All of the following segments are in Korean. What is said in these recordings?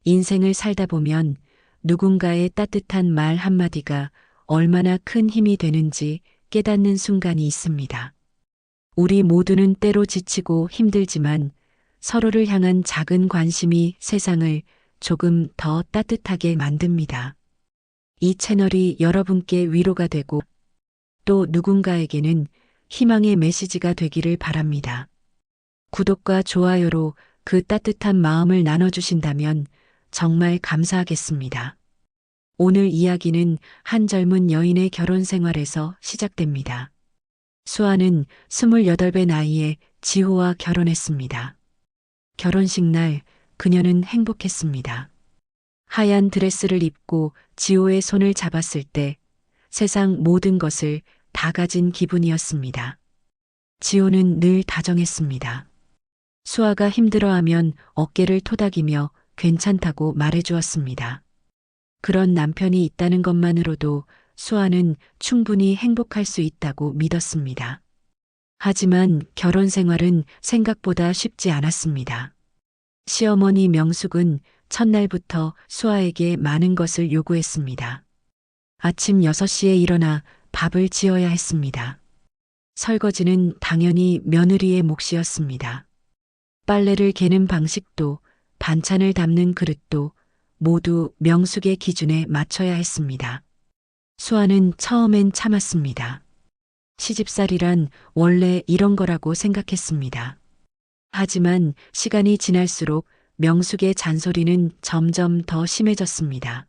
인생을 살다 보면 누군가의 따뜻한 말 한마디가 얼마나 큰 힘이 되는지 깨닫는 순간이 있습니다. 우리 모두는 때로 지치고 힘들지만 서로를 향한 작은 관심이 세상을 조금 더 따뜻하게 만듭니다. 이 채널이 여러분께 위로가 되고 또 누군가에게는 희망의 메시지가 되기를 바랍니다. 구독과 좋아요로 그 따뜻한 마음을 나눠주신다면 정말 감사하겠습니다. 오늘 이야기는 한 젊은 여인의 결혼 생활에서 시작됩니다. 수아는 28배 나이에 지호와 결혼했습니다. 결혼식 날 그녀는 행복했습니다. 하얀 드레스를 입고 지호의 손을 잡았을 때 세상 모든 것을 다 가진 기분이었습니다. 지호는 늘 다정했습니다. 수아가 힘들어하면 어깨를 토닥이며 괜찮다고 말해주었습니다. 그런 남편이 있다는 것만으로도 수아는 충분히 행복할 수 있다고 믿었습니다. 하지만 결혼 생활은 생각보다 쉽지 않았습니다. 시어머니 명숙은 첫날부터 수아에게 많은 것을 요구했습니다. 아침 6시에 일어나 밥을 지어야 했습니다. 설거지는 당연히 며느리의 몫이었습니다. 빨래를 개는 방식도 반찬을 담는 그릇도 모두 명숙의 기준에 맞춰야 했습니다. 수아는 처음엔 참았습니다. 시집살이란 원래 이런 거라고 생각했습니다. 하지만 시간이 지날수록 명숙의 잔소리는 점점 더 심해졌습니다.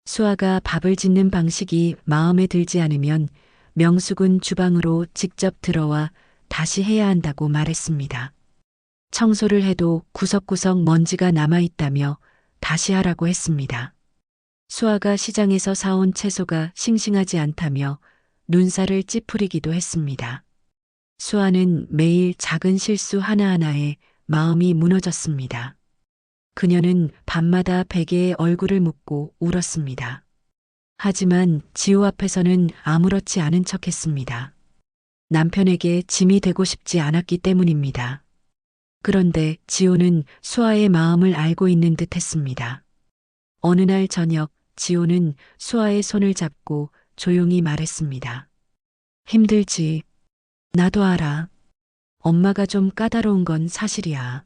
수아가 밥을 짓는 방식이 마음에 들지 않으면 명숙은 주방으로 직접 들어와 다시 해야 한다고 말했습니다. 청소를 해도 구석구석 먼지가 남아있다며 다시 하라고 했습니다. 수아가 시장에서 사온 채소가 싱싱하지 않다며 눈살을 찌푸리기도 했습니다. 수아는 매일 작은 실수 하나하나에 마음이 무너졌습니다. 그녀는 밤마다 베개에 얼굴을 묻고 울었습니다. 하지만 지호 앞에서는 아무렇지 않은 척했습니다. 남편에게 짐이 되고 싶지 않았기 때문입니다. 그런데 지호는 수아의 마음을 알고 있는 듯 했습니다. 어느 날 저녁 지호는 수아의 손을 잡고 조용히 말했습니다. 힘들지. 나도 알아. 엄마가 좀 까다로운 건 사실이야.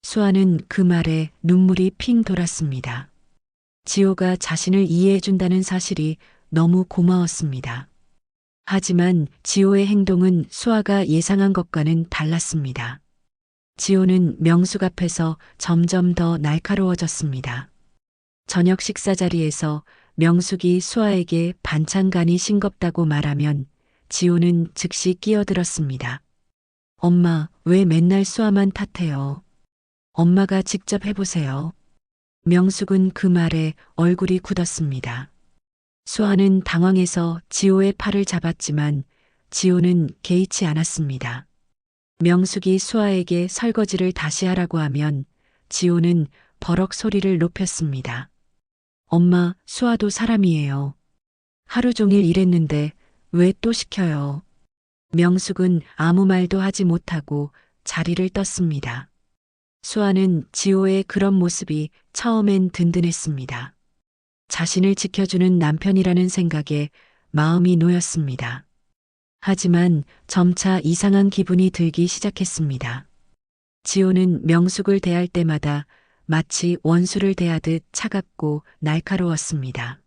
수아는 그 말에 눈물이 핑 돌았습니다. 지호가 자신을 이해해준다는 사실이 너무 고마웠습니다. 하지만 지호의 행동은 수아가 예상한 것과는 달랐습니다. 지호는 명숙 앞에서 점점 더 날카로워졌습니다. 저녁 식사 자리에서 명숙이 수아에게 반찬간이 싱겁다고 말하면 지호는 즉시 끼어들었습니다. 엄마, 왜 맨날 수아만 탓해요? 엄마가 직접 해보세요. 명숙은 그 말에 얼굴이 굳었습니다. 수아는 당황해서 지호의 팔을 잡았지만 지호는 개의치 않았습니다. 명숙이 수아에게 설거지를 다시 하라고 하면 지호는 버럭 소리를 높였습니다. 엄마, 수아도 사람이에요. 하루 종일 일했는데 왜 또 시켜요? 명숙은 아무 말도 하지 못하고 자리를 떴습니다. 수아는 지호의 그런 모습이 처음엔 든든했습니다. 자신을 지켜주는 남편이라는 생각에 마음이 놓였습니다. 하지만 점차 이상한 기분이 들기 시작했습니다. 지호는 명숙을 대할 때마다 마치 원수를 대하듯 차갑고 날카로웠습니다.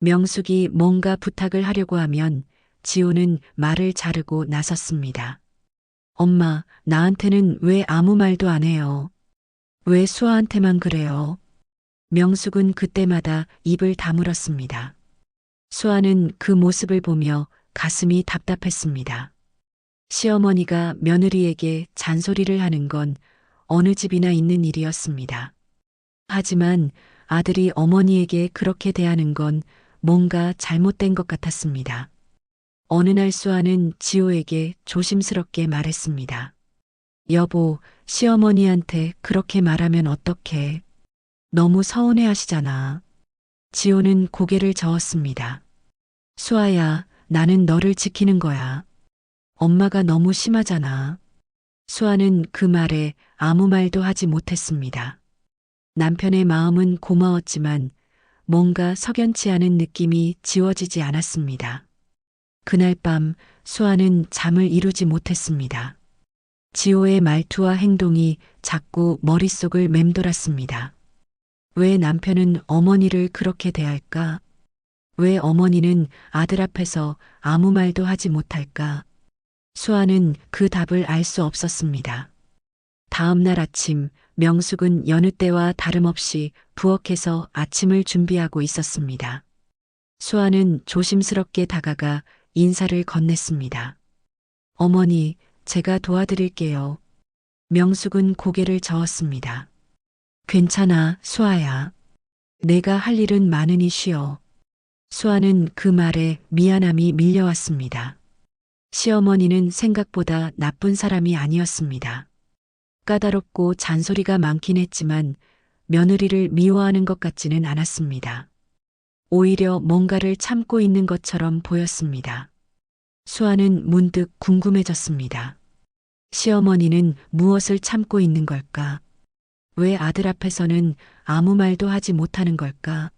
명숙이 뭔가 부탁을 하려고 하면 지호는 말을 자르고 나섰습니다. 엄마, 나한테는 왜 아무 말도 안 해요? 왜 수아한테만 그래요? 명숙은 그때마다 입을 다물었습니다. 수아는 그 모습을 보며 가슴이 답답했습니다. 시어머니가 며느리에게 잔소리를 하는 건 어느 집이나 있는 일이었습니다. 하지만 아들이 어머니에게 그렇게 대하는 건 뭔가 잘못된 것 같았습니다. 어느 날 수아는 지호에게 조심스럽게 말했습니다. 여보, 시어머니한테 그렇게 말하면 어떡해? 너무 서운해 하시잖아. 지호는 고개를 저었습니다. 수아야, 나는 너를 지키는 거야. 엄마가 너무 심하잖아. 수아는 그 말에 아무 말도 하지 못했습니다. 남편의 마음은 고마웠지만 뭔가 석연치 않은 느낌이 지워지지 않았습니다. 그날 밤 수아는 잠을 이루지 못했습니다. 지호의 말투와 행동이 자꾸 머릿속을 맴돌았습니다. 왜 남편은 어머니를 그렇게 대할까? 왜 어머니는 아들 앞에서 아무 말도 하지 못할까? 수아는 그 답을 알 수 없었습니다. 다음 날 아침 명숙은 여느 때와 다름없이 부엌에서 아침을 준비하고 있었습니다. 수아는 조심스럽게 다가가 인사를 건넸습니다. 어머니, 제가 도와드릴게요. 명숙은 고개를 저었습니다. 괜찮아, 수아야. 내가 할 일은 많으니 쉬어. 수아는 그 말에 미안함이 밀려왔습니다. 시어머니는 생각보다 나쁜 사람이 아니었습니다. 까다롭고 잔소리가 많긴 했지만 며느리를 미워하는 것 같지는 않았습니다. 오히려 뭔가를 참고 있는 것처럼 보였습니다. 수아는 문득 궁금해졌습니다. 시어머니는 무엇을 참고 있는 걸까? 왜 아들 앞에서는 아무 말도 하지 못하는 걸까?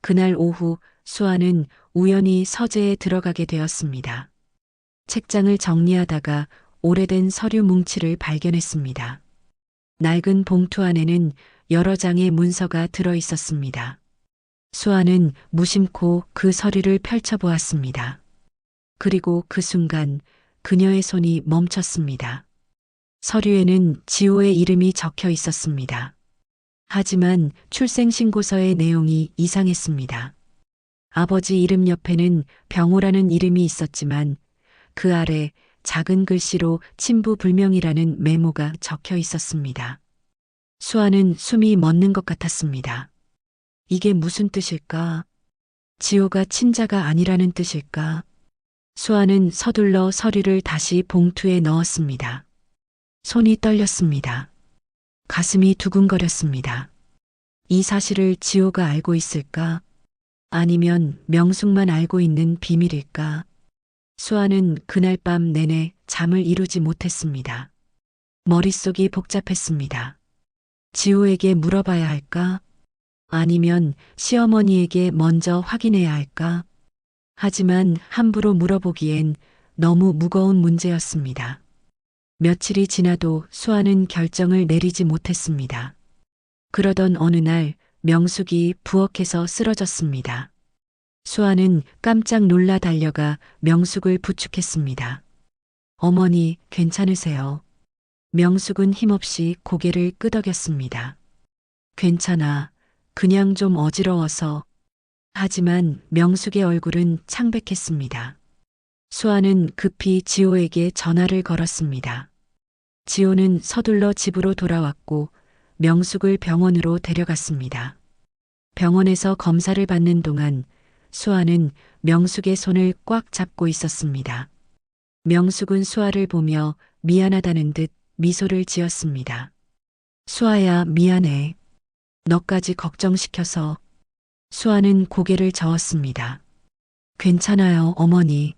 그날 오후 수아는 우연히 서재에 들어가게 되었습니다. 책장을 정리하다가 오래된 서류 뭉치를 발견했습니다. 낡은 봉투 안에는 여러 장의 문서가 들어 있었습니다. 수아는 무심코 그 서류를 펼쳐보았습니다. 그리고 그 순간 그녀의 손이 멈췄습니다. 서류에는 지호의 이름이 적혀 있었습니다. 하지만 출생신고서의 내용이 이상했습니다. 아버지 이름 옆에는 병호라는 이름이 있었지만 그 아래 작은 글씨로 친부불명이라는 메모가 적혀 있었습니다. 수아는 숨이 멎는 것 같았습니다. 이게 무슨 뜻일까? 지호가 친자가 아니라는 뜻일까? 수아는 서둘러 서류를 다시 봉투에 넣었습니다. 손이 떨렸습니다. 가슴이 두근거렸습니다. 이 사실을 지호가 알고 있을까? 아니면 명숙만 알고 있는 비밀일까? 수아는 그날 밤 내내 잠을 이루지 못했습니다. 머릿속이 복잡했습니다. 지호에게 물어봐야 할까? 아니면 시어머니에게 먼저 확인해야 할까? 하지만 함부로 물어보기엔 너무 무거운 문제였습니다. 며칠이 지나도 수아는 결정을 내리지 못했습니다. 그러던 어느 날 명숙이 부엌에서 쓰러졌습니다. 수아는 깜짝 놀라 달려가 명숙을 부축했습니다. 어머니, 괜찮으세요? 명숙은 힘없이 고개를 끄덕였습니다. 괜찮아. 그냥 좀 어지러워서. 하지만 명숙의 얼굴은 창백했습니다. 수아는 급히 지호에게 전화를 걸었습니다. 지호는 서둘러 집으로 돌아왔고 명숙을 병원으로 데려갔습니다. 병원에서 검사를 받는 동안 수아는 명숙의 손을 꽉 잡고 있었습니다. 명숙은 수아를 보며 미안하다는 듯 미소를 지었습니다. 수아야, 미안해. 너까지 걱정시켜서. 수아는 고개를 저었습니다. 괜찮아요, 어머니.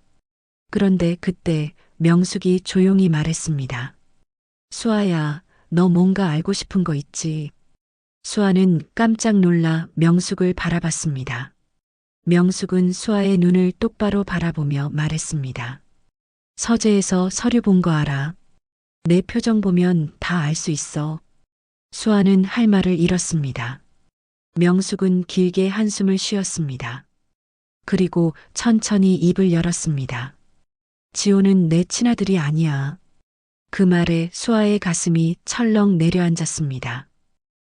그런데 그때 명숙이 조용히 말했습니다. 수아야, 너 뭔가 알고 싶은 거 있지? 수아는 깜짝 놀라 명숙을 바라봤습니다. 명숙은 수아의 눈을 똑바로 바라보며 말했습니다. 서재에서 서류 본 거 알아? 내 표정 보면 다 알 수 있어. 수아는 할 말을 잃었습니다. 명숙은 길게 한숨을 쉬었습니다. 그리고 천천히 입을 열었습니다. 지호는 내 친아들이 아니야. 그 말에 수아의 가슴이 철렁 내려앉았습니다.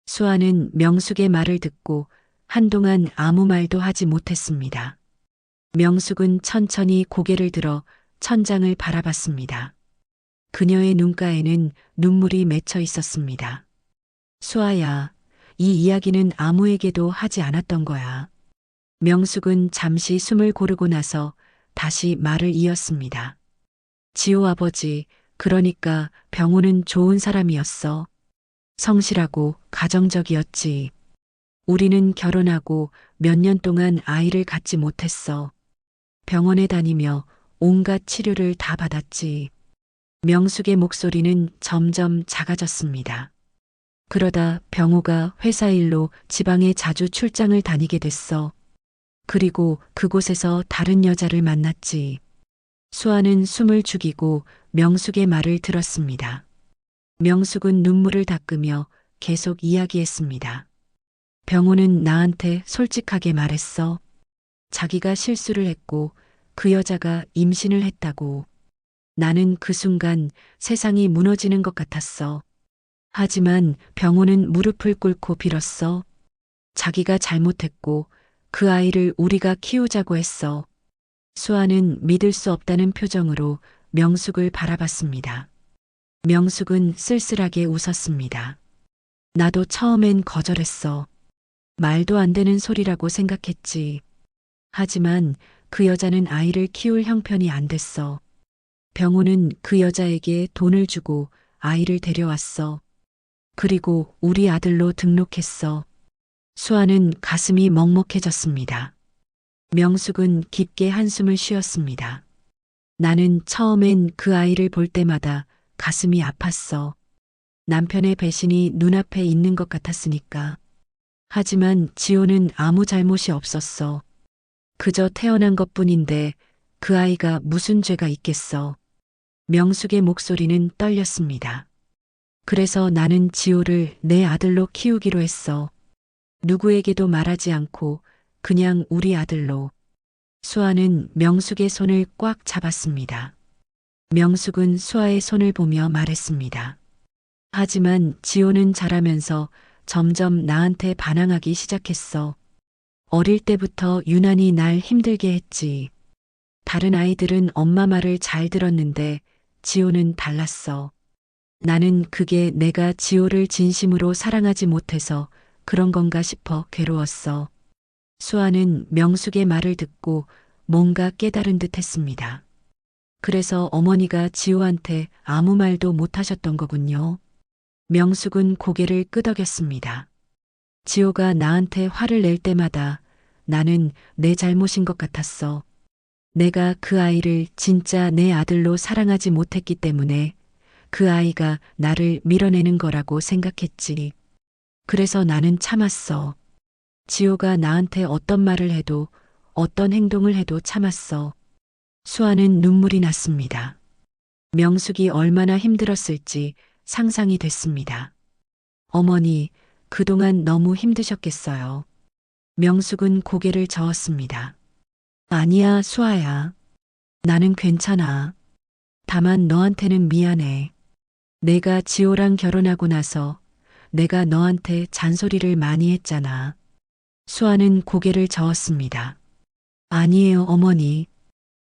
수아는 명숙의 말을 듣고 한동안 아무 말도 하지 못했습니다. 명숙은 천천히 고개를 들어 천장을 바라봤습니다. 그녀의 눈가에는 눈물이 맺혀 있었습니다. 수아야, 이 이야기는 아무에게도 하지 않았던 거야. 명숙은 잠시 숨을 고르고 나서 다시 말을 이었습니다. 지호 아버지, 그러니까 병호는 좋은 사람이었어. 성실하고 가정적이었지. 우리는 결혼하고 몇 년 동안 아이를 갖지 못했어. 병원에 다니며 온갖 치료를 다 받았지. 명숙의 목소리는 점점 작아졌습니다. 그러다 병호가 회사 일로 지방에 자주 출장을 다니게 됐어. 그리고 그곳에서 다른 여자를 만났지. 수아는 숨을 죽이고 명숙의 말을 들었습니다. 명숙은 눈물을 닦으며 계속 이야기했습니다. 병호는 나한테 솔직하게 말했어. 자기가 실수를 했고 그 여자가 임신을 했다고. 나는 그 순간 세상이 무너지는 것 같았어. 하지만 병호는 무릎을 꿇고 빌었어. 자기가 잘못했고 그 아이를 우리가 키우자고 했어. 수아는 믿을 수 없다는 표정으로 명숙을 바라봤습니다. 명숙은 쓸쓸하게 웃었습니다. 나도 처음엔 거절했어. 말도 안 되는 소리라고 생각했지. 하지만 그 여자는 아이를 키울 형편이 안 됐어. 병호는 그 여자에게 돈을 주고 아이를 데려왔어. 그리고 우리 아들로 등록했어. 수아는 가슴이 먹먹해졌습니다. 명숙은 깊게 한숨을 쉬었습니다. 나는 처음엔 그 아이를 볼 때마다 가슴이 아팠어. 남편의 배신이 눈앞에 있는 것 같았으니까. 하지만 지호는 아무 잘못이 없었어. 그저 태어난 것뿐인데 그 아이가 무슨 죄가 있겠어. 명숙의 목소리는 떨렸습니다. 그래서 나는 지호를 내 아들로 키우기로 했어. 누구에게도 말하지 않고 그냥 우리 아들로. 수아는 명숙의 손을 꽉 잡았습니다. 명숙은 수아의 손을 보며 말했습니다. 하지만 지호는 자라면서 점점 나한테 반항하기 시작했어. 어릴 때부터 유난히 날 힘들게 했지. 다른 아이들은 엄마 말을 잘 들었는데 지호는 달랐어. 나는 그게 내가 지호를 진심으로 사랑하지 못해서 그런 건가 싶어 괴로웠어. 수아는 명숙의 말을 듣고 뭔가 깨달은 듯 했습니다. 그래서 어머니가 지호한테 아무 말도 못 하셨던 거군요. 명숙은 고개를 끄덕였습니다. 지호가 나한테 화를 낼 때마다 나는 내 잘못인 것 같았어. 내가 그 아이를 진짜 내 아들로 사랑하지 못했기 때문에 그 아이가 나를 밀어내는 거라고 생각했지. 그래서 나는 참았어. 지호가 나한테 어떤 말을 해도 어떤 행동을 해도 참았어. 수아는 눈물이 났습니다. 명숙이 얼마나 힘들었을지 상상이 됐습니다. 어머니, 그동안 너무 힘드셨겠어요. 명숙은 고개를 저었습니다. 아니야, 수아야. 나는 괜찮아. 다만 너한테는 미안해. 내가 지호랑 결혼하고 나서 내가 너한테 잔소리를 많이 했잖아. 수아는 고개를 저었습니다. 아니에요, 어머니.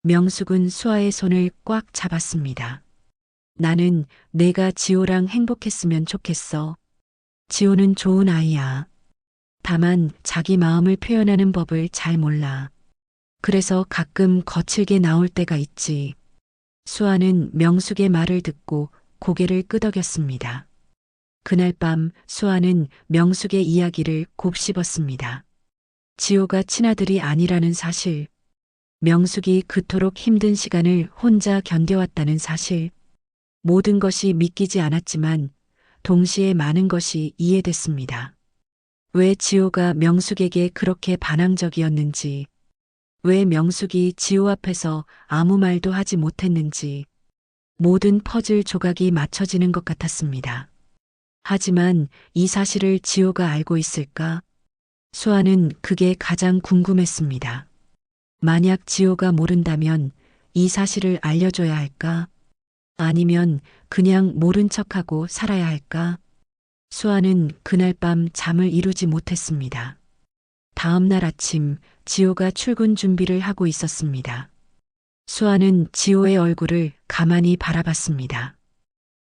명숙은 수아의 손을 꽉 잡았습니다. 나는 내가 지호랑 행복했으면 좋겠어. 지호는 좋은 아이야. 다만 자기 마음을 표현하는 법을 잘 몰라. 그래서 가끔 거칠게 나올 때가 있지. 수아는 명숙의 말을 듣고 고개를 끄덕였습니다. 그날 밤 수아는 명숙의 이야기를 곱씹었습니다. 지호가 친아들이 아니라는 사실, 명숙이 그토록 힘든 시간을 혼자 견뎌왔다는 사실, 모든 것이 믿기지 않았지만 동시에 많은 것이 이해됐습니다. 왜 지호가 명숙에게 그렇게 반항적이었는지, 왜 명숙이 지호 앞에서 아무 말도 하지 못했는지, 모든 퍼즐 조각이 맞춰지는 것 같았습니다. 하지만 이 사실을 지호가 알고 있을까? 수아는 그게 가장 궁금했습니다. 만약 지호가 모른다면 이 사실을 알려줘야 할까? 아니면 그냥 모른 척하고 살아야 할까? 수아는 그날 밤 잠을 이루지 못했습니다. 다음 날 아침 지호가 출근 준비를 하고 있었습니다. 수아는 지호의 얼굴을 가만히 바라봤습니다.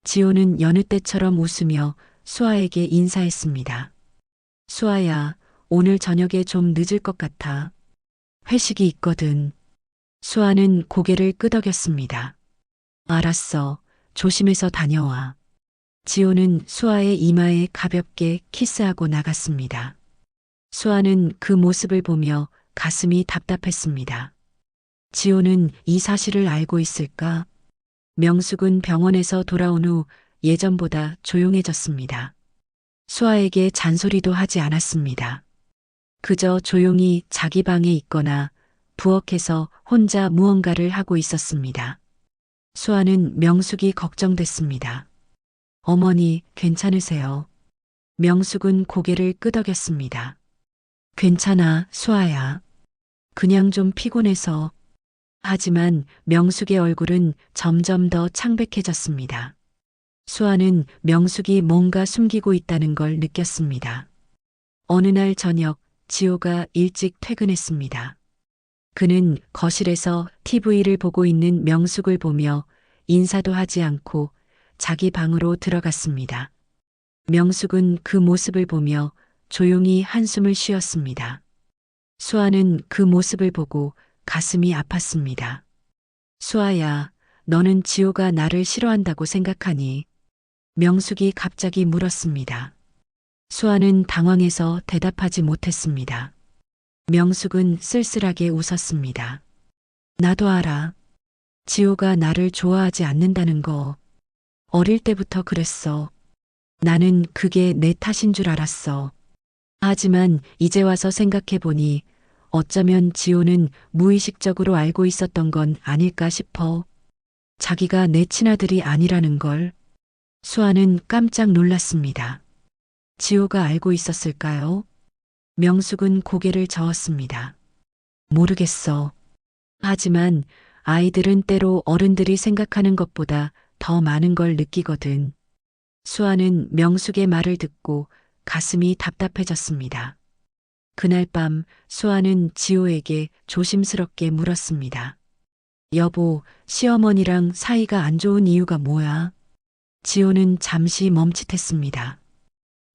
지호는 여느 때처럼 웃으며 수아에게 인사했습니다. 수아야, 오늘 저녁에 좀 늦을 것 같아. 회식이 있거든. 수아는 고개를 끄덕였습니다. 알았어. 조심해서 다녀와. 지호는 수아의 이마에 가볍게 키스하고 나갔습니다. 수아는 그 모습을 보며 가슴이 답답했습니다. 지호는 이 사실을 알고 있을까? 명숙은 병원에서 돌아온 후 예전보다 조용해졌습니다. 수아에게 잔소리도 하지 않았습니다. 그저 조용히 자기 방에 있거나 부엌에서 혼자 무언가를 하고 있었습니다. 수아는 명숙이 걱정됐습니다. 어머니, 괜찮으세요? 명숙은 고개를 끄덕였습니다. 괜찮아, 수아야. 그냥 좀 피곤해서. 하지만 명숙의 얼굴은 점점 더 창백해졌습니다. 수아는 명숙이 뭔가 숨기고 있다는 걸 느꼈습니다. 어느 날 저녁, 지호가 일찍 퇴근했습니다. 그는 거실에서 TV를 보고 있는 명숙을 보며 인사도 하지 않고 자기 방으로 들어갔습니다. 명숙은 그 모습을 보며 조용히 한숨을 쉬었습니다. 수아는 그 모습을 보고 가슴이 아팠습니다. 수아야, 너는 지호가 나를 싫어한다고 생각하니? 명숙이 갑자기 물었습니다. 수아는 당황해서 대답하지 못했습니다. 명숙은 쓸쓸하게 웃었습니다. 나도 알아. 지호가 나를 좋아하지 않는다는 거. 어릴 때부터 그랬어. 나는 그게 내 탓인 줄 알았어. 하지만 이제 와서 생각해보니 어쩌면 지호는 무의식적으로 알고 있었던 건 아닐까 싶어. 자기가 내 친아들이 아니라는 걸. 수아는 깜짝 놀랐습니다. 지호가 알고 있었을까요? 명숙은 고개를 저었습니다. 모르겠어. 하지만 아이들은 때로 어른들이 생각하는 것보다 더 많은 걸 느끼거든. 수아는 명숙의 말을 듣고 가슴이 답답해졌습니다. 그날 밤 수아는 지호에게 조심스럽게 물었습니다. 여보, 시어머니랑 사이가 안 좋은 이유가 뭐야? 지호는 잠시 멈칫했습니다.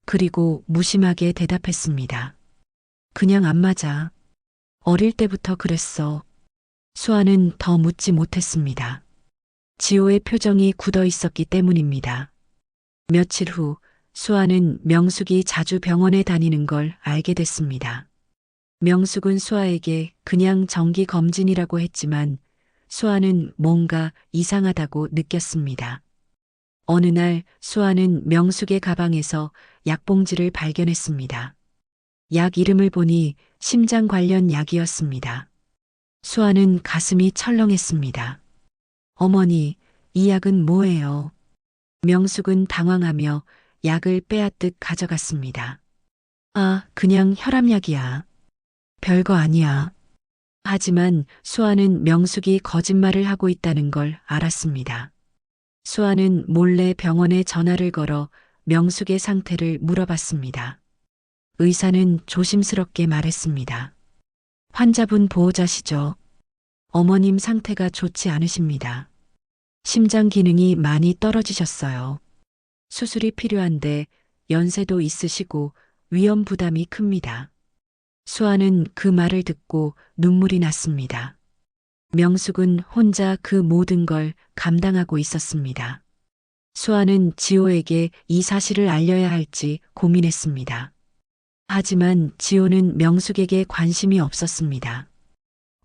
그리고 무심하게 대답했습니다. 그냥 안 맞아. 어릴 때부터 그랬어. 수아는 더 묻지 못했습니다. 지호의 표정이 굳어 있었기 때문입니다. 며칠 후 수아는 명숙이 자주 병원에 다니는 걸 알게 됐습니다. 명숙은 수아에게 그냥 정기 검진이라고 했지만 수아는 뭔가 이상하다고 느꼈습니다. 어느 날 수아는 명숙의 가방에서 약봉지를 발견했습니다. 약 이름을 보니 심장 관련 약이었습니다. 수아는 가슴이 철렁했습니다. 어머니, 이 약은 뭐예요? 명숙은 당황하며 약을 빼앗듯 가져갔습니다. 아, 그냥 혈압약이야. 별거 아니야. 하지만 수아는 명숙이 거짓말을 하고 있다는 걸 알았습니다. 수아는 몰래 병원에 전화를 걸어 명숙의 상태를 물어봤습니다. 의사는 조심스럽게 말했습니다. 환자분 보호자시죠? 어머님 상태가 좋지 않으십니다. 심장 기능이 많이 떨어지셨어요. 수술이 필요한데 연세도 있으시고 위험 부담이 큽니다. 수아는 그 말을 듣고 눈물이 났습니다. 명숙은 혼자 그 모든 걸 감당하고 있었습니다. 수아는 지호에게 이 사실을 알려야 할지 고민했습니다. 하지만 지호는 명숙에게 관심이 없었습니다.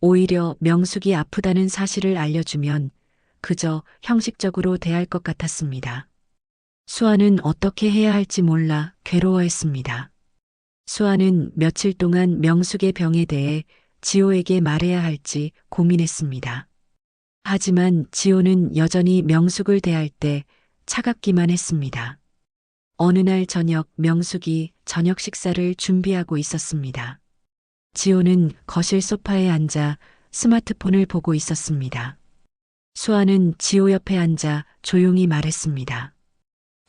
오히려 명숙이 아프다는 사실을 알려주면 그저 형식적으로 대할 것 같았습니다. 수아는 어떻게 해야 할지 몰라 괴로워했습니다. 수아는 며칠 동안 명숙의 병에 대해 지호에게 말해야 할지 고민했습니다. 하지만 지호는 여전히 명숙을 대할 때 차갑기만 했습니다. 어느 날 저녁 명숙이 저녁 식사를 준비하고 있었습니다. 지호는 거실 소파에 앉아 스마트폰을 보고 있었습니다. 수아는 지호 옆에 앉아 조용히 말했습니다.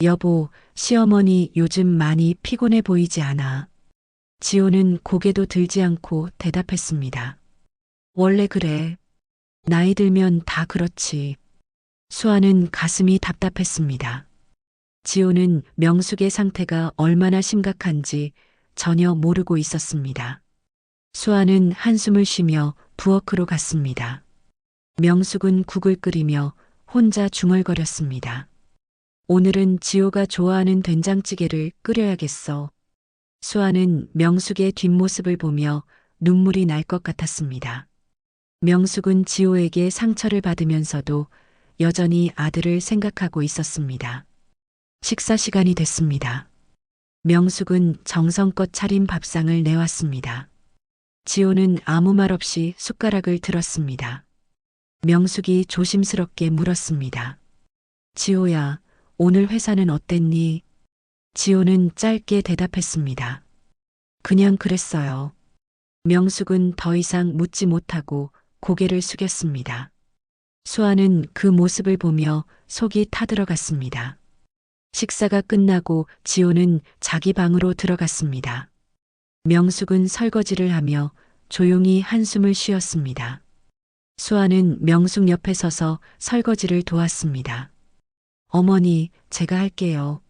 여보, 시어머니 요즘 많이 피곤해 보이지 않아? 지호는 고개도 들지 않고 대답했습니다. 원래 그래. 나이 들면 다 그렇지. 수아는 가슴이 답답했습니다. 지호는 명숙의 상태가 얼마나 심각한지 전혀 모르고 있었습니다. 수아는 한숨을 쉬며 부엌으로 갔습니다. 명숙은 국을 끓이며 혼자 중얼거렸습니다. 오늘은 지호가 좋아하는 된장찌개를 끓여야겠어. 수아는 명숙의 뒷모습을 보며 눈물이 날 것 같았습니다. 명숙은 지호에게 상처를 받으면서도 여전히 아들을 생각하고 있었습니다. 식사 시간이 됐습니다. 명숙은 정성껏 차린 밥상을 내왔습니다. 지호는 아무 말 없이 숟가락을 들었습니다. 명숙이 조심스럽게 물었습니다. 지호야, 오늘 회사는 어땠니? 지호는 짧게 대답했습니다. 그냥 그랬어요. 명숙은 더 이상 묻지 못하고 고개를 숙였습니다. 수아는 그 모습을 보며 속이 타들어갔습니다. 식사가 끝나고 지호는 자기 방으로 들어갔습니다. 명숙은 설거지를 하며 조용히 한숨을 쉬었습니다. 수아는 명숙 옆에 서서 설거지를 도왔습니다. 어머니, 제가 할게요.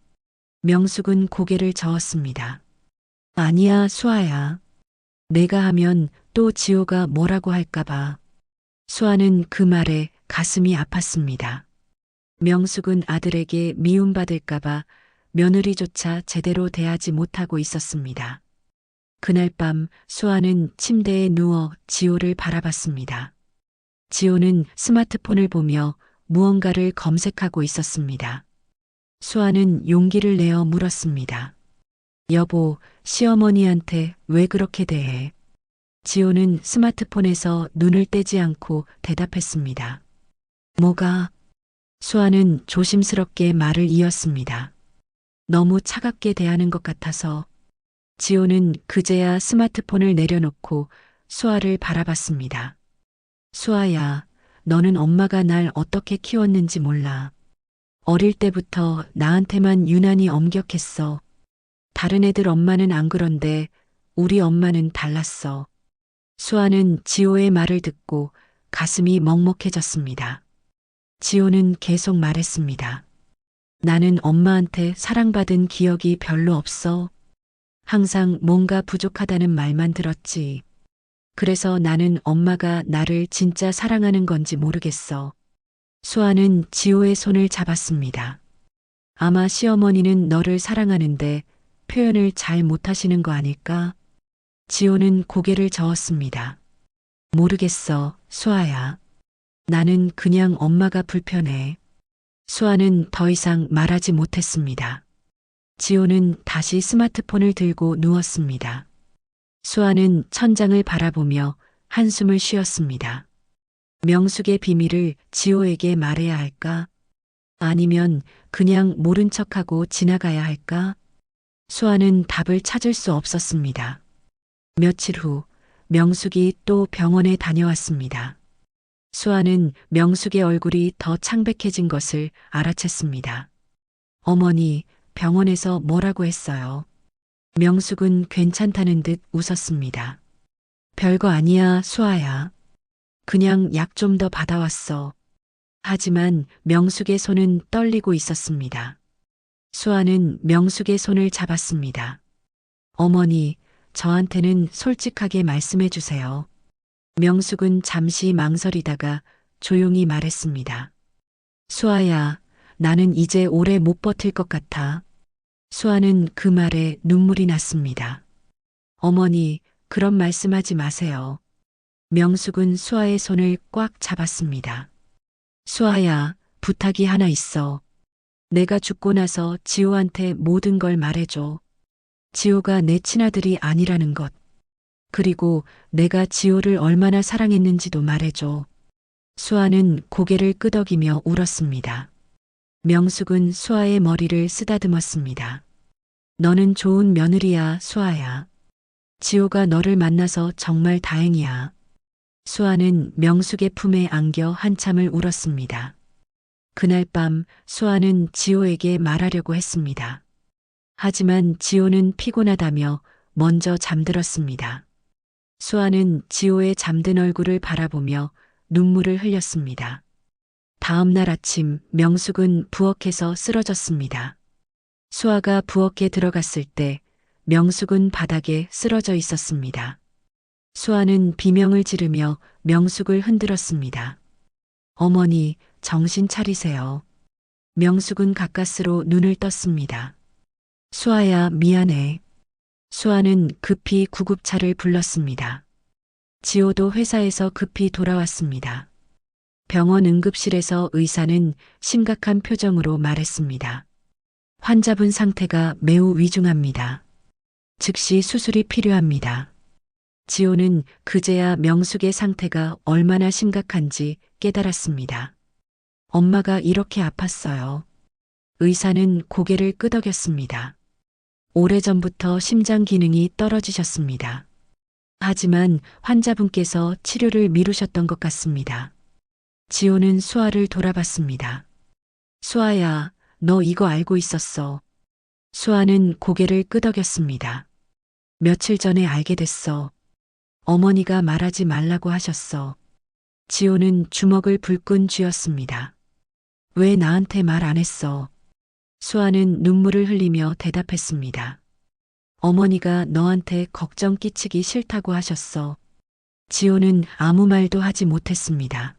명숙은 고개를 저었습니다. 아니야, 수아야. 내가 하면 또 지호가 뭐라고 할까봐. 수아는 그 말에 가슴이 아팠습니다. 명숙은 아들에게 미움받을까봐 며느리조차 제대로 대하지 못하고 있었습니다. 그날 밤 수아는 침대에 누워 지호를 바라봤습니다. 지호는 스마트폰을 보며 무언가를 검색하고 있었습니다. 수아는 용기를 내어 물었습니다. 여보, 시어머니한테 왜 그렇게 대해? 지호는 스마트폰에서 눈을 떼지 않고 대답했습니다. 뭐가? 수아는 조심스럽게 말을 이었습니다. 너무 차갑게 대하는 것 같아서. 지호는 그제야 스마트폰을 내려놓고 수아를 바라봤습니다. 수아야, 너는 엄마가 날 어떻게 키웠는지 몰라. 어릴 때부터 나한테만 유난히 엄격했어. 다른 애들 엄마는 안 그런데 우리 엄마는 달랐어. 수아는 지호의 말을 듣고 가슴이 먹먹해졌습니다. 지호는 계속 말했습니다. 나는 엄마한테 사랑받은 기억이 별로 없어. 항상 뭔가 부족하다는 말만 들었지. 그래서 나는 엄마가 나를 진짜 사랑하는 건지 모르겠어. 수아는 지호의 손을 잡았습니다. 아마 시어머니는 너를 사랑하는데 표현을 잘 못하시는 거 아닐까? 지호는 고개를 저었습니다. 모르겠어, 수아야. 나는 그냥 엄마가 불편해. 수아는 더 이상 말하지 못했습니다. 지호는 다시 스마트폰을 들고 누웠습니다. 수아는 천장을 바라보며 한숨을 쉬었습니다. 명숙의 비밀을 지호에게 말해야 할까? 아니면 그냥 모른 척하고 지나가야 할까? 수아는 답을 찾을 수 없었습니다. 며칠 후 명숙이 또 병원에 다녀왔습니다. 수아는 명숙의 얼굴이 더 창백해진 것을 알아챘습니다. 어머니, 병원에서 뭐라고 했어요? 명숙은 괜찮다는 듯 웃었습니다. 별거 아니야, 수아야. 그냥 약 좀 더 받아왔어. 하지만 명숙의 손은 떨리고 있었습니다. 수아는 명숙의 손을 잡았습니다. 어머니, 저한테는 솔직하게 말씀해 주세요. 명숙은 잠시 망설이다가 조용히 말했습니다. 수아야, 나는 이제 오래 못 버틸 것 같아. 수아는 그 말에 눈물이 났습니다. 어머니, 그런 말씀하지 마세요. 명숙은 수아의 손을 꽉 잡았습니다. 수아야, 부탁이 하나 있어. 내가 죽고 나서 지호한테 모든 걸 말해줘. 지호가 내 친아들이 아니라는 것. 그리고 내가 지호를 얼마나 사랑했는지도 말해줘. 수아는 고개를 끄덕이며 울었습니다. 명숙은 수아의 머리를 쓰다듬었습니다. 너는 좋은 며느리야, 수아야. 지호가 너를 만나서 정말 다행이야. 수아는 명숙의 품에 안겨 한참을 울었습니다. 그날 밤 수아는 지호에게 말하려고 했습니다. 하지만 지호는 피곤하다며 먼저 잠들었습니다. 수아는 지호의 잠든 얼굴을 바라보며 눈물을 흘렸습니다. 다음 날 아침 명숙은 부엌에서 쓰러졌습니다. 수아가 부엌에 들어갔을 때 명숙은 바닥에 쓰러져 있었습니다. 수아는 비명을 지르며 명숙을 흔들었습니다. 어머니, 정신 차리세요. 명숙은 가까스로 눈을 떴습니다. 수아야, 미안해. 수아는 급히 구급차를 불렀습니다. 지호도 회사에서 급히 돌아왔습니다. 병원 응급실에서 의사는 심각한 표정으로 말했습니다. 환자분 상태가 매우 위중합니다. 즉시 수술이 필요합니다. 지호는 그제야 명숙의 상태가 얼마나 심각한지 깨달았습니다. 엄마가 이렇게 아팠어요. 의사는 고개를 끄덕였습니다. 오래전부터 심장 기능이 떨어지셨습니다. 하지만 환자분께서 치료를 미루셨던 것 같습니다. 지호는 수아를 돌아봤습니다. 수아야, 너 이거 알고 있었어. 수아는 고개를 끄덕였습니다. 며칠 전에 알게 됐어. 어머니가 말하지 말라고 하셨어. 지호는 주먹을 불끈 쥐었습니다. 왜 나한테 말 안 했어? 수아는 눈물을 흘리며 대답했습니다. 어머니가 너한테 걱정 끼치기 싫다고 하셨어. 지호는 아무 말도 하지 못했습니다.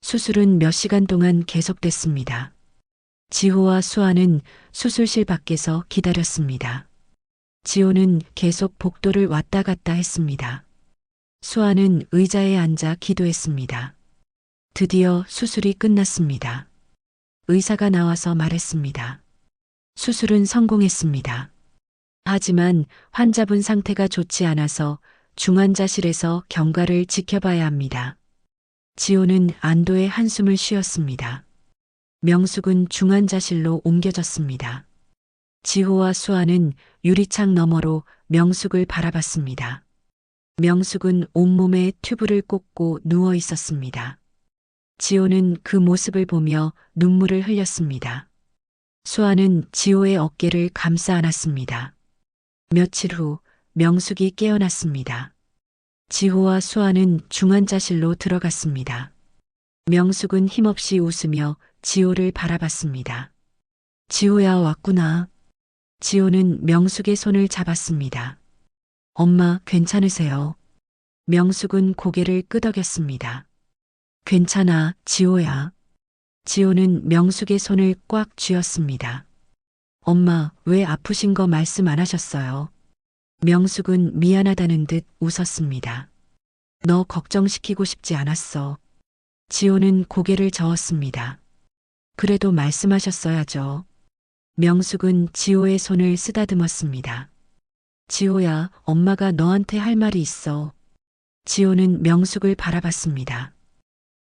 수술은 몇 시간 동안 계속됐습니다. 지호와 수아는 수술실 밖에서 기다렸습니다. 지호는 계속 복도를 왔다 갔다 했습니다. 수아는 의자에 앉아 기도했습니다. 드디어 수술이 끝났습니다. 의사가 나와서 말했습니다. 수술은 성공했습니다. 하지만 환자분 상태가 좋지 않아서 중환자실에서 경과를 지켜봐야 합니다. 지호는 안도의 한숨을 쉬었습니다. 명숙은 중환자실로 옮겨졌습니다. 지호와 수아는 유리창 너머로 명숙을 바라봤습니다. 명숙은 온몸에 튜브를 꽂고 누워 있었습니다. 지호는 그 모습을 보며 눈물을 흘렸습니다. 수아는 지호의 어깨를 감싸 안았습니다. 며칠 후 명숙이 깨어났습니다. 지호와 수아는 중환자실로 들어갔습니다. 명숙은 힘없이 웃으며 지호를 바라봤습니다. 지호야, 왔구나. 지호는 명숙의 손을 잡았습니다. 엄마, 괜찮으세요? 명숙은 고개를 끄덕였습니다. 괜찮아, 지호야. 지호는 명숙의 손을 꽉 쥐었습니다. 엄마, 왜 아프신 거 말씀 안 하셨어요? 명숙은 미안하다는 듯 웃었습니다. 너 걱정시키고 싶지 않았어. 지호는 고개를 저었습니다. 그래도 말씀하셨어야죠. 명숙은 지호의 손을 쓰다듬었습니다. 지호야, 엄마가 너한테 할 말이 있어. 지호는 명숙을 바라봤습니다.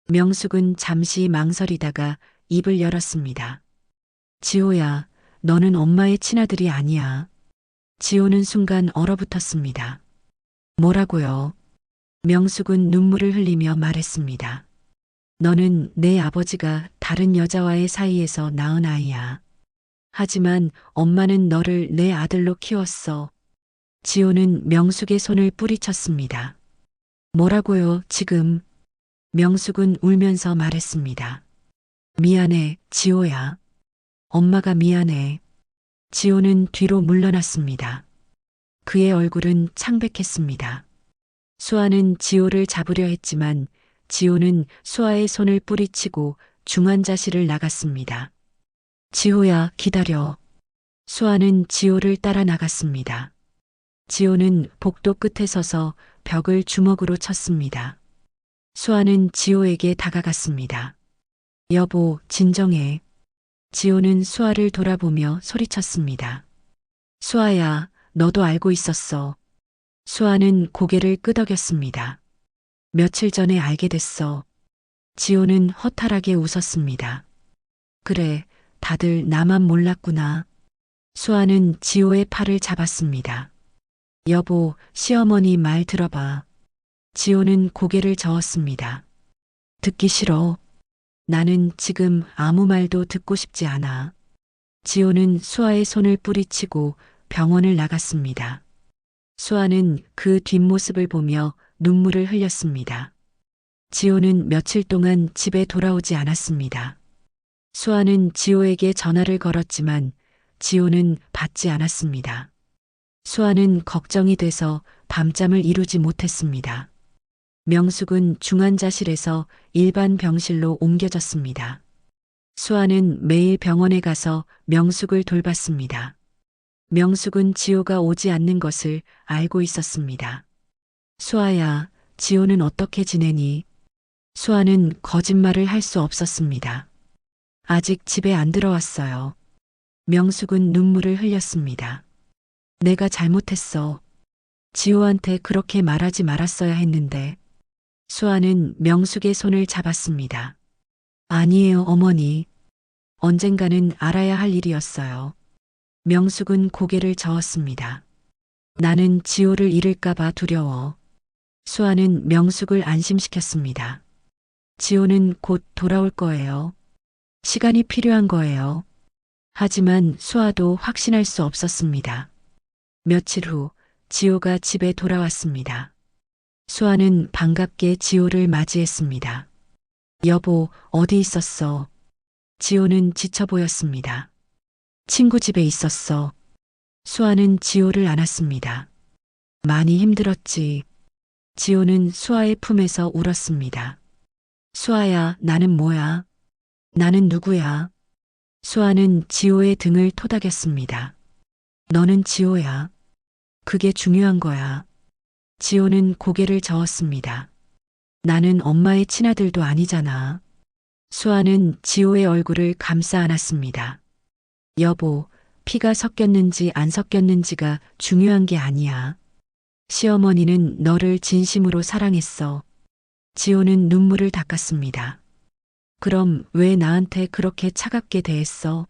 명숙은 잠시 망설이다가 입을 열었습니다. 지호야, 너는 엄마의 친아들이 아니야. 지호는 순간 얼어붙었습니다. 뭐라고요? 명숙은 눈물을 흘리며 말했습니다. 너는 내 아버지가 다른 여자와의 사이에서 낳은 아이야. 하지만 엄마는 너를 내 아들로 키웠어. 지호는 명숙의 손을 뿌리쳤습니다. 뭐라고요, 지금? 명숙은 울면서 말했습니다. 미안해, 지호야. 엄마가 미안해. 지호는 뒤로 물러났습니다. 그의 얼굴은 창백했습니다. 수아는 지호를 잡으려 했지만 지호는 수아의 손을 뿌리치고 중환자실을 나갔습니다. 지호야, 기다려. 수아는 지호를 따라 나갔습니다. 지호는 복도 끝에 서서 벽을 주먹으로 쳤습니다. 수아는 지호에게 다가갔습니다. 여보, 진정해. 지호는 수아를 돌아보며 소리쳤습니다. 수아야, 너도 알고 있었어. 수아는 고개를 끄덕였습니다. 며칠 전에 알게 됐어. 지호는 허탈하게 웃었습니다. 그래, 다들 나만 몰랐구나. 수아는 지호의 팔을 잡았습니다. 여보, 시어머니 말 들어봐. 지호는 고개를 저었습니다. 듣기 싫어. 나는 지금 아무 말도 듣고 싶지 않아. 지호는 수아의 손을 뿌리치고 병원을 나갔습니다. 수아는 그 뒷모습을 보며 눈물을 흘렸습니다. 지호는 며칠 동안 집에 돌아오지 않았습니다. 수아는 지호에게 전화를 걸었지만 지호는 받지 않았습니다. 수아는 걱정이 돼서 밤잠을 이루지 못했습니다. 명숙은 중환자실에서 일반 병실로 옮겨졌습니다. 수아는 매일 병원에 가서 명숙을 돌봤습니다. 명숙은 지호가 오지 않는 것을 알고 있었습니다. 수아야, 지호는 어떻게 지내니? 수아는 거짓말을 할 수 없었습니다. 아직 집에 안 들어왔어요. 명숙은 눈물을 흘렸습니다. 내가 잘못했어. 지호한테 그렇게 말하지 말았어야 했는데. 수아는 명숙의 손을 잡았습니다. 아니에요, 어머니. 언젠가는 알아야 할 일이었어요. 명숙은 고개를 저었습니다. 나는 지호를 잃을까봐 두려워. 수아는 명숙을 안심시켰습니다. 지호는 곧 돌아올 거예요. 시간이 필요한 거예요. 하지만 수아도 확신할 수 없었습니다. 며칠 후 지호가 집에 돌아왔습니다. 수아는 반갑게 지호를 맞이했습니다. 여보, 어디 있었어? 지호는 지쳐 보였습니다. 친구 집에 있었어. 수아는 지호를 안았습니다. 많이 힘들었지. 지호는 수아의 품에서 울었습니다. 수아야, 나는 뭐야? 나는 누구야? 수아는 지호의 등을 토닥였습니다. 너는 지호야. 그게 중요한 거야. 지호는 고개를 저었습니다. 나는 엄마의 친아들도 아니잖아. 수아는 지호의 얼굴을 감싸 안았습니다. 여보, 피가 섞였는지 안 섞였는지가 중요한 게 아니야. 시어머니는 너를 진심으로 사랑했어. 지호는 눈물을 닦았습니다. 그럼 왜 나한테 그렇게 차갑게 대했어?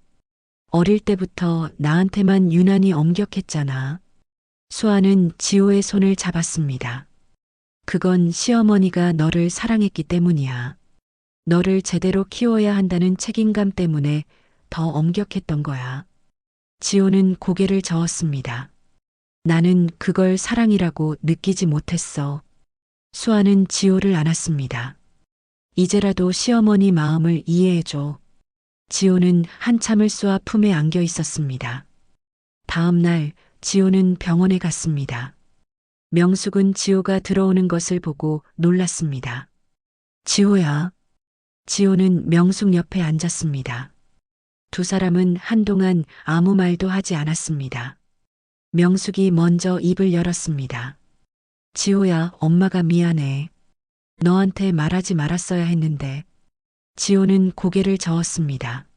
어릴 때부터 나한테만 유난히 엄격했잖아. 수아는 지호의 손을 잡았습니다. 그건 시어머니가 너를 사랑했기 때문이야. 너를 제대로 키워야 한다는 책임감 때문에 더 엄격했던 거야. 지호는 고개를 저었습니다. 나는 그걸 사랑이라고 느끼지 못했어. 수아는 지호를 안았습니다. 이제라도 시어머니 마음을 이해해줘. 지호는 한참을 수아 품에 안겨 있었습니다. 다음 날 지호는 병원에 갔습니다. 명숙은 지호가 들어오는 것을 보고 놀랐습니다. 지호야. 지호는 명숙 옆에 앉았습니다. 두 사람은 한동안 아무 말도 하지 않았습니다. 명숙이 먼저 입을 열었습니다. 지호야, 엄마가 미안해. 너한테 말하지 말았어야 했는데. 지호는 고개를 저었습니다.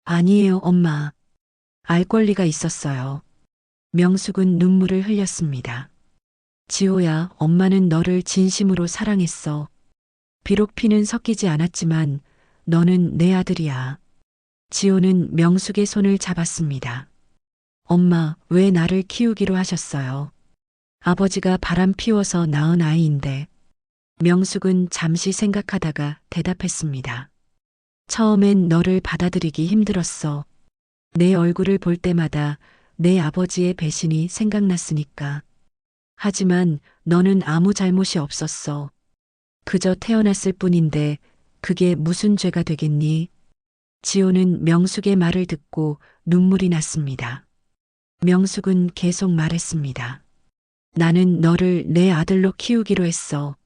아니에요, 엄마. 알 권리가 있었어요. 명숙은 눈물을 흘렸습니다. 지호야, 엄마는 너를 진심으로 사랑했어. 비록 피는 섞이지 않았지만 너는 내 아들이야. 지호는 명숙의 손을 잡았습니다. 엄마, 왜 나를 키우기로 하셨어요? 아버지가 바람 피워서 낳은 아이인데. 명숙은 잠시 생각하다가 대답했습니다. 처음엔 너를 받아들이기 힘들었어. 내 얼굴을 볼 때마다 내 아버지의 배신이 생각났으니까. 하지만 너는 아무 잘못이 없었어. 그저 태어났을 뿐인데 그게 무슨 죄가 되겠니? 지호는 명숙의 말을 듣고 눈물이 났습니다. 명숙은 계속 말했습니다. 나는 너를 내 아들로 키우기로 했어.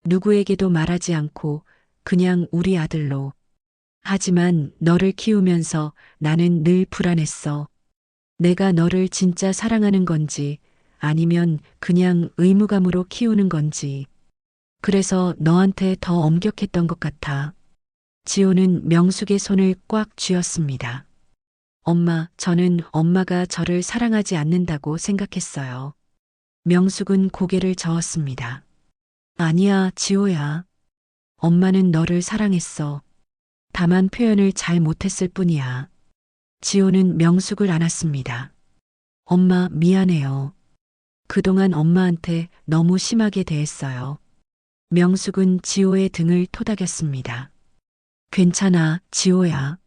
누구에게도 말하지 않고 그냥 우리 아들로. 하지만 너를 키우면서 나는 늘 불안했어. 내가 너를 진짜 사랑하는 건지 아니면 그냥 의무감으로 키우는 건지. 그래서 너한테 더 엄격했던 것 같아. 지호는 명숙의 손을 꽉 쥐었습니다. 엄마, 저는 엄마가 저를 사랑하지 않는다고 생각했어요. 명숙은 고개를 저었습니다. 아니야, 지호야. 엄마는 너를 사랑했어. 다만 표현을 잘 못했을 뿐이야. 지호는 명숙을 안았습니다. 엄마, 미안해요. 그동안 엄마한테 너무 심하게 대했어요. 명숙은 지호의 등을 토닥였습니다. 괜찮아, 지호야.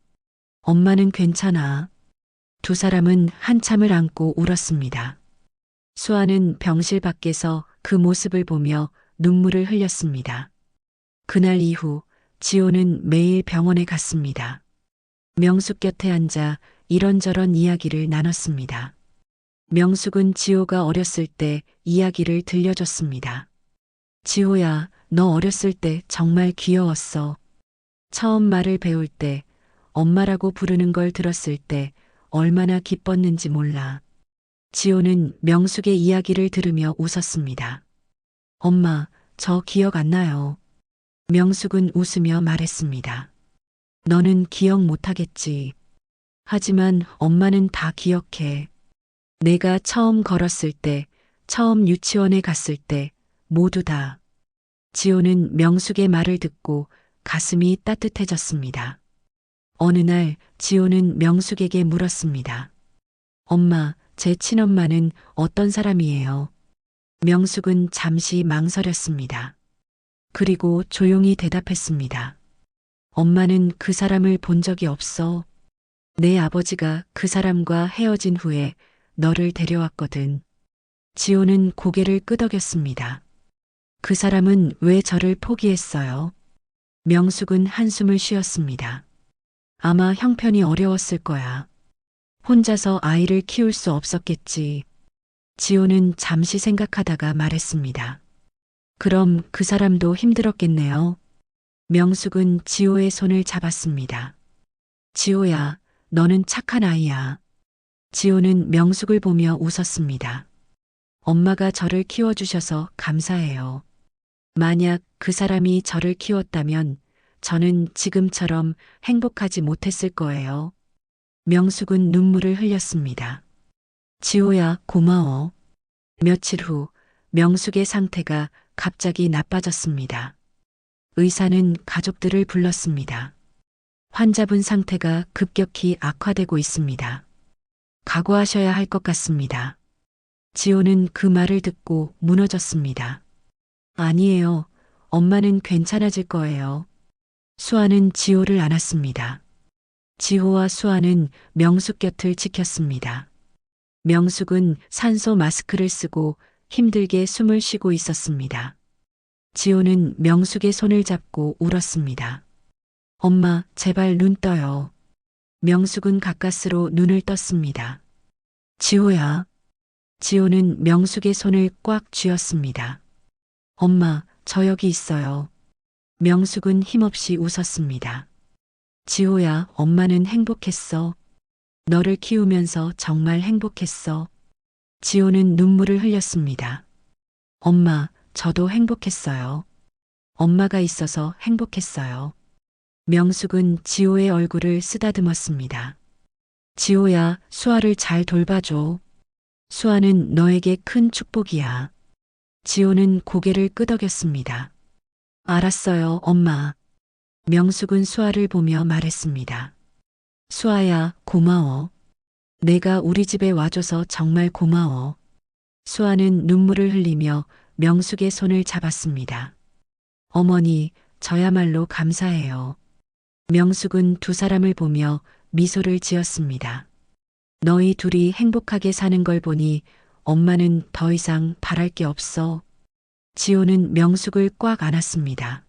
엄마는 괜찮아. 두 사람은 한참을 안고 울었습니다. 수아는 병실 밖에서 그 모습을 보며 눈물을 흘렸습니다. 그날 이후 지호는 매일 병원에 갔습니다. 명숙 곁에 앉아 이런저런 이야기를 나눴습니다. 명숙은 지호가 어렸을 때 이야기를 들려줬습니다. 지호야, 너 어렸을 때 정말 귀여웠어. 처음 말을 배울 때, 엄마라고 부르는 걸 들었을 때 얼마나 기뻤는지 몰라. 지호는 명숙의 이야기를 들으며 웃었습니다. 엄마, 저 기억 안 나요. 명숙은 웃으며 말했습니다. 너는 기억 못하겠지. 하지만 엄마는 다 기억해. 내가 처음 걸었을 때, 처음 유치원에 갔을 때, 모두 다. 지호는 명숙의 말을 듣고 가슴이 따뜻해졌습니다. 어느 날 지호는 명숙에게 물었습니다. 엄마, 제 친엄마는 어떤 사람이에요? 명숙은 잠시 망설였습니다. 그리고 조용히 대답했습니다. 엄마는 그 사람을 본 적이 없어. 내 아버지가 그 사람과 헤어진 후에 너를 데려왔거든. 지호는 고개를 끄덕였습니다. 그 사람은 왜 저를 포기했어요? 명숙은 한숨을 쉬었습니다. 아마 형편이 어려웠을 거야. 혼자서 아이를 키울 수 없었겠지. 지호는 잠시 생각하다가 말했습니다. 그럼 그 사람도 힘들었겠네요. 명숙은 지호의 손을 잡았습니다. 지호야, 너는 착한 아이야. 지호는 명숙을 보며 웃었습니다. 엄마가 저를 키워주셔서 감사해요. 만약 그 사람이 저를 키웠다면 저는 지금처럼 행복하지 못했을 거예요. 명숙은 눈물을 흘렸습니다. 지호야, 고마워. 며칠 후 명숙의 상태가 갑자기 나빠졌습니다. 의사는 가족들을 불렀습니다. 환자분 상태가 급격히 악화되고 있습니다. 각오하셔야 할 것 같습니다. 지호는 그 말을 듣고 무너졌습니다. 아니에요. 엄마는 괜찮아질 거예요. 수아는 지호를 안았습니다. 지호와 수아는 명숙 곁을 지켰습니다. 명숙은 산소 마스크를 쓰고 힘들게 숨을 쉬고 있었습니다. 지호는 명숙의 손을 잡고 울었습니다. 엄마, 제발 눈 떠요. 명숙은 가까스로 눈을 떴습니다. 지호야. 지호는 명숙의 손을 꽉 쥐었습니다. 엄마, 저 여기 있어요. 명숙은 힘없이 웃었습니다. 지호야, 엄마는 행복했어. 너를 키우면서 정말 행복했어. 지호는 눈물을 흘렸습니다. 엄마, 저도 행복했어요. 엄마가 있어서 행복했어요. 명숙은 지호의 얼굴을 쓰다듬었습니다. 지호야, 수아를 잘 돌봐줘. 수아는 너에게 큰 축복이야. 지호는 고개를 끄덕였습니다. 알았어요, 엄마. 명숙은 수아를 보며 말했습니다. 수아야, 고마워. 내가 우리 집에 와줘서 정말 고마워. 수아는 눈물을 흘리며 명숙의 손을 잡았습니다. 어머니, 저야말로 감사해요. 명숙은 두 사람을 보며 미소를 지었습니다. 너희 둘이 행복하게 사는 걸 보니 엄마는 더 이상 바랄 게 없어. 지호는 명숙을 꽉 안았습니다.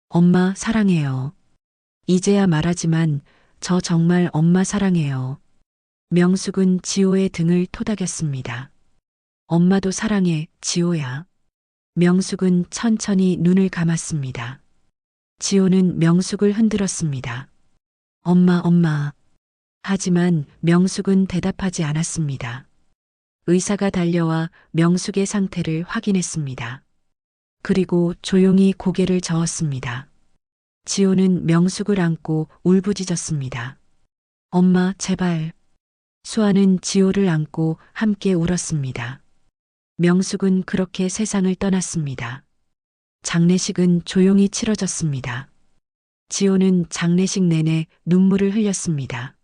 엄마 사랑해요. 이제야 말하지만 저 정말 엄마 사랑해요. 명숙은 지호의 등을 토닥였습니다. 엄마도 사랑해, 지호야. 명숙은 천천히 눈을 감았습니다. 지호는 명숙을 흔들었습니다. 엄마, 엄마. 하지만 명숙은 대답하지 않았습니다. 의사가 달려와 명숙의 상태를 확인했습니다. 그리고 조용히 고개를 저었습니다. 지호는 명숙을 안고 울부짖었습니다. 엄마, 제발. 수아는 지호를 안고 함께 울었습니다. 명숙은 그렇게 세상을 떠났습니다. 장례식은 조용히 치러졌습니다. 지호는 장례식 내내 눈물을 흘렸습니다.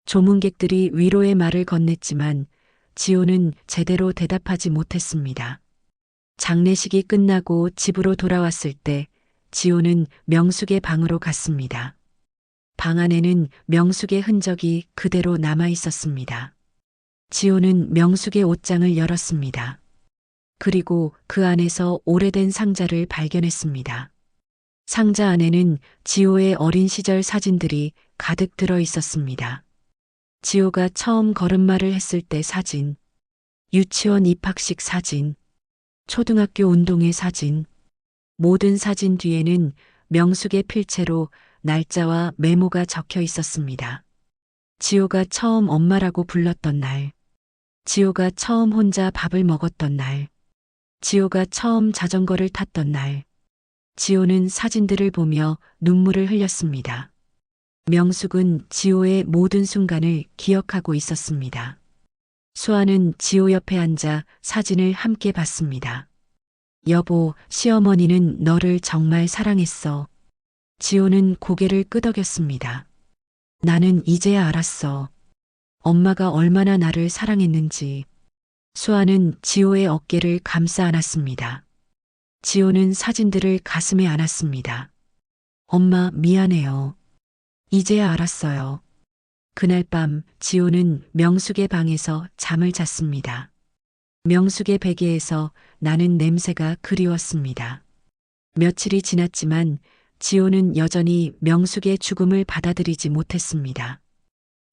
조문객들이 위로의 말을 건넸지만 지호는 제대로 대답하지 못했습니다. 장례식이 끝나고 집으로 돌아왔을 때 지호는 명숙의 방으로 갔습니다. 방 안에는 명숙의 흔적이 그대로 남아 있었습니다. 지호는 명숙의 옷장을 열었습니다. 그리고 그 안에서 오래된 상자를 발견했습니다. 상자 안에는 지호의 어린 시절 사진들이 가득 들어 있었습니다. 지호가 처음 걸음마를 했을 때 사진, 유치원 입학식 사진, 초등학교 운동회 사진, 모든 사진 뒤에는 명숙의 필체로 날짜와 메모가 적혀 있었습니다. 지호가 처음 엄마라고 불렀던 날, 지호가 처음 혼자 밥을 먹었던 날, 지호가 처음 자전거를 탔던 날, 지호는 사진들을 보며 눈물을 흘렸습니다. 명숙은 지호의 모든 순간을 기억하고 있었습니다. 수아는 지호 옆에 앉아 사진을 함께 봤습니다. 여보, 시어머니는 너를 정말 사랑했어. 지호는 고개를 끄덕였습니다. 나는 이제야 알았어. 엄마가 얼마나 나를 사랑했는지. 수아는 지호의 어깨를 감싸 안았습니다. 지호는 사진들을 가슴에 안았습니다. 엄마, 미안해요. 이제야 알았어요. 그날 밤 지호는 명숙의 방에서 잠을 잤습니다. 명숙의 베개에서 나는 냄새가 그리웠습니다. 며칠이 지났지만 지호는 여전히 명숙의 죽음을 받아들이지 못했습니다.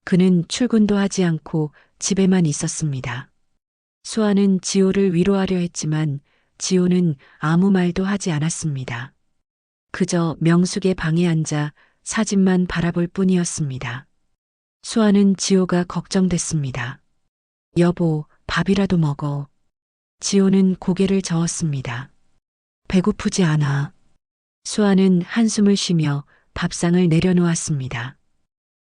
그는 출근도 하지 않고 집에만 있었습니다. 수아는 지호를 위로하려 했지만 지호는 아무 말도 하지 않았습니다. 그저 명숙의 방에 앉아 사진만 바라볼 뿐이었습니다. 수아는 지호가 걱정됐습니다. 여보, 밥이라도 먹어. 지호는 고개를 저었습니다. 배고프지 않아. 수아는 한숨을 쉬며 밥상을 내려놓았습니다.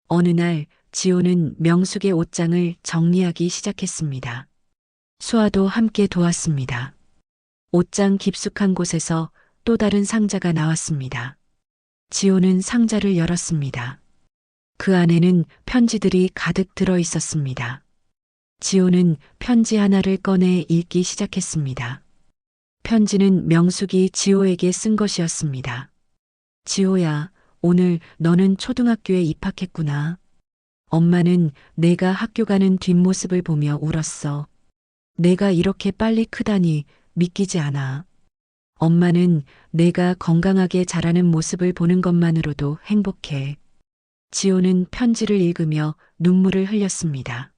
어느 날 지호는 명숙의 옷장을 정리하기 시작했습니다. 수아도 함께 도왔습니다. 옷장 깊숙한 곳에서 또 다른 상자가 나왔습니다. 지호는 상자를 열었습니다. 그 안에는 편지들이 가득 들어 있었습니다. 지호는 편지 하나를 꺼내 읽기 시작했습니다. 편지는 명숙이 지호에게 쓴 것이었습니다. 지호야, 오늘 너는 초등학교에 입학했구나. 엄마는 내가 학교 가는 뒷모습을 보며 울었어. 내가 이렇게 빨리 크다니 믿기지 않아. 엄마는 내가 건강하게 자라는 모습을 보는 것만으로도 행복해. 지호는 편지를 읽으며 눈물을 흘렸습니다.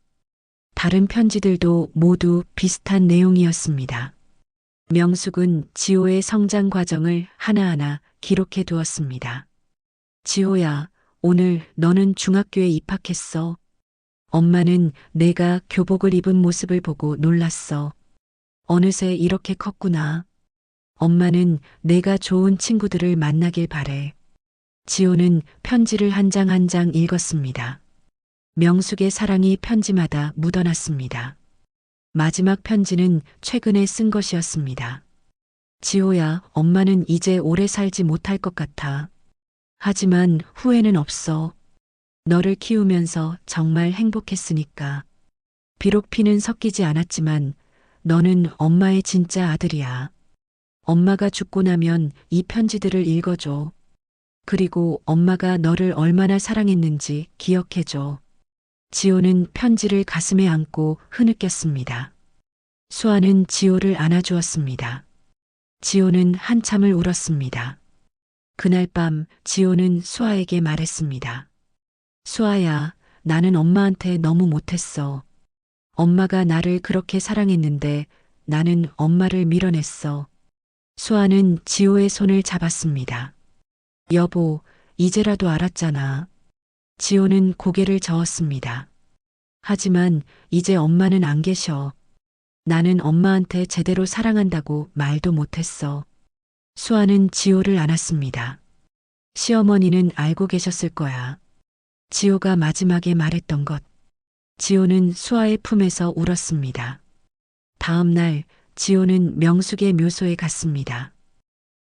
다른 편지들도 모두 비슷한 내용이었습니다. 명숙은 지호의 성장 과정을 하나하나 기록해 두었습니다. 지호야, 오늘 너는 중학교에 입학했어. 엄마는 내가 교복을 입은 모습을 보고 놀랐어. 어느새 이렇게 컸구나. 엄마는 내가 좋은 친구들을 만나길 바래. 지호는 편지를 한 장 한 장 읽었습니다. 명숙의 사랑이 편지마다 묻어났습니다. 마지막 편지는 최근에 쓴 것이었습니다. 지호야, 엄마는 이제 오래 살지 못할 것 같아. 하지만 후회는 없어. 너를 키우면서 정말 행복했으니까. 비록 피는 섞이지 않았지만 너는 엄마의 진짜 아들이야. 엄마가 죽고 나면 이 편지들을 읽어줘. 그리고 엄마가 너를 얼마나 사랑했는지 기억해줘. 지호는 편지를 가슴에 안고 흐느꼈습니다. 수아는 지호를 안아주었습니다. 지호는 한참을 울었습니다. 그날 밤 지호는 수아에게 말했습니다. 수아야, 나는 엄마한테 너무 못했어. 엄마가 나를 그렇게 사랑했는데 나는 엄마를 밀어냈어. 수아는 지호의 손을 잡았습니다. 여보, 이제라도 알았잖아. 지호는 고개를 저었습니다. 하지만 이제 엄마는 안 계셔. 나는 엄마한테 제대로 사랑한다고 말도 못했어. 수아는 지호를 안았습니다. 시어머니는 알고 계셨을 거야. 지호가 마지막에 말했던 것. 지호는 수아의 품에서 울었습니다. 다음 날 지호는 명숙의 묘소에 갔습니다.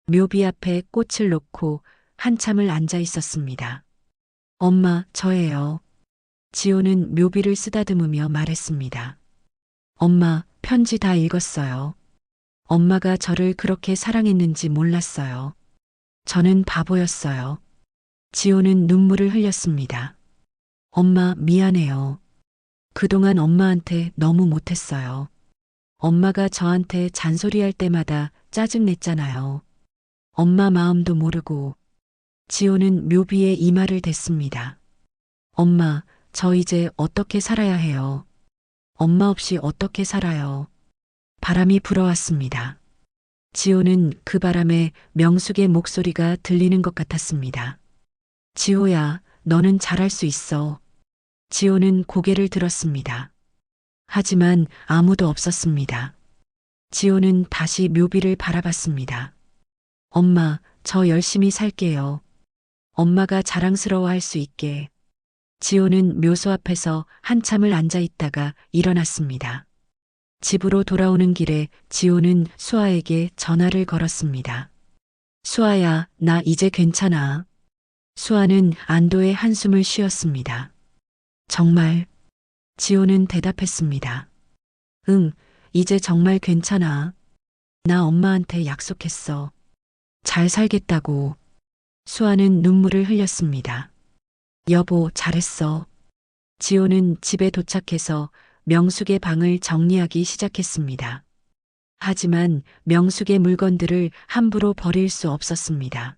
묘비 앞에 꽃을 놓고 한참을 앉아 있었습니다. 엄마, 저예요. 지호는 묘비를 쓰다듬으며 말했습니다. 엄마, 편지 다 읽었어요. 엄마가 저를 그렇게 사랑했는지 몰랐어요. 저는 바보였어요. 지호는 눈물을 흘렸습니다. 엄마, 미안해요. 그동안 엄마한테 너무 못했어요. 엄마가 저한테 잔소리할 때마다 짜증냈잖아요. 엄마 마음도 모르고. 지호는 묘비에 이마를 댔습니다. 엄마, 저 이제 어떻게 살아야 해요? 엄마 없이 어떻게 살아요? 바람이 불어왔습니다. 지호는 그 바람에 명숙의 목소리가 들리는 것 같았습니다. 지호야, 너는 잘할 수 있어. 지호는 고개를 들었습니다. 하지만 아무도 없었습니다. 지호는 다시 묘비를 바라봤습니다. 엄마, 저 열심히 살게요. 엄마가 자랑스러워할 수 있게. 지호는 묘소 앞에서 한참을 앉아 있다가 일어났습니다. 집으로 돌아오는 길에 지호는 수아에게 전화를 걸었습니다. 수아야, 나 이제 괜찮아. 수아는 안도의 한숨을 쉬었습니다. 정말? 지호는 대답했습니다. 응, 이제 정말 괜찮아. 나 엄마한테 약속했어. 잘 살겠다고. 수아는 눈물을 흘렸습니다. 여보, 잘했어. 지호는 집에 도착해서 명숙의 방을 정리하기 시작했습니다. 하지만 명숙의 물건들을 함부로 버릴 수 없었습니다.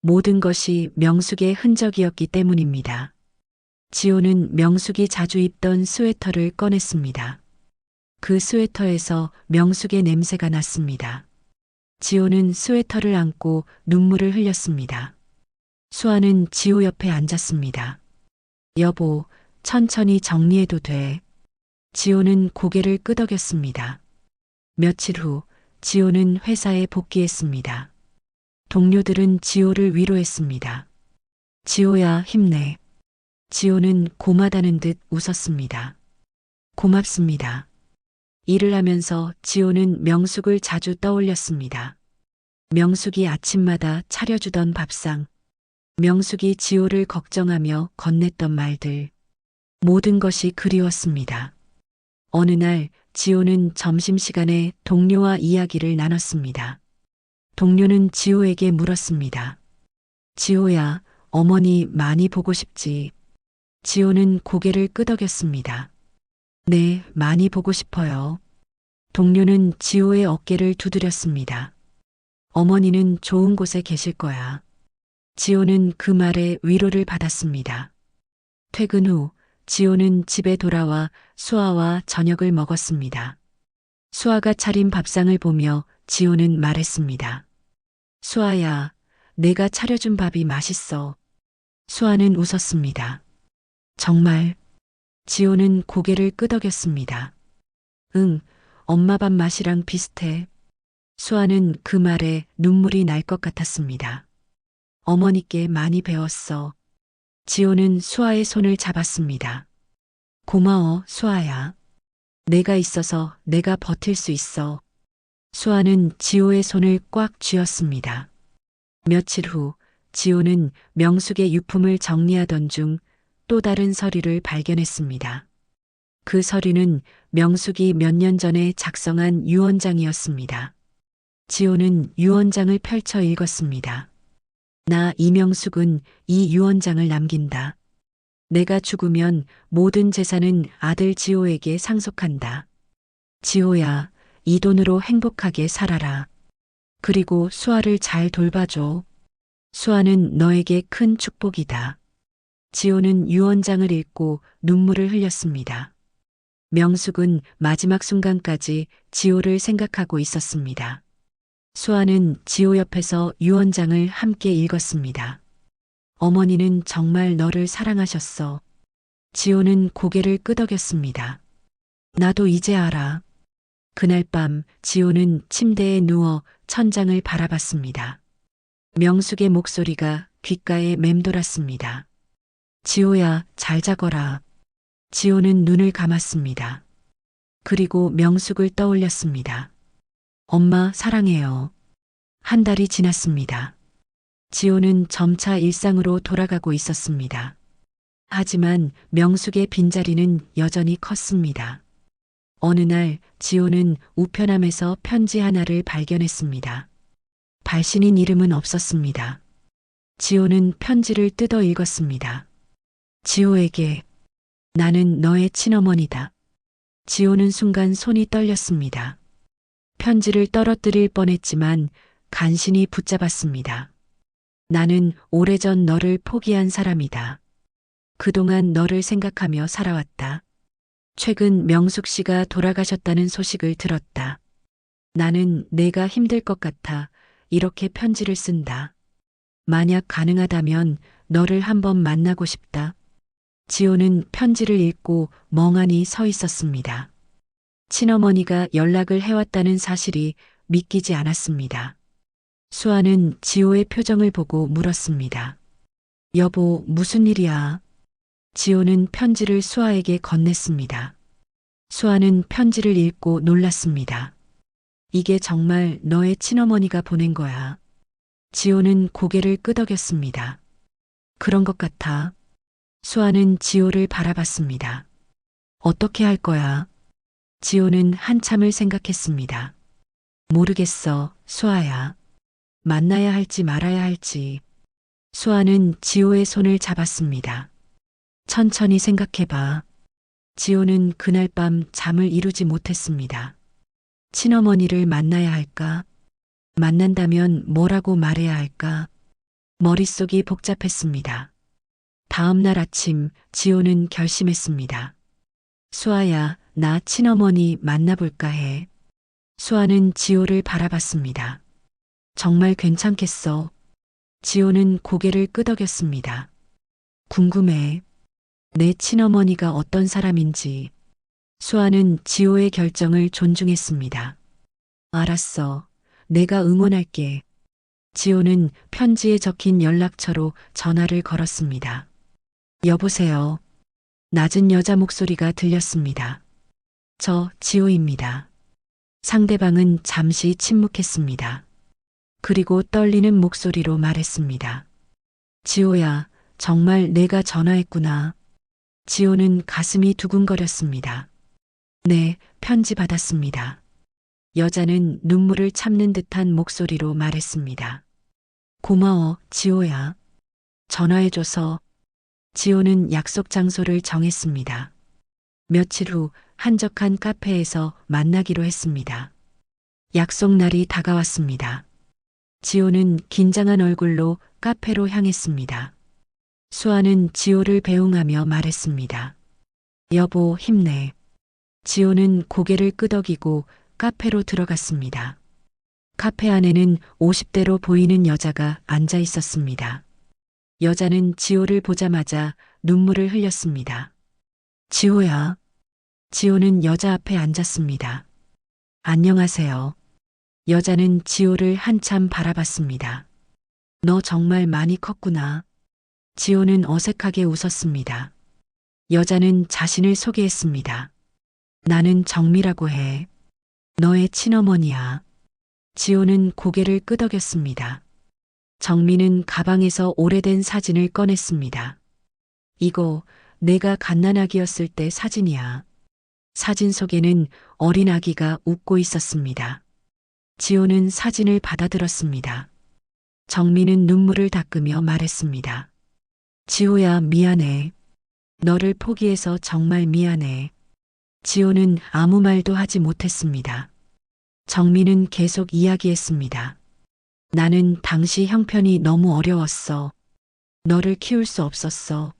모든 것이 명숙의 흔적이었기 때문입니다. 지호는 명숙이 자주 입던 스웨터를 꺼냈습니다. 그 스웨터에서 명숙의 냄새가 났습니다. 지호는 스웨터를 안고 눈물을 흘렸습니다. 수아는 지호 옆에 앉았습니다. 여보, 천천히 정리해도 돼. 지호는 고개를 끄덕였습니다. 며칠 후 지호는 회사에 복귀했습니다. 동료들은 지호를 위로했습니다. 지호야, 힘내. 지호는 고마다는 듯 웃었습니다. 고맙습니다. 일을 하면서 지호는 명숙을 자주 떠올렸습니다. 명숙이 아침마다 차려주던 밥상, 명숙이 지호를 걱정하며 건넸던 말들, 모든 것이 그리웠습니다. 어느 날 지호는 점심시간에 동료와 이야기를 나눴습니다. 동료는 지호에게 물었습니다. 지호야, 어머니 많이 보고 싶지? 지호는 고개를 끄덕였습니다. 네, 많이 보고 싶어요. 동료는 지호의 어깨를 두드렸습니다. 어머니는 좋은 곳에 계실 거야. 지호는 그 말에 위로를 받았습니다. 퇴근 후 지호는 집에 돌아와 수아와 저녁을 먹었습니다. 수아가 차린 밥상을 보며 지호는 말했습니다. 수아야, 내가 차려준 밥이 맛있어. 수아는 웃었습니다. 정말? 지호는 고개를 끄덕였습니다. 응, 엄마 밥 맛이랑 비슷해. 수아는 그 말에 눈물이 날 것 같았습니다. 어머니께 많이 배웠어. 지호는 수아의 손을 잡았습니다. 고마워, 수아야. 내가 있어서 내가 버틸 수 있어. 수아는 지호의 손을 꽉 쥐었습니다. 며칠 후 지호는 명숙의 유품을 정리하던 중 또 다른 서류를 발견했습니다. 그 서류는 명숙이 몇 년 전에 작성한 유언장이었습니다. 지호는 유언장을 펼쳐 읽었습니다. 나 이명숙은 이 유언장을 남긴다. 내가 죽으면 모든 재산은 아들 지호에게 상속한다. 지호야, 이 돈으로 행복하게 살아라. 그리고 수아를 잘 돌봐줘. 수아는 너에게 큰 축복이다. 지호는 유언장을 읽고 눈물을 흘렸습니다. 명숙은 마지막 순간까지 지호를 생각하고 있었습니다. 수아는 지호 옆에서 유언장을 함께 읽었습니다. 어머니는 정말 너를 사랑하셨어. 지호는 고개를 끄덕였습니다. 나도 이제 알아. 그날 밤 지호는 침대에 누워 천장을 바라봤습니다. 명숙의 목소리가 귓가에 맴돌았습니다. 지호야, 잘 자거라. 지호는 눈을 감았습니다. 그리고 명숙을 떠올렸습니다. 엄마, 사랑해요. 한 달이 지났습니다. 지호는 점차 일상으로 돌아가고 있었습니다. 하지만 명숙의 빈자리는 여전히 컸습니다. 어느 날 지호는 우편함에서 편지 하나를 발견했습니다. 발신인 이름은 없었습니다. 지호는 편지를 뜯어 읽었습니다. 지호에게, 나는 너의 친어머니다. 지호는 순간 손이 떨렸습니다. 편지를 떨어뜨릴 뻔했지만 간신히 붙잡았습니다. 나는 오래전 너를 포기한 사람이다. 그동안 너를 생각하며 살아왔다. 최근 명숙 씨가 돌아가셨다는 소식을 들었다. 나는 내가 힘들 것 같아 이렇게 편지를 쓴다. 만약 가능하다면 너를 한번 만나고 싶다. 지호는 편지를 읽고 멍하니 서 있었습니다. 친어머니가 연락을 해왔다는 사실이 믿기지 않았습니다. 수아는 지호의 표정을 보고 물었습니다. 여보, 무슨 일이야? 지호는 편지를 수아에게 건넸습니다. 수아는 편지를 읽고 놀랐습니다. 이게 정말 너의 친어머니가 보낸 거야. 지호는 고개를 끄덕였습니다. 그런 것 같아. 수아는 지호를 바라봤습니다. 어떻게 할 거야? 지호는 한참을 생각했습니다. 모르겠어, 수아야. 만나야 할지 말아야 할지. 수아는 지호의 손을 잡았습니다. 천천히 생각해봐. 지호는 그날 밤 잠을 이루지 못했습니다. 친어머니를 만나야 할까? 만난다면 뭐라고 말해야 할까? 머릿속이 복잡했습니다. 다음 날 아침 지호는 결심했습니다. 수아야, 나 친어머니 만나볼까 해. 수아는 지호를 바라봤습니다. 정말 괜찮겠어. 지호는 고개를 끄덕였습니다. 궁금해. 내 친어머니가 어떤 사람인지. 수아는 지호의 결정을 존중했습니다. 알았어. 내가 응원할게. 지호는 편지에 적힌 연락처로 전화를 걸었습니다. 여보세요. 낮은 여자 목소리가 들렸습니다. 저 지호입니다. 상대방은 잠시 침묵했습니다. 그리고 떨리는 목소리로 말했습니다. 지호야, 정말 내가 전화했구나. 지호는 가슴이 두근거렸습니다. 네, 편지 받았습니다. 여자는 눈물을 참는 듯한 목소리로 말했습니다. 고마워, 지호야. 전화해줘서. 지호는 약속 장소를 정했습니다. 며칠 후 한적한 카페에서 만나기로 했습니다. 약속 날이 다가왔습니다. 지호는 긴장한 얼굴로 카페로 향했습니다. 수아는 지호를 배웅하며 말했습니다. 여보, 힘내. 지호는 고개를 끄덕이고 카페로 들어갔습니다. 카페 안에는 50대로 보이는 여자가 앉아 있었습니다. 여자는 지호를 보자마자 눈물을 흘렸습니다. 지호야. 지호는 여자 앞에 앉았습니다. 안녕하세요. 여자는 지호를 한참 바라봤습니다. 너 정말 많이 컸구나. 지호는 어색하게 웃었습니다. 여자는 자신을 소개했습니다. 나는 정미라고 해. 너의 친어머니야. 지호는 고개를 끄덕였습니다. 정미는 가방에서 오래된 사진을 꺼냈습니다. 이거 내가 갓난아기였을 때 사진이야. 사진 속에는 어린 아기가 웃고 있었습니다. 지호는 사진을 받아들었습니다. 정미는 눈물을 닦으며 말했습니다. 지호야, 미안해. 너를 포기해서 정말 미안해. 지호는 아무 말도 하지 못했습니다. 정미는 계속 이야기했습니다. 나는 당시 형편이 너무 어려웠어. 너를 키울 수 없었어.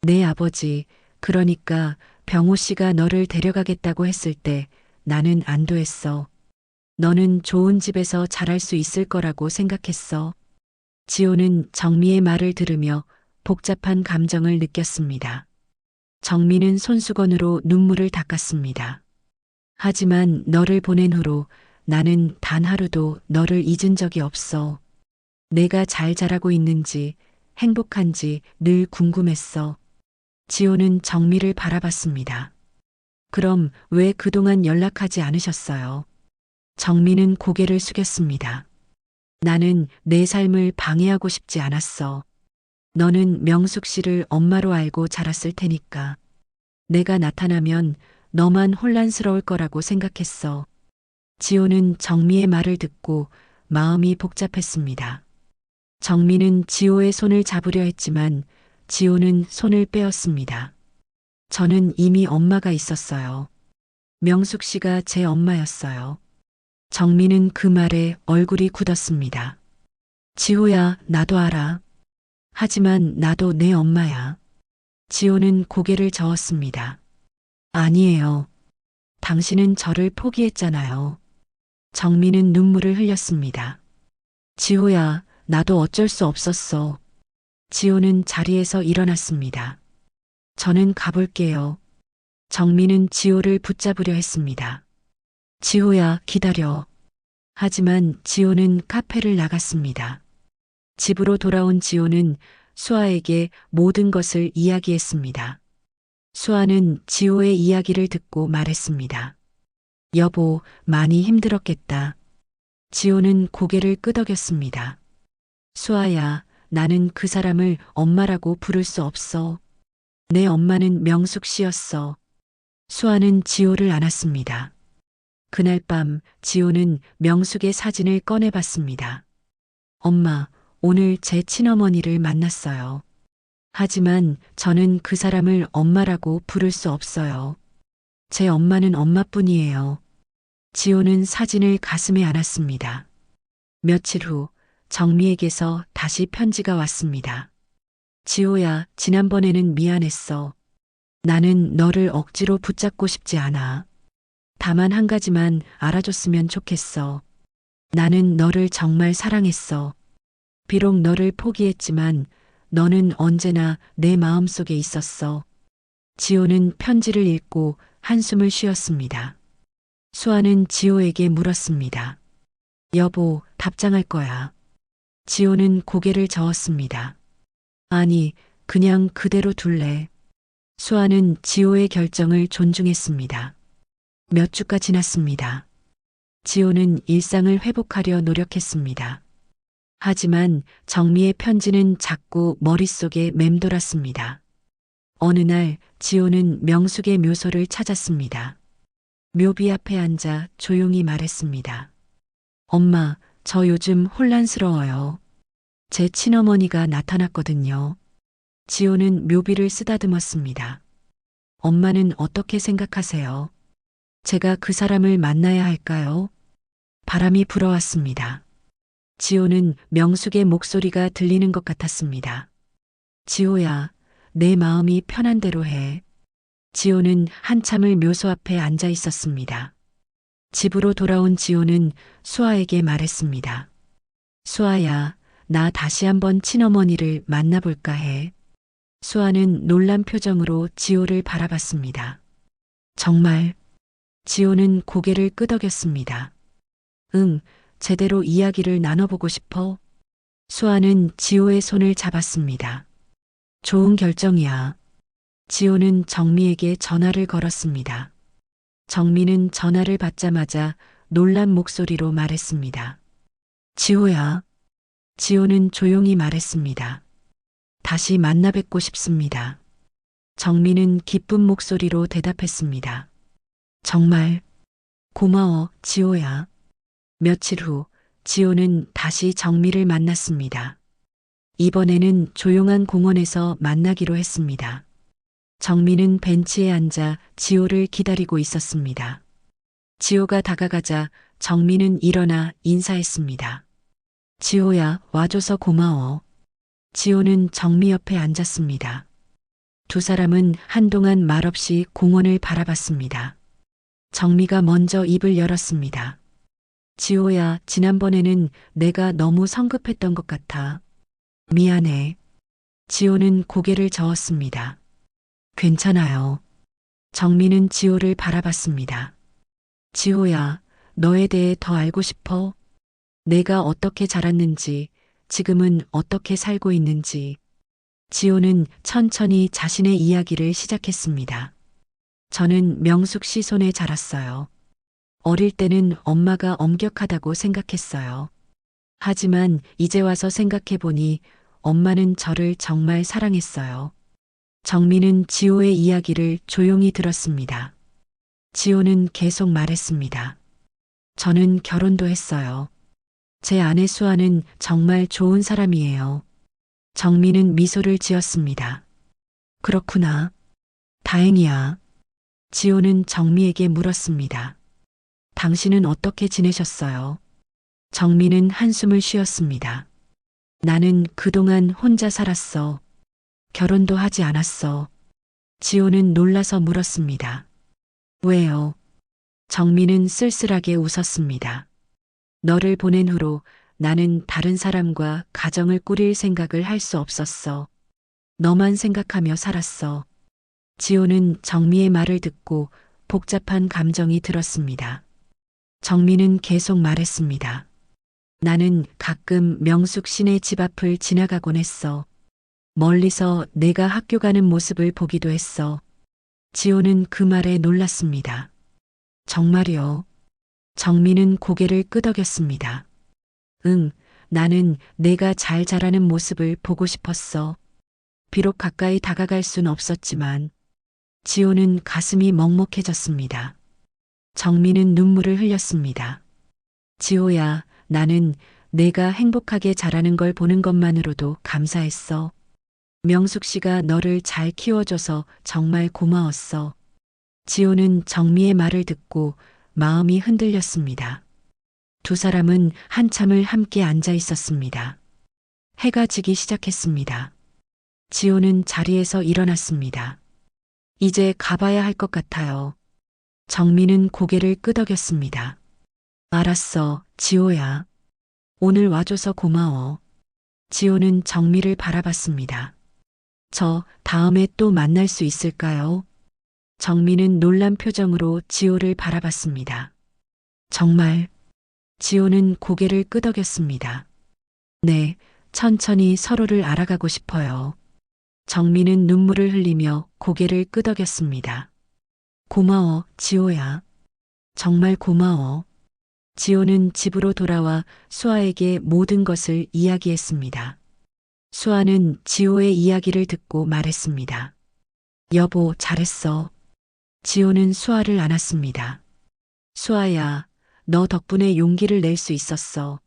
내 아버지, 그러니까 병호 씨가 너를 데려가겠다고 했을 때 나는 안도했어. 너는 좋은 집에서 자랄 수 있을 거라고 생각했어. 지호는 정미의 말을 들으며 복잡한 감정을 느꼈습니다. 정미는 손수건으로 눈물을 닦았습니다. 하지만 너를 보낸 후로 나는 단 하루도 너를 잊은 적이 없어. 내가 잘 자라고 있는지 행복한지 늘 궁금했어. 지호는 정미를 바라봤습니다. 그럼 왜 그동안 연락하지 않으셨어요? 정미는 고개를 숙였습니다. 나는 내 삶을 방해하고 싶지 않았어. 너는 명숙 씨를 엄마로 알고 자랐을 테니까. 내가 나타나면 너만 혼란스러울 거라고 생각했어. 지호는 정미의 말을 듣고 마음이 복잡했습니다. 정미는 지호의 손을 잡으려 했지만 지호는 손을 빼었습니다. 저는 이미 엄마가 있었어요. 명숙 씨가 제 엄마였어요. 정미는 그 말에 얼굴이 굳었습니다. 지호야, 나도 알아. 하지만 나도 내 엄마야. 지호는 고개를 저었습니다. 아니에요. 당신은 저를 포기했잖아요. 정미는 눈물을 흘렸습니다. 지호야, 나도 어쩔 수 없었어. 지호는 자리에서 일어났습니다. 저는 가볼게요. 정미는 지호를 붙잡으려 했습니다. 지호야, 기다려. 하지만 지호는 카페를 나갔습니다. 집으로 돌아온 지호는 수아에게 모든 것을 이야기했습니다. 수아는 지호의 이야기를 듣고 말했습니다. 여보, 많이 힘들었겠다. 지호는 고개를 끄덕였습니다. 수아야, 나는 그 사람을 엄마라고 부를 수 없어. 내 엄마는 명숙 씨였어. 수아는 지호를 안았습니다. 그날 밤 지호는 명숙의 사진을 꺼내봤습니다. 엄마, 오늘 제 친어머니를 만났어요. 하지만 저는 그 사람을 엄마라고 부를 수 없어요. 제 엄마는 엄마뿐이에요. 지호는 사진을 가슴에 안았습니다. 며칠 후 정미에게서 다시 편지가 왔습니다. 지호야, 지난번에는 미안했어. 나는 너를 억지로 붙잡고 싶지 않아. 다만 한 가지만 알아줬으면 좋겠어. 나는 너를 정말 사랑했어. 비록 너를 포기했지만 너는 언제나 내 마음속에 있었어. 지호는 편지를 읽고 한숨을 쉬었습니다. 수아는 지호에게 물었습니다. 여보, 답장할 거야. 지호는 고개를 저었습니다. 아니, 그냥 그대로 둘래. 수아는 지호의 결정을 존중했습니다. 몇 주가 지났습니다. 지호는 일상을 회복하려 노력했습니다. 하지만 정미의 편지는 자꾸 머릿속에 맴돌았습니다. 어느 날 지호는 명숙의 묘소를 찾았습니다. 묘비 앞에 앉아 조용히 말했습니다. 엄마, 저 요즘 혼란스러워요. 제 친어머니가 나타났거든요. 지호는 묘비를 쓰다듬었습니다. 엄마는 어떻게 생각하세요? 제가 그 사람을 만나야 할까요? 바람이 불어왔습니다. 지호는 명숙의 목소리가 들리는 것 같았습니다. 지호야, 내 마음이 편한 대로 해. 지호는 한참을 묘소 앞에 앉아 있었습니다. 집으로 돌아온 지호는 수아에게 말했습니다. 수아야, 나 다시 한번 친어머니를 만나볼까 해. 수아는 놀란 표정으로 지호를 바라봤습니다. 정말? 지호는 고개를 끄덕였습니다. 응, 제대로 이야기를 나눠보고 싶어. 수아는 지호의 손을 잡았습니다. 좋은 결정이야. 지호는 정미에게 전화를 걸었습니다. 정미는 전화를 받자마자 놀란 목소리로 말했습니다. 지호야. 지호는 조용히 말했습니다. 다시 만나 뵙고 싶습니다. 정미는 기쁜 목소리로 대답했습니다. 정말 고마워, 지호야. 며칠 후 지호는 다시 정미를 만났습니다. 이번에는 조용한 공원에서 만나기로 했습니다. 정미는 벤치에 앉아 지호를 기다리고 있었습니다. 지호가 다가가자 정미는 일어나 인사했습니다. 지호야, 와줘서 고마워. 지호는 정미 옆에 앉았습니다. 두 사람은 한동안 말없이 공원을 바라봤습니다. 정미가 먼저 입을 열었습니다. 지호야, 지난번에는 내가 너무 성급했던 것 같아. 미안해. 지호는 고개를 저었습니다. 괜찮아요. 정미는 지호를 바라봤습니다. 지호야, 너에 대해 더 알고 싶어? 내가 어떻게 자랐는지, 지금은 어떻게 살고 있는지. 지호는 천천히 자신의 이야기를 시작했습니다. 저는 명숙 씨 손에 자랐어요. 어릴 때는 엄마가 엄격하다고 생각했어요. 하지만 이제 와서 생각해보니 엄마는 저를 정말 사랑했어요. 정미는 지호의 이야기를 조용히 들었습니다. 지호는 계속 말했습니다. 저는 결혼도 했어요. 제 아내 수아는 정말 좋은 사람이에요. 정미는 미소를 지었습니다. 그렇구나. 다행이야. 지호는 정미에게 물었습니다. 당신은 어떻게 지내셨어요? 정미는 한숨을 쉬었습니다. 나는 그동안 혼자 살았어. 결혼도 하지 않았어. 지호는 놀라서 물었습니다. 왜요? 정미는 쓸쓸하게 웃었습니다. 너를 보낸 후로 나는 다른 사람과 가정을 꾸릴 생각을 할 수 없었어. 너만 생각하며 살았어. 지호는 정미의 말을 듣고 복잡한 감정이 들었습니다. 정미는 계속 말했습니다. 나는 가끔 명숙 씨네 집 앞을 지나가곤 했어. 멀리서 내가 학교 가는 모습을 보기도 했어. 지호는 그 말에 놀랐습니다. 정말요? 정민은 고개를 끄덕였습니다. 응, 나는 내가 잘 자라는 모습을 보고 싶었어. 비록 가까이 다가갈 순 없었지만 지호는 가슴이 먹먹해졌습니다. 정민은 눈물을 흘렸습니다. 지호야, 나는 내가 행복하게 자라는 걸 보는 것만으로도 감사했어. 명숙 씨가 너를 잘 키워줘서 정말 고마웠어. 지호는 정미의 말을 듣고 마음이 흔들렸습니다. 두 사람은 한참을 함께 앉아 있었습니다. 해가 지기 시작했습니다. 지호는 자리에서 일어났습니다. 이제 가봐야 할 것 같아요. 정민은 고개를 끄덕였습니다. 알았어, 지호야. 오늘 와줘서 고마워. 지호는 정미를 바라봤습니다. 저 다음에 또 만날 수 있을까요? 정미는 놀란 표정으로 지호를 바라봤습니다. 정말? 지호는 고개를 끄덕였습니다. 네, 천천히 서로를 알아가고 싶어요. 정미는 눈물을 흘리며 고개를 끄덕였습니다. 고마워, 지호야. 정말 고마워. 지호는 집으로 돌아와 수아에게 모든 것을 이야기했습니다. 수아는 지호의 이야기를 듣고 말했습니다. 여보, 잘했어. 지호는 수아를 안았습니다. 수아야, 너 덕분에 용기를 낼 수 있었어.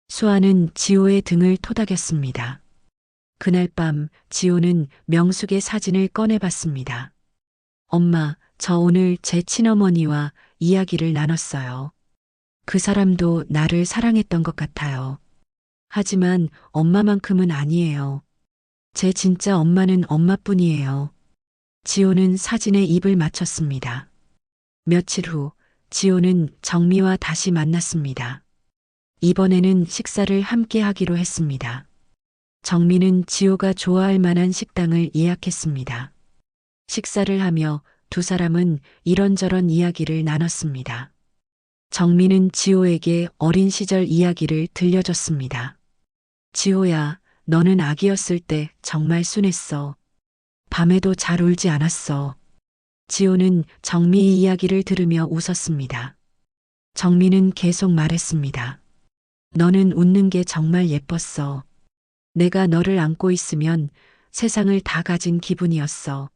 수아는 지호의 등을 토닥였습니다. 그날 밤 지호는 명숙의 사진을 꺼내봤습니다. 엄마, 저 오늘 제 친어머니와 이야기를 나눴어요. 그 사람도 나를 사랑했던 것 같아요. 하지만 엄마만큼은 아니에요. 제 진짜 엄마는 엄마뿐이에요. 지호는 사진에 입을 맞췄습니다. 며칠 후 지호는 정미와 다시 만났습니다. 이번에는 식사를 함께 하기로 했습니다. 정미는 지호가 좋아할 만한 식당을 예약했습니다. 식사를 하며 두 사람은 이런저런 이야기를 나눴습니다. 정미는 지호에게 어린 시절 이야기를 들려줬습니다. 지호야, 너는 아기였을 때 정말 순했어. 밤에도 잘 울지 않았어. 지호는 정미의 이야기를 들으며 웃었습니다. 정미는 계속 말했습니다. 너는 웃는 게 정말 예뻤어. 내가 너를 안고 있으면 세상을 다 가진 기분이었어.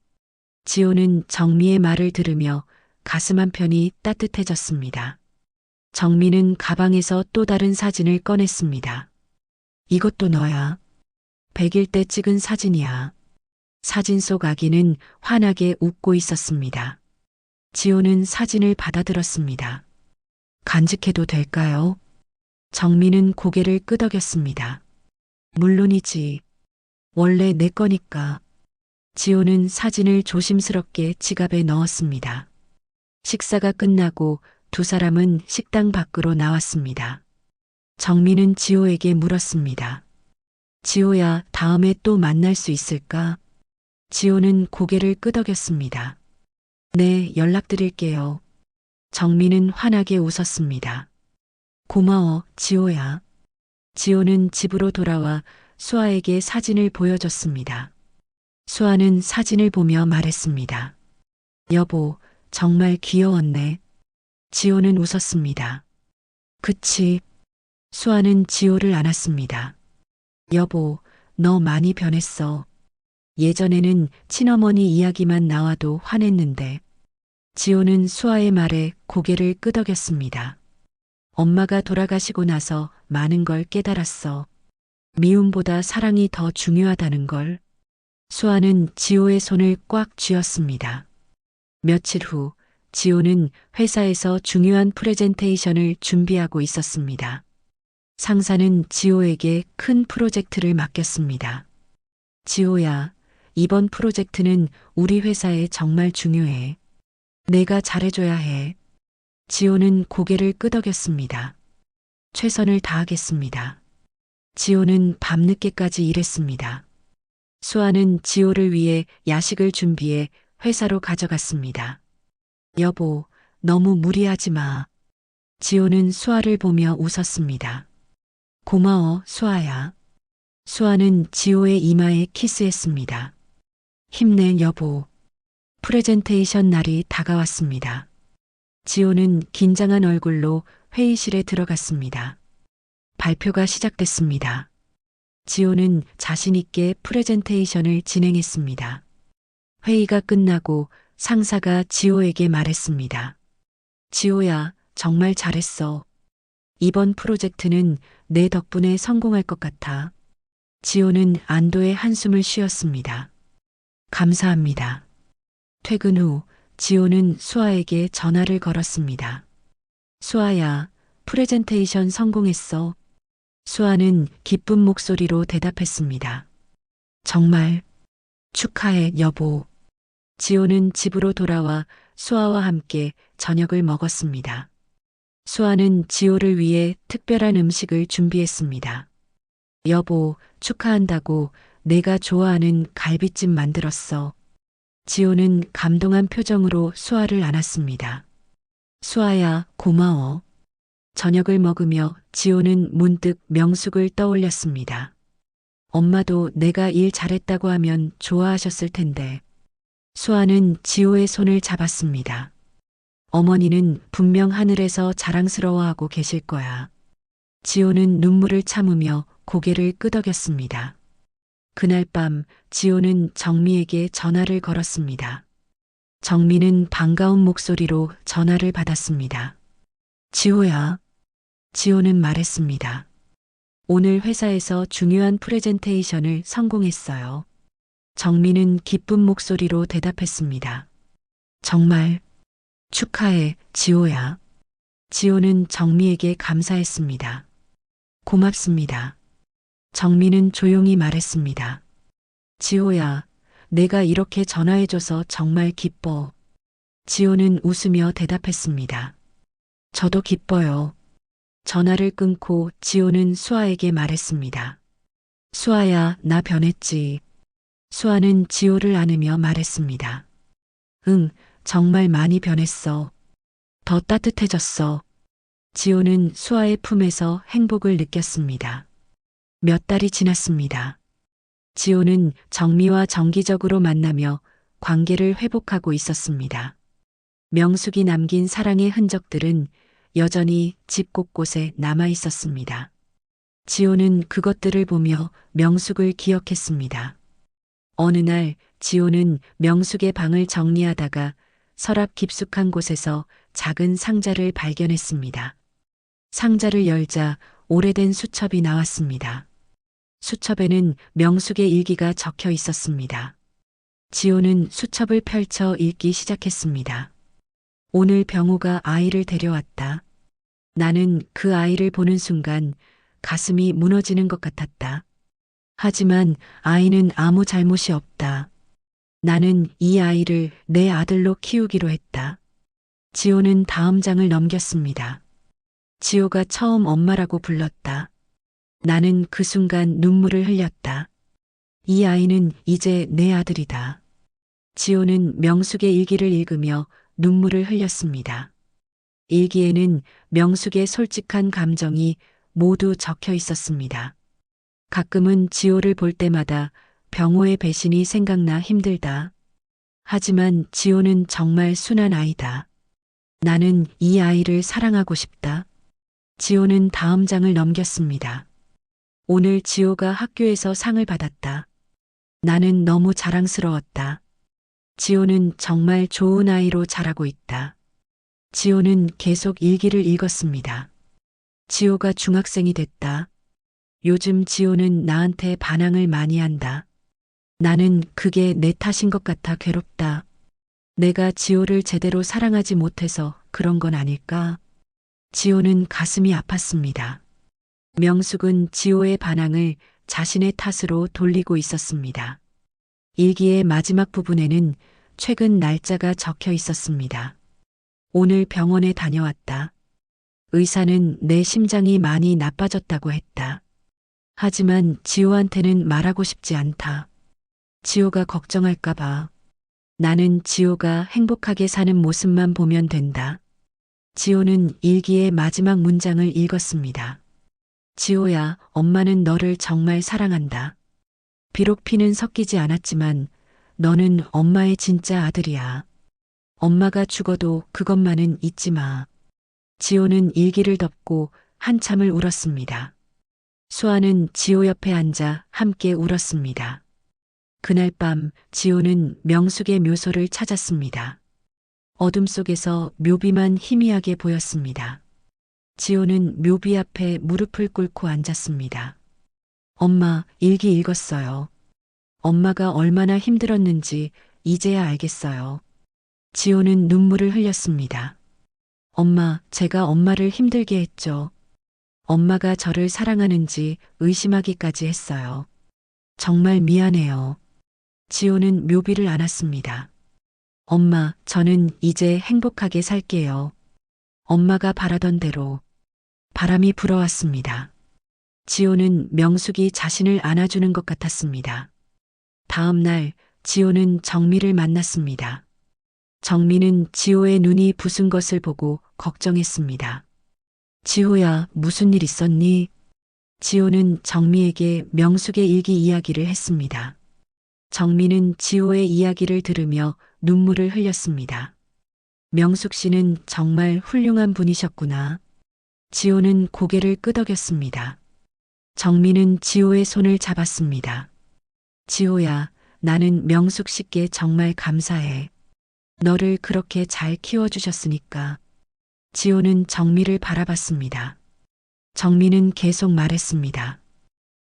지호는 정미의 말을 들으며 가슴 한편이 따뜻해졌습니다. 정미는 가방에서 또 다른 사진을 꺼냈습니다. 이것도 너야. 100일 때 찍은 사진이야. 사진 속 아기는 환하게 웃고 있었습니다. 지호는 사진을 받아들었습니다. 간직해도 될까요? 정미는 고개를 끄덕였습니다. 물론이지. 원래 내 거니까. 지호는 사진을 조심스럽게 지갑에 넣었습니다. 식사가 끝나고 두 사람은 식당 밖으로 나왔습니다. 정미는 지호에게 물었습니다. 지호야, 다음에 또 만날 수 있을까? 지호는 고개를 끄덕였습니다. 네, 연락드릴게요. 정미는 환하게 웃었습니다. 고마워, 지호야. 지호는 집으로 돌아와 수아에게 사진을 보여줬습니다. 수아는 사진을 보며 말했습니다. 여보, 정말 귀여웠네. 지호는 웃었습니다. 그치? 수아는 지호를 안았습니다. 여보, 너 많이 변했어. 예전에는 친어머니 이야기만 나와도 화냈는데. 지호는 수아의 말에 고개를 끄덕였습니다. 엄마가 돌아가시고 나서 많은 걸 깨달았어. 미움보다 사랑이 더 중요하다는 걸. 수아는 지호의 손을 꽉 쥐었습니다. 며칠 후 지호는 회사에서 중요한 프레젠테이션을 준비하고 있었습니다. 상사는 지호에게 큰 프로젝트를 맡겼습니다. 지호야, 이번 프로젝트는 우리 회사에 정말 중요해. 내가 잘해줘야 해. 지호는 고개를 끄덕였습니다. 최선을 다하겠습니다. 지호는 밤늦게까지 일했습니다. 수아는 지호를 위해 야식을 준비해 회사로 가져갔습니다. 여보, 너무 무리하지 마. 지호는 수아를 보며 웃었습니다. 고마워, 수아야. 수아는 지호의 이마에 키스했습니다. 힘내 여보. 프레젠테이션 날이 다가왔습니다. 지호는 긴장한 얼굴로 회의실에 들어갔습니다. 발표가 시작됐습니다. 지호는 자신 있게 프레젠테이션을 진행했습니다. 회의가 끝나고 상사가 지호에게 말했습니다. 지호야, 정말 잘했어. 이번 프로젝트는 내 덕분에 성공할 것 같아. 지호는 안도의 한숨을 쉬었습니다. 감사합니다. 퇴근 후 지호는 수아에게 전화를 걸었습니다. 수아야, 프레젠테이션 성공했어. 수아는 기쁜 목소리로 대답했습니다. 정말 축하해, 여보. 지호는 집으로 돌아와 수아와 함께 저녁을 먹었습니다. 수아는 지호를 위해 특별한 음식을 준비했습니다. 여보, 축하한다고 내가 좋아하는 갈비찜 만들었어. 지호는 감동한 표정으로 수아를 안았습니다. 수아야, 고마워. 저녁을 먹으며 지호는 문득 명숙을 떠올렸습니다. 엄마도 내가 일 잘했다고 하면 좋아하셨을 텐데. 수아는 지호의 손을 잡았습니다. 어머니는 분명 하늘에서 자랑스러워하고 계실 거야. 지호는 눈물을 참으며 고개를 끄덕였습니다. 그날 밤 지호는 정미에게 전화를 걸었습니다. 정미는 반가운 목소리로 전화를 받았습니다. 지호야. 지호는 말했습니다. 오늘 회사에서 중요한 프레젠테이션을 성공했어요. 정미는 기쁜 목소리로 대답했습니다. 정말 축하해, 지호야. 지호는 정미에게 감사했습니다. 고맙습니다. 정미는 조용히 말했습니다. 지호야, 내가 이렇게 전화해줘서 정말 기뻐. 지호는 웃으며 대답했습니다. 저도 기뻐요. 전화를 끊고 지호는 수아에게 말했습니다. 수아야, 나 변했지. 수아는 지호를 안으며 말했습니다. 응, 정말 많이 변했어. 더 따뜻해졌어. 지호는 수아의 품에서 행복을 느꼈습니다. 몇 달이 지났습니다. 지호는 정미와 정기적으로 만나며 관계를 회복하고 있었습니다. 명숙이 남긴 사랑의 흔적들은 여전히 집 곳곳에 남아 있었습니다. 지호는 그것들을 보며 명숙을 기억했습니다. 어느 날 지호는 명숙의 방을 정리하다가 서랍 깊숙한 곳에서 작은 상자를 발견했습니다. 상자를 열자 오래된 수첩이 나왔습니다. 수첩에는 명숙의 일기가 적혀 있었습니다. 지호는 수첩을 펼쳐 읽기 시작했습니다. 오늘 병우가 아이를 데려왔다. 나는 그 아이를 보는 순간 가슴이 무너지는 것 같았다. 하지만 아이는 아무 잘못이 없다. 나는 이 아이를 내 아들로 키우기로 했다. 지호는 다음 장을 넘겼습니다. 지호가 처음 엄마라고 불렀다. 나는 그 순간 눈물을 흘렸다. 이 아이는 이제 내 아들이다. 지호는 명숙의 일기를 읽으며 눈물을 흘렸습니다. 일기에는 명숙의 솔직한 감정이 모두 적혀 있었습니다. 가끔은 지호를 볼 때마다 병호의 배신이 생각나 힘들다. 하지만 지호는 정말 순한 아이다. 나는 이 아이를 사랑하고 싶다. 지호는 다음 장을 넘겼습니다. 오늘 지호가 학교에서 상을 받았다. 나는 너무 자랑스러웠다. 지호는 정말 좋은 아이로 자라고 있다. 지호는 계속 일기를 읽었습니다. 지호가 중학생이 됐다. 요즘 지호는 나한테 반항을 많이 한다. 나는 그게 내 탓인 것 같아 괴롭다. 내가 지호를 제대로 사랑하지 못해서 그런 건 아닐까? 지호는 가슴이 아팠습니다. 명숙은 지호의 반항을 자신의 탓으로 돌리고 있었습니다. 일기의 마지막 부분에는 최근 날짜가 적혀 있었습니다. 오늘 병원에 다녀왔다. 의사는 내 심장이 많이 나빠졌다고 했다. 하지만 지호한테는 말하고 싶지 않다. 지호가 걱정할까봐. 나는 지호가 행복하게 사는 모습만 보면 된다. 지호는 일기의 마지막 문장을 읽었습니다. 지호야, 엄마는 너를 정말 사랑한다. 비록 피는 섞이지 않았지만 너는 엄마의 진짜 아들이야. 엄마가 죽어도 그것만은 잊지 마. 지호는 일기를 덮고 한참을 울었습니다. 수아는 지호 옆에 앉아 함께 울었습니다. 그날 밤 지호는 명숙의 묘소를 찾았습니다. 어둠 속에서 묘비만 희미하게 보였습니다. 지호는 묘비 앞에 무릎을 꿇고 앉았습니다. 엄마, 일기 읽었어요. 엄마가 얼마나 힘들었는지 이제야 알겠어요. 지호는 눈물을 흘렸습니다. 엄마, 제가 엄마를 힘들게 했죠. 엄마가 저를 사랑하는지 의심하기까지 했어요. 정말 미안해요. 지호는 묘비를 안았습니다. 엄마, 저는 이제 행복하게 살게요. 엄마가 바라던 대로 바람이 불어왔습니다. 지호는 명숙이 자신을 안아주는 것 같았습니다. 다음 날 지호는 정미를 만났습니다. 정미는 지호의 눈이 부순 것을 보고 걱정했습니다. 지호야, 무슨 일 있었니? 지호는 정미에게 명숙의 일기 이야기를 했습니다. 정미는 지호의 이야기를 들으며 눈물을 흘렸습니다. 명숙 씨는 정말 훌륭한 분이셨구나. 지호는 고개를 끄덕였습니다. 정미는 지호의 손을 잡았습니다. 지호야, 나는 명숙 씨께 정말 감사해. 너를 그렇게 잘 키워주셨으니까. 지호는 정미를 바라봤습니다. 정미는 계속 말했습니다.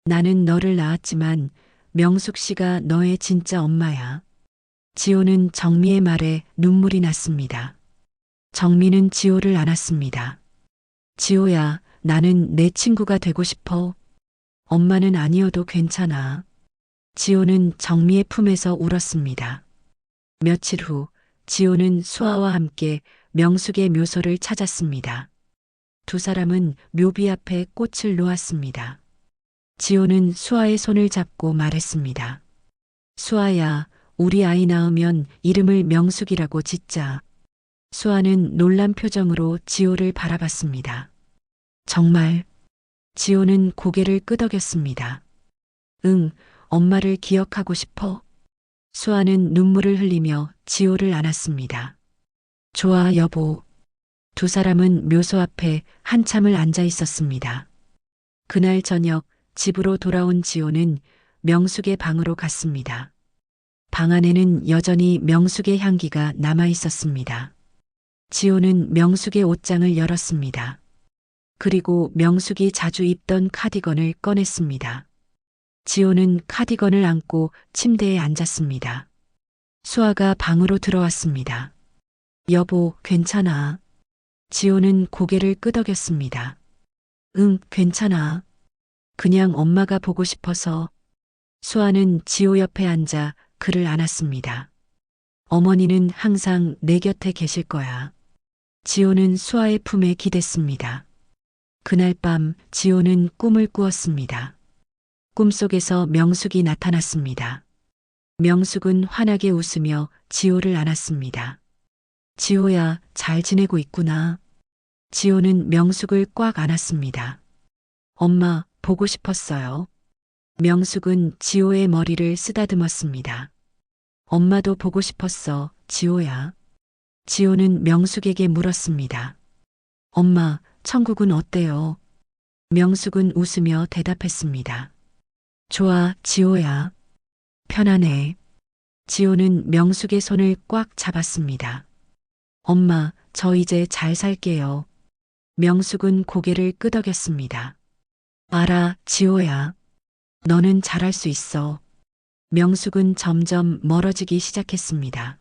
나는 너를 낳았지만 명숙 씨가 너의 진짜 엄마야. 지호는 정미의 말에 눈물이 났습니다. 정미는 지호를 안았습니다. 지호야, 나는 내 친구가 되고 싶어. 엄마는 아니어도 괜찮아. 지호는 정미의 품에서 울었습니다. 며칠 후 지호는 수아와 함께 명숙의 묘소를 찾았습니다. 두 사람은 묘비 앞에 꽃을 놓았습니다. 지호는 수아의 손을 잡고 말했습니다. 수아야, 우리 아이 낳으면 이름을 명숙이라고 짓자. 수아는 놀란 표정으로 지호를 바라봤습니다. 정말? 지호는 고개를 끄덕였습니다. 응, 엄마를 기억하고 싶어. 수아는 눈물을 흘리며 지호를 안았습니다. 좋아, 여보. 두 사람은 묘소 앞에 한참을 앉아 있었습니다. 그날 저녁 집으로 돌아온 지호는 명숙의 방으로 갔습니다. 방 안에는 여전히 명숙의 향기가 남아 있었습니다. 지호는 명숙의 옷장을 열었습니다. 그리고 명숙이 자주 입던 카디건을 꺼냈습니다. 지호는 카디건을 안고 침대에 앉았습니다. 수아가 방으로 들어왔습니다. 여보, 괜찮아. 지호는 고개를 끄덕였습니다. 응, 괜찮아. 그냥 엄마가 보고 싶어서. 수아는 지호 옆에 앉아 그를 안았습니다. 어머니는 항상 내 곁에 계실 거야. 지호는 수아의 품에 기댔습니다. 그날 밤 지호는 꿈을 꾸었습니다. 꿈속에서 명숙이 나타났습니다. 명숙은 환하게 웃으며 지호를 안았습니다. 지호야, 잘 지내고 있구나. 지호는 명숙을 꽉 안았습니다. 엄마, 보고 싶었어요. 명숙은 지호의 머리를 쓰다듬었습니다. 엄마도 보고 싶었어, 지호야. 지호는 명숙에게 물었습니다. 엄마, 천국은 어때요? 명숙은 웃으며 대답했습니다. 좋아, 지호야. 편안해. 지호는 명숙의 손을 꽉 잡았습니다. 엄마, 저 이제 잘 살게요. 명숙은 고개를 끄덕였습니다. 알아, 지호야. 너는 잘할 수 있어. 명숙은 점점 멀어지기 시작했습니다.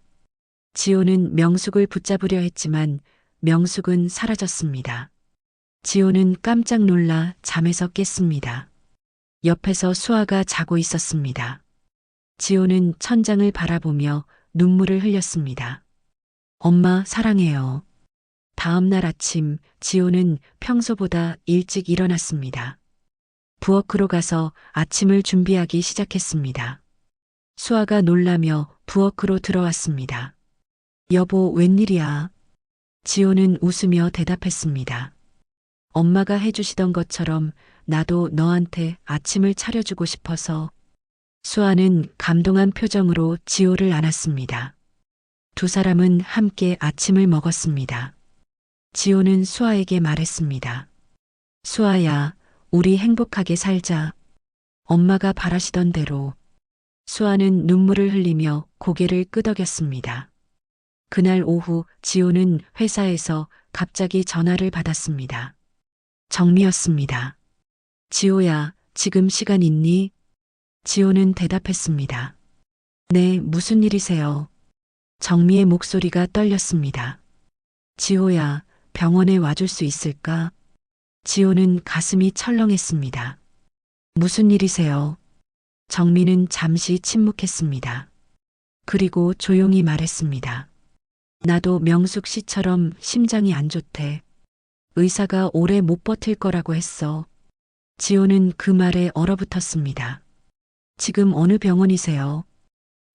지호는 명숙을 붙잡으려 했지만 명숙은 사라졌습니다. 지호는 깜짝 놀라 잠에서 깼습니다. 옆에서 수아가 자고 있었습니다. 지호는 천장을 바라보며 눈물을 흘렸습니다. 엄마, 사랑해요. 다음 날 아침 지호는 평소보다 일찍 일어났습니다. 부엌으로 가서 아침을 준비하기 시작했습니다. 수아가 놀라며 부엌으로 들어왔습니다. 여보, 웬일이야? 지호는 웃으며 대답했습니다. 엄마가 해주시던 것처럼 나도 너한테 아침을 차려주고 싶어서. 수아는 감동한 표정으로 지호를 안았습니다. 두 사람은 함께 아침을 먹었습니다. 지호는 수아에게 말했습니다. 수아야, 우리 행복하게 살자. 엄마가 바라시던 대로. 수아는 눈물을 흘리며 고개를 끄덕였습니다. 그날 오후 지호는 회사에서 갑자기 전화를 받았습니다. 정미였습니다. 지호야, 지금 시간 있니? 지호는 대답했습니다. 네, 무슨 일이세요? 정미의 목소리가 떨렸습니다. 지호야, 병원에 와줄 수 있을까? 지호는 가슴이 철렁했습니다. 무슨 일이세요? 정미는 잠시 침묵했습니다. 그리고 조용히 말했습니다. 나도 명숙 씨처럼 심장이 안 좋대. 의사가 오래 못 버틸 거라고 했어. 지호는 그 말에 얼어붙었습니다. 지금 어느 병원이세요?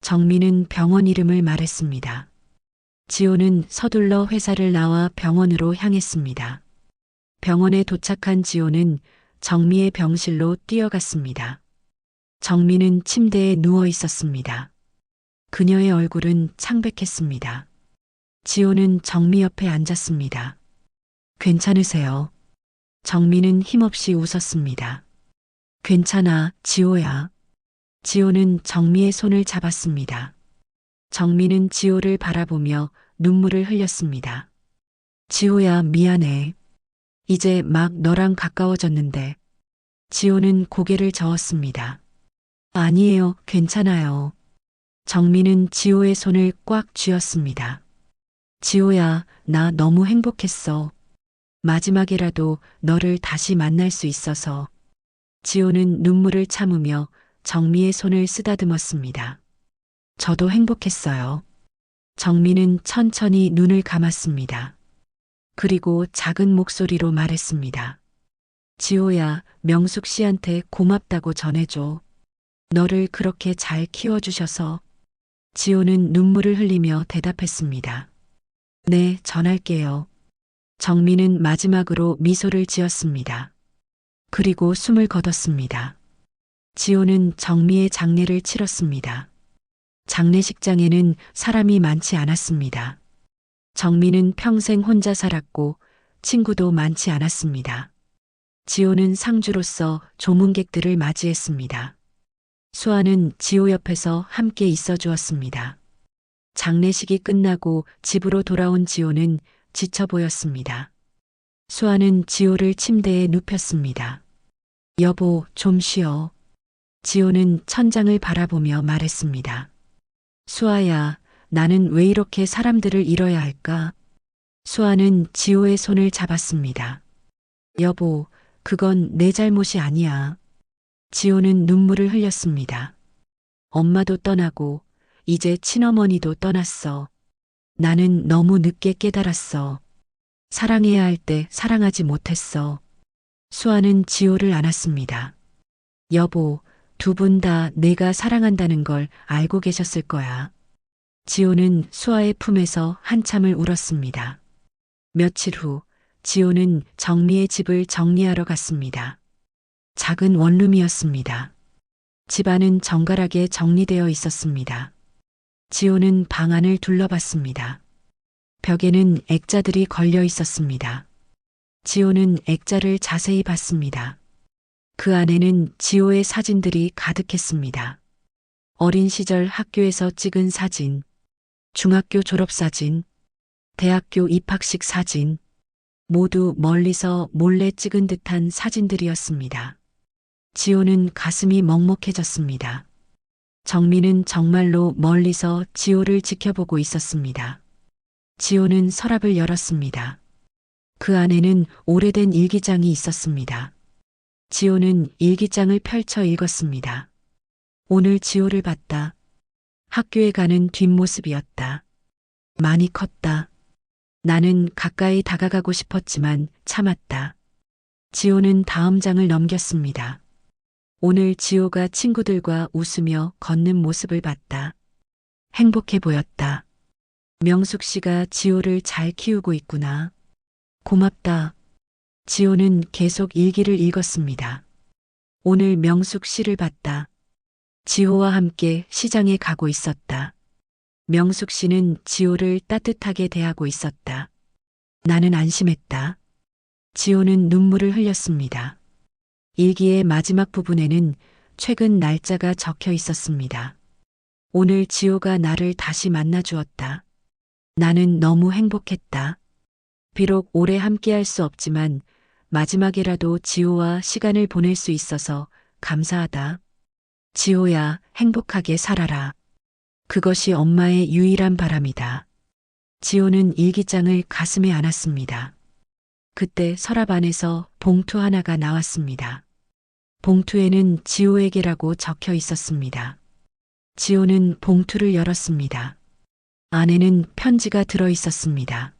정미는 병원 이름을 말했습니다. 지호는 서둘러 회사를 나와 병원으로 향했습니다. 병원에 도착한 지호는 정미의 병실로 뛰어갔습니다. 정미는 침대에 누워 있었습니다. 그녀의 얼굴은 창백했습니다. 지호는 정미 옆에 앉았습니다. 괜찮으세요? 정미는 힘없이 웃었습니다. 괜찮아, 지호야. 지호는 정미의 손을 잡았습니다. 정미는 지호를 바라보며 눈물을 흘렸습니다. 지호야, 미안해. 이제 막 너랑 가까워졌는데. 지호는 고개를 저었습니다. 아니에요, 괜찮아요. 정미는 지호의 손을 꽉 쥐었습니다. 지호야, 나 너무 행복했어. 마지막이라도 너를 다시 만날 수 있어서. 지호는 눈물을 참으며 정미의 손을 쓰다듬었습니다. 저도 행복했어요. 정미는 천천히 눈을 감았습니다. 그리고 작은 목소리로 말했습니다. 지호야, 명숙 씨한테 고맙다고 전해줘. 너를 그렇게 잘 키워주셔서. 지호는 눈물을 흘리며 대답했습니다. 네, 전할게요. 정미는 마지막으로 미소를 지었습니다. 그리고 숨을 거뒀습니다. 지호는 정미의 장례를 치렀습니다. 장례식장에는 사람이 많지 않았습니다. 정미는 평생 혼자 살았고 친구도 많지 않았습니다. 지호는 상주로서 조문객들을 맞이했습니다. 수아는 지호 옆에서 함께 있어 주었습니다. 장례식이 끝나고 집으로 돌아온 지호는 지쳐 보였습니다. 수아는 지호를 침대에 눕혔습니다. 여보, 좀 쉬어. 지호는 천장을 바라보며 말했습니다. 수아야, 나는 왜 이렇게 사람들을 잃어야 할까? 수아는 지호의 손을 잡았습니다. 여보, 그건 내 잘못이 아니야. 지호는 눈물을 흘렸습니다. 엄마도 떠나고 이제 친어머니도 떠났어. 나는 너무 늦게 깨달았어. 사랑해야 할 때 사랑하지 못했어. 수아는 지호를 안았습니다. 여보, 두 분 다 내가 사랑한다는 걸 알고 계셨을 거야. 지호는 수아의 품에서 한참을 울었습니다. 며칠 후 지호는 정미의 집을 정리하러 갔습니다. 작은 원룸이었습니다. 집안은 정갈하게 정리되어 있었습니다. 지호는 방 안을 둘러봤습니다. 벽에는 액자들이 걸려 있었습니다. 지호는 액자를 자세히 봤습니다. 그 안에는 지호의 사진들이 가득했습니다. 어린 시절 학교에서 찍은 사진, 중학교 졸업사진, 대학교 입학식 사진, 모두 멀리서 몰래 찍은 듯한 사진들이었습니다. 지호는 가슴이 먹먹해졌습니다. 정미는 정말로 멀리서 지호를 지켜보고 있었습니다. 지호는 서랍을 열었습니다. 그 안에는 오래된 일기장이 있었습니다. 지호는 일기장을 펼쳐 읽었습니다. 오늘 지호를 봤다. 학교에 가는 뒷모습이었다. 많이 컸다. 나는 가까이 다가가고 싶었지만 참았다. 지호는 다음 장을 넘겼습니다. 오늘 지호가 친구들과 웃으며 걷는 모습을 봤다. 행복해 보였다. 명숙 씨가 지호를 잘 키우고 있구나. 고맙다. 지호는 계속 일기를 읽었습니다. 오늘 명숙 씨를 봤다. 지호와 함께 시장에 가고 있었다. 명숙 씨는 지호를 따뜻하게 대하고 있었다. 나는 안심했다. 지호는 눈물을 흘렸습니다. 일기의 마지막 부분에는 최근 날짜가 적혀 있었습니다. 오늘 지호가 나를 다시 만나 주었다. 나는 너무 행복했다. 비록 오래 함께할 수 없지만 마지막이라도 지호와 시간을 보낼 수 있어서 감사하다. 지호야, 행복하게 살아라. 그것이 엄마의 유일한 바람이다. 지호는 일기장을 가슴에 안았습니다. 그때 서랍 안에서 봉투 하나가 나왔습니다. 봉투에는 지호에게라고 적혀 있었습니다. 지호는 봉투를 열었습니다. 안에는 편지가 들어 있었습니다.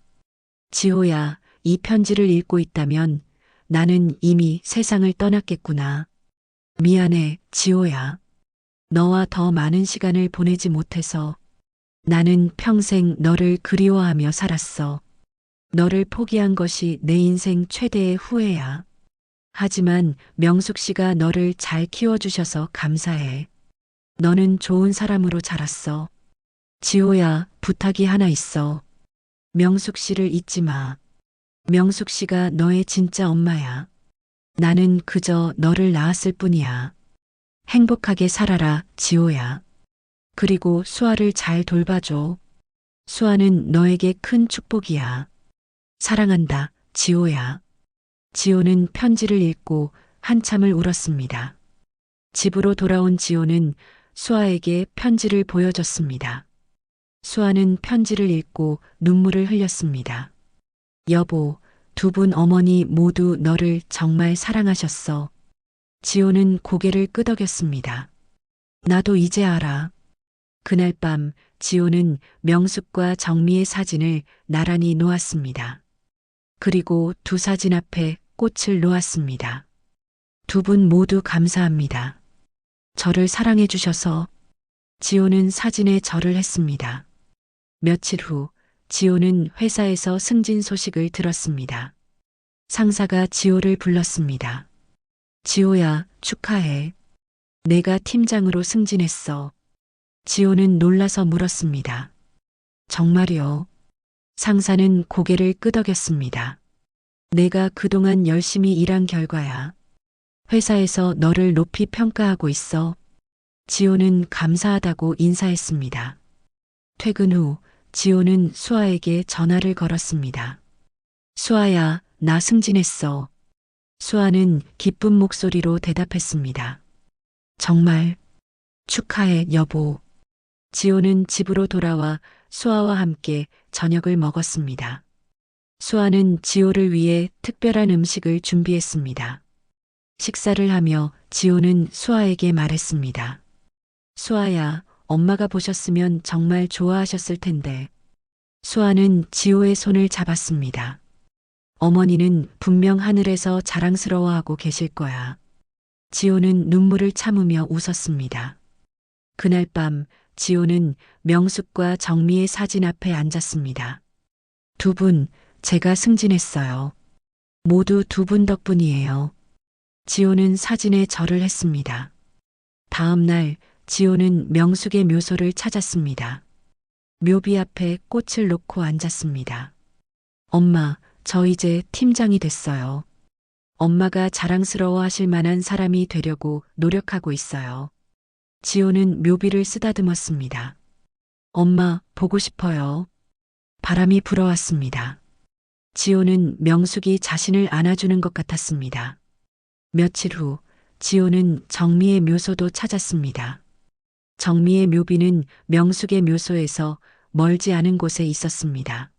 지호야, 이 편지를 읽고 있다면 나는 이미 세상을 떠났겠구나. 미안해, 지호야. 너와 더 많은 시간을 보내지 못해서 나는 평생 너를 그리워하며 살았어. 너를 포기한 것이 내 인생 최대의 후회야. 하지만 명숙 씨가 너를 잘 키워주셔서 감사해. 너는 좋은 사람으로 자랐어. 지호야, 부탁이 하나 있어. 명숙 씨를 잊지 마. 명숙 씨가 너의 진짜 엄마야. 나는 그저 너를 낳았을 뿐이야. 행복하게 살아라, 지호야. 그리고 수아를 잘 돌봐줘. 수아는 너에게 큰 축복이야. 사랑한다, 지호야. 지호는 편지를 읽고 한참을 울었습니다. 집으로 돌아온 지호는 수아에게 편지를 보여줬습니다. 수아는 편지를 읽고 눈물을 흘렸습니다. 여보, 두 분 어머니 모두 너를 정말 사랑하셨어. 지호는 고개를 끄덕였습니다. 나도 이제 알아. 그날 밤 지호는 명숙과 정미의 사진을 나란히 놓았습니다. 그리고 두 사진 앞에 꽃을 놓았습니다. 두 분 모두 감사합니다. 저를 사랑해 주셔서. 지호는 사진에 절을 했습니다. 며칠 후 지호는 회사에서 승진 소식을 들었습니다. 상사가 지호를 불렀습니다. 지호야, 축하해. 내가 팀장으로 승진했어. 지호는 놀라서 물었습니다. 정말요? 상사는 고개를 끄덕였습니다. 내가 그동안 열심히 일한 결과야. 회사에서 너를 높이 평가하고 있어. 지호는 감사하다고 인사했습니다. 퇴근 후 지호는 수아에게 전화를 걸었습니다. 수아야, 나 승진했어. 수아는 기쁜 목소리로 대답했습니다. 정말 축하해, 여보. 지호는 집으로 돌아와 수아와 함께 저녁을 먹었습니다. 수아는 지호를 위해 특별한 음식을 준비했습니다. 식사를 하며 지호는 수아에게 말했습니다. 수아야, 엄마가 보셨으면 정말 좋아하셨을 텐데. 수아는 지호의 손을 잡았습니다. 어머니는 분명 하늘에서 자랑스러워하고 계실 거야. 지호는 눈물을 참으며 웃었습니다. 그날 밤 지호는 명숙과 정미의 사진 앞에 앉았습니다. 두 분, 제가 승진했어요. 모두 두 분 덕분이에요. 지호는 사진에 절을 했습니다. 다음 날 지호는 명숙의 묘소를 찾았습니다. 묘비 앞에 꽃을 놓고 앉았습니다. 엄마, 저 이제 팀장이 됐어요. 엄마가 자랑스러워 하실 만한 사람이 되려고 노력하고 있어요. 지호는 묘비를 쓰다듬었습니다. 엄마, 보고 싶어요. 바람이 불어왔습니다. 지호는 명숙이 자신을 안아주는 것 같았습니다. 며칠 후 지호는 정미의 묘소도 찾았습니다. 정미의 묘비는 명숙의 묘소에서 멀지 않은 곳에 있었습니다.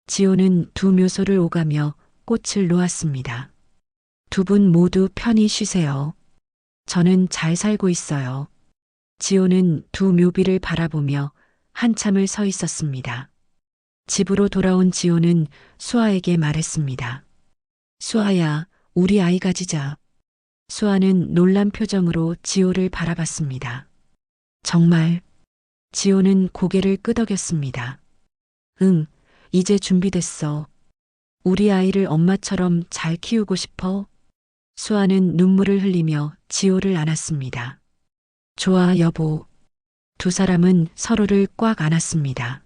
지호는 두 묘소를 오가며 꽃을 놓았습니다. 두 분 모두 편히 쉬세요. 저는 잘 살고 있어요. 지호는 두 묘비를 바라보며 한참을 서 있었습니다. 집으로 돌아온 지호는 수아에게 말했습니다. 수아야, 우리 아이 가지자. 수아는 놀란 표정으로 지호를 바라봤습니다. 정말? 지호는 고개를 끄덕였습니다. 응, 이제 준비됐어. 우리 아이를 엄마처럼 잘 키우고 싶어? 수아는 눈물을 흘리며 지호를 안았습니다. 좋아, 여보. 두 사람은 서로를 꽉 안았습니다.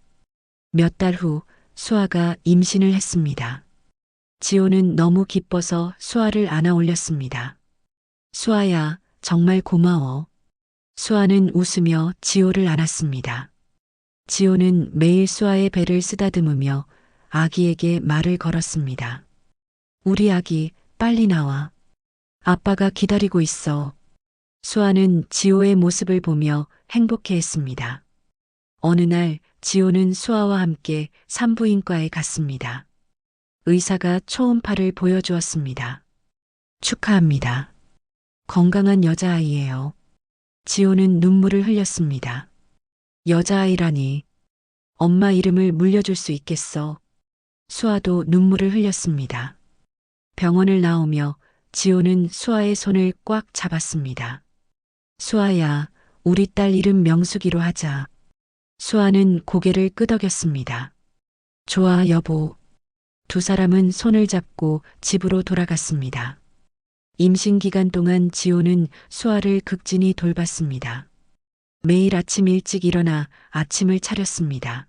몇 달 후 수아가 임신을 했습니다. 지호는 너무 기뻐서 수아를 안아 올렸습니다. 수아야, 정말 고마워. 수아는 웃으며 지호를 안았습니다. 지호는 매일 수아의 배를 쓰다듬으며 아기에게 말을 걸었습니다. 우리 아기, 빨리 나와. 아빠가 기다리고 있어. 수아는 지호의 모습을 보며 행복해했습니다. 어느 날 지호는 수아와 함께 산부인과에 갔습니다. 의사가 초음파를 보여주었습니다. 축하합니다. 건강한 여자아이예요. 지호는 눈물을 흘렸습니다. 여자아이라니. 엄마 이름을 물려줄 수 있겠어. 수아도 눈물을 흘렸습니다. 병원을 나오며 지호는 수아의 손을 꽉 잡았습니다. 수아야, 우리 딸 이름 명숙이로 하자. 수아는 고개를 끄덕였습니다. 좋아, 여보. 두 사람은 손을 잡고 집으로 돌아갔습니다. 임신 기간 동안 지호는 수아를 극진히 돌봤습니다. 매일 아침 일찍 일어나 아침을 차렸습니다.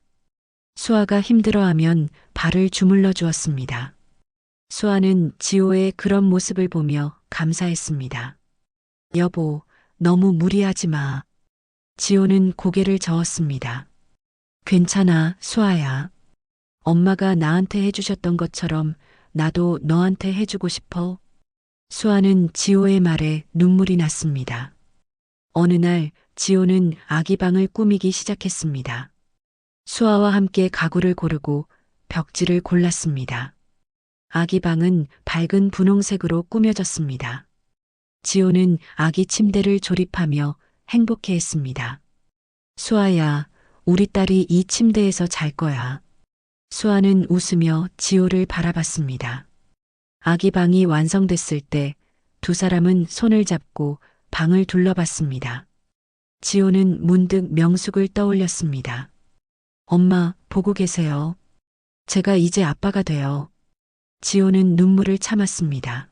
수아가 힘들어하면 발을 주물러 주었습니다. 수아는 지호의 그런 모습을 보며 감사했습니다. 여보, 너무 무리하지 마. 지호는 고개를 저었습니다. 괜찮아, 수아야. 엄마가 나한테 해주셨던 것처럼 나도 너한테 해주고 싶어. 수아는 지호의 말에 눈물이 났습니다. 어느 날 지호는 아기 방을 꾸미기 시작했습니다. 수아와 함께 가구를 고르고 벽지를 골랐습니다. 아기 방은 밝은 분홍색으로 꾸며졌습니다. 지호는 아기 침대를 조립하며 행복해했습니다. 수아야, 우리 딸이 이 침대에서 잘 거야. 수아는 웃으며 지호를 바라봤습니다. 아기 방이 완성됐을 때 두 사람은 손을 잡고 방을 둘러봤습니다. 지호는 문득 명숙을 떠올렸습니다. 엄마, 보고 계세요. 제가 이제 아빠가 돼요. 지호는 눈물을 참았습니다.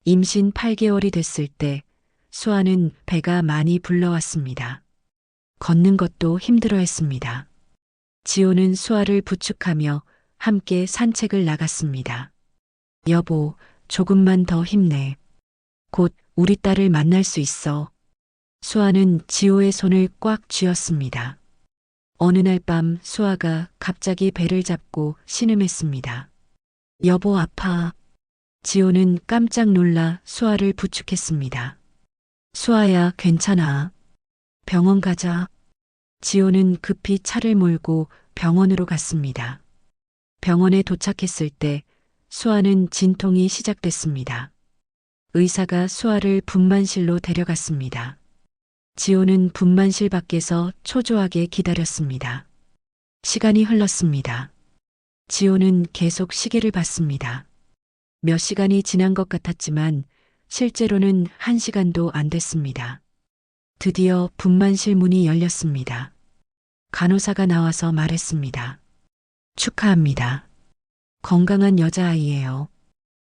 임신 8개월이 됐을 때 수아는 배가 많이 불러왔습니다. 걷는 것도 힘들어했습니다. 지호는 수아를 부축하며 함께 산책을 나갔습니다. 여보, 조금만 더 힘내. 곧 우리 딸을 만날 수 있어. 수아는 지호의 손을 꽉 쥐었습니다. 어느 날 밤 수아가 갑자기 배를 잡고 신음했습니다. 여보, 아파. 지호는 깜짝 놀라 수아를 부축했습니다. 수아야, 괜찮아. 병원 가자. 지호는 급히 차를 몰고 병원으로 갔습니다. 병원에 도착했을 때 수아는 진통이 시작됐습니다. 의사가 수아를 분만실로 데려갔습니다. 지호는 분만실 밖에서 초조하게 기다렸습니다. 시간이 흘렀습니다. 지호는 계속 시계를 봤습니다. 몇 시간이 지난 것 같았지만 실제로는 1시간도 안 됐습니다. 드디어 분만실 문이 열렸습니다. 간호사가 나와서 말했습니다. 축하합니다. 건강한 여자아이예요.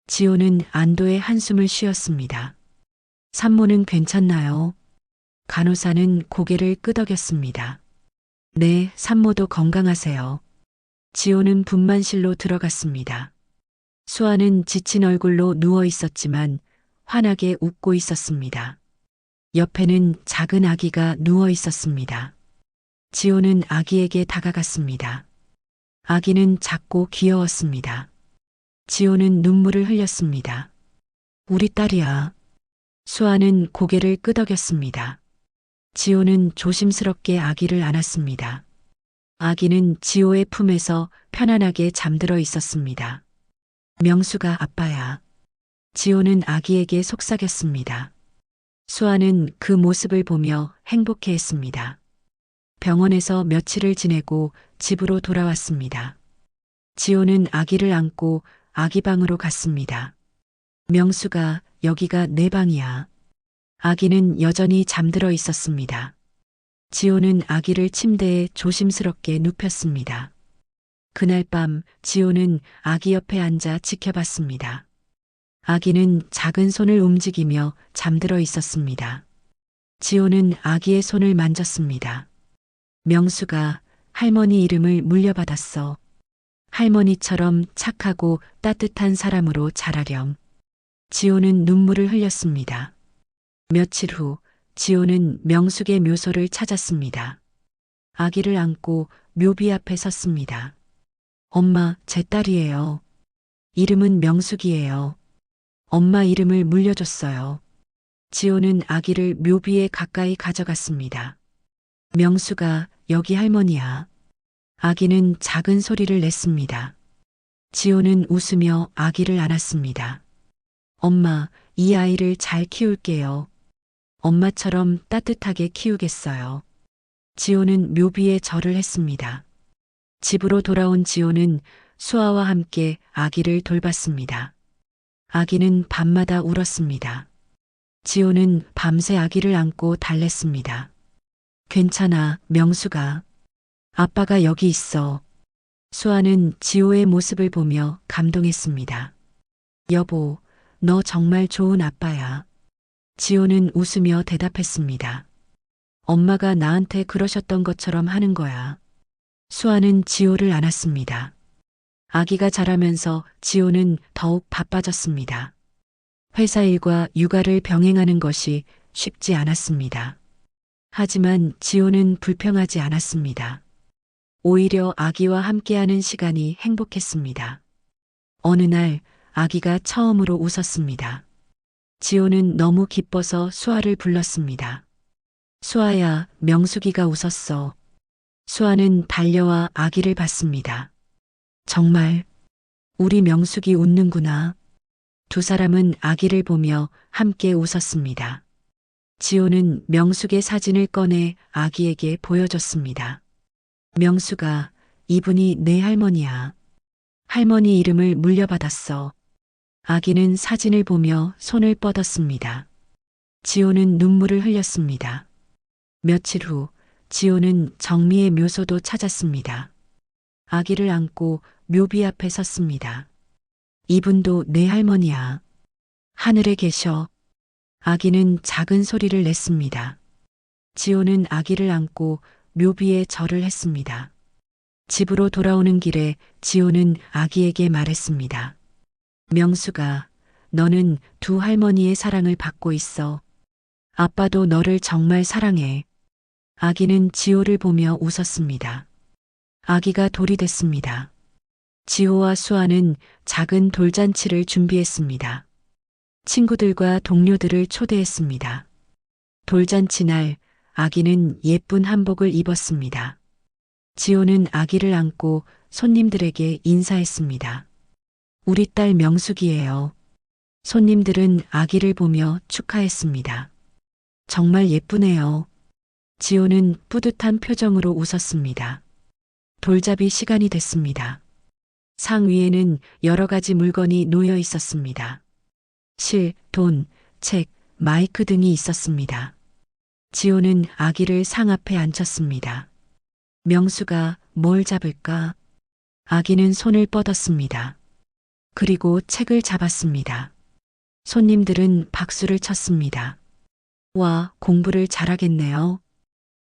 지호는 안도의 한숨을 쉬었습니다. 산모는 괜찮나요? 간호사는 고개를 끄덕였습니다. 네, 산모도 건강하세요. 지호는 분만실로 들어갔습니다. 수아는 지친 얼굴로 누워 있었지만 환하게 웃고 있었습니다. 옆에는 작은 아기가 누워 있었습니다. 지호는 아기에게 다가갔습니다. 아기는 작고 귀여웠습니다. 지호는 눈물을 흘렸습니다. 우리 딸이야. 수아는 고개를 끄덕였습니다. 지호는 조심스럽게 아기를 안았습니다. 아기는 지호의 품에서 편안하게 잠들어 있었습니다. 명수가 아빠야. 지호는 아기에게 속삭였습니다. 수아는 그 모습을 보며 행복해했습니다. 병원에서 며칠을 지내고 집으로 돌아왔습니다. 지호는 아기를 안고 아기 방으로 갔습니다. 명수가 여기가 내 방이야. 아기는 여전히 잠들어 있었습니다. 지호는 아기를 침대에 조심스럽게 눕혔습니다. 그날 밤 지호는 아기 옆에 앉아 지켜봤습니다. 아기는 작은 손을 움직이며 잠들어 있었습니다. 지호는 아기의 손을 만졌습니다. 명수가 할머니 이름을 물려받았어. 할머니처럼 착하고 따뜻한 사람으로 자라렴. 지호는 눈물을 흘렸습니다. 며칠 후 지호는 명숙의 묘소를 찾았습니다. 아기를 안고 묘비 앞에 섰습니다. 엄마, 제 딸이에요. 이름은 명숙이에요. 엄마 이름을 물려줬어요. 지호는 아기를 묘비에 가까이 가져갔습니다. 명수가 여기 할머니야. 아기는 작은 소리를 냈습니다. 지호는 웃으며 아기를 안았습니다. 엄마, 이 아이를 잘 키울게요. 엄마처럼 따뜻하게 키우겠어요. 지호는 묘비에 절을 했습니다. 집으로 돌아온 지호는 수아와 함께 아기를 돌봤습니다. 아기는 밤마다 울었습니다. 지호는 밤새 아기를 안고 달랬습니다. 괜찮아, 명수가. 아빠가 여기 있어. 수아는 지호의 모습을 보며 감동했습니다. 여보, 너 정말 좋은 아빠야. 지호는 웃으며 대답했습니다. 엄마가 나한테 그러셨던 것처럼 하는 거야. 수아는 지호를 안았습니다. 아기가 자라면서 지호는 더욱 바빠졌습니다. 회사 일과 육아를 병행하는 것이 쉽지 않았습니다. 하지만 지호는 불평하지 않았습니다. 오히려 아기와 함께하는 시간이 행복했습니다. 어느 날 아기가 처음으로 웃었습니다. 지호는 너무 기뻐서 수아를 불렀습니다. 수아야, 명숙이가 웃었어. 수아는 달려와 아기를 봤습니다. 정말 우리 명숙이 웃는구나. 두 사람은 아기를 보며 함께 웃었습니다. 지호는 명숙의 사진을 꺼내 아기에게 보여줬습니다. 명숙아, 이분이 내 할머니야. 할머니 이름을 물려받았어. 아기는 사진을 보며 손을 뻗었습니다. 지호는 눈물을 흘렸습니다. 며칠 후 지호는 정미의 묘소도 찾았습니다. 아기를 안고 묘비 앞에 섰습니다. 이분도 내 할머니야. 하늘에 계셔. 아기는 작은 소리를 냈습니다. 지호는 아기를 안고 묘비에 절을 했습니다. 집으로 돌아오는 길에 지호는 아기에게 말했습니다. 명수가, 너는 두 할머니의 사랑을 받고 있어. 아빠도 너를 정말 사랑해. 아기는 지호를 보며 웃었습니다. 아기가 돌이 됐습니다. 지호와 수아는 작은 돌잔치를 준비했습니다. 친구들과 동료들을 초대했습니다. 돌잔치 날 아기는 예쁜 한복을 입었습니다. 지호는 아기를 안고 손님들에게 인사했습니다. 우리 딸 명숙이에요. 손님들은 아기를 보며 축하했습니다. 정말 예쁘네요. 지호는 뿌듯한 표정으로 웃었습니다. 돌잡이 시간이 됐습니다. 상 위에는 여러 가지 물건이 놓여 있었습니다. 실, 돈, 책, 마이크 등이 있었습니다. 지호는 아기를 상 앞에 앉혔습니다. 명수가 뭘 잡을까? 아기는 손을 뻗었습니다. 그리고 책을 잡았습니다. 손님들은 박수를 쳤습니다. 와, 공부를 잘하겠네요.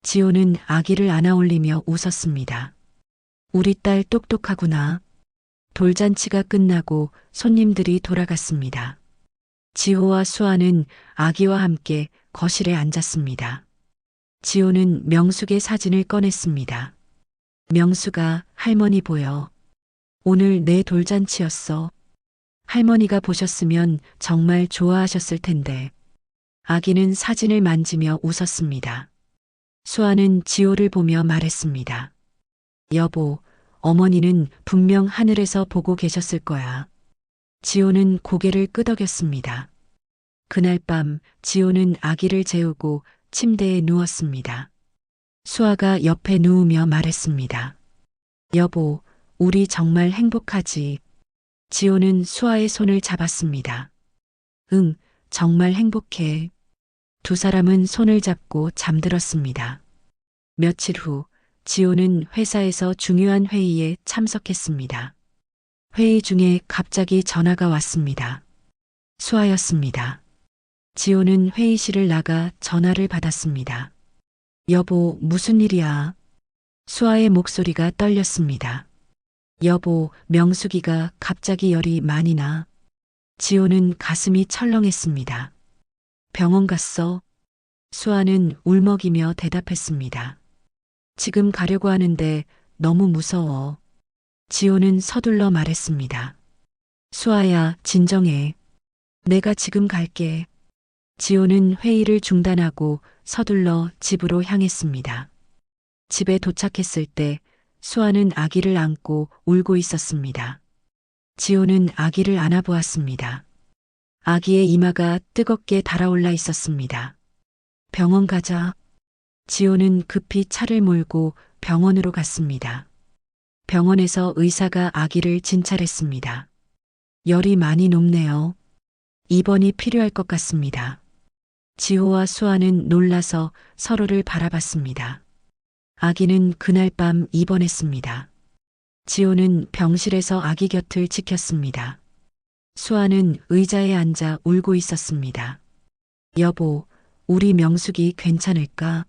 지호는 아기를 안아올리며 웃었습니다. 우리 딸 똑똑하구나. 돌잔치가 끝나고 손님들이 돌아갔습니다. 지호와 수아는 아기와 함께 거실에 앉았습니다. 지호는 명숙의 사진을 꺼냈습니다. 명수가 할머니 보여. 오늘 내 돌잔치였어. 할머니가 보셨으면 정말 좋아하셨을 텐데. 아기는 사진을 만지며 웃었습니다. 수아는 지호를 보며 말했습니다. 여보, 어머니는 분명 하늘에서 보고 계셨을 거야. 지호는 고개를 끄덕였습니다. 그날 밤 지호는 아기를 재우고 침대에 누웠습니다. 수아가 옆에 누우며 말했습니다. 여보, 우리 정말 행복하지. 지호는 수아의 손을 잡았습니다. 응, 정말 행복해. 두 사람은 손을 잡고 잠들었습니다. 며칠 후 지호는 회사에서 중요한 회의에 참석했습니다. 회의 중에 갑자기 전화가 왔습니다. 수아였습니다. 지호는 회의실을 나가 전화를 받았습니다. 여보, 무슨 일이야? 수아의 목소리가 떨렸습니다. 여보, 명숙이가 갑자기 열이 많이 나. 지호는 가슴이 철렁했습니다. 병원 갔어? 수아는 울먹이며 대답했습니다. 지금 가려고 하는데 너무 무서워. 지호는 서둘러 말했습니다. 수아야, 진정해. 내가 지금 갈게. 지호는 회의를 중단하고 서둘러 집으로 향했습니다. 집에 도착했을 때 수아는 아기를 안고 울고 있었습니다. 지호는 아기를 안아보았습니다. 아기의 이마가 뜨겁게 달아올라 있었습니다. 병원 가자. 지호는 급히 차를 몰고 병원으로 갔습니다. 병원에서 의사가 아기를 진찰했습니다. 열이 많이 높네요. 입원이 필요할 것 같습니다. 지호와 수아는 놀라서 서로를 바라봤습니다. 아기는 그날 밤 입원했습니다. 지호는 병실에서 아기 곁을 지켰습니다. 수아는 의자에 앉아 울고 있었습니다. 여보, 우리 명숙이 괜찮을까?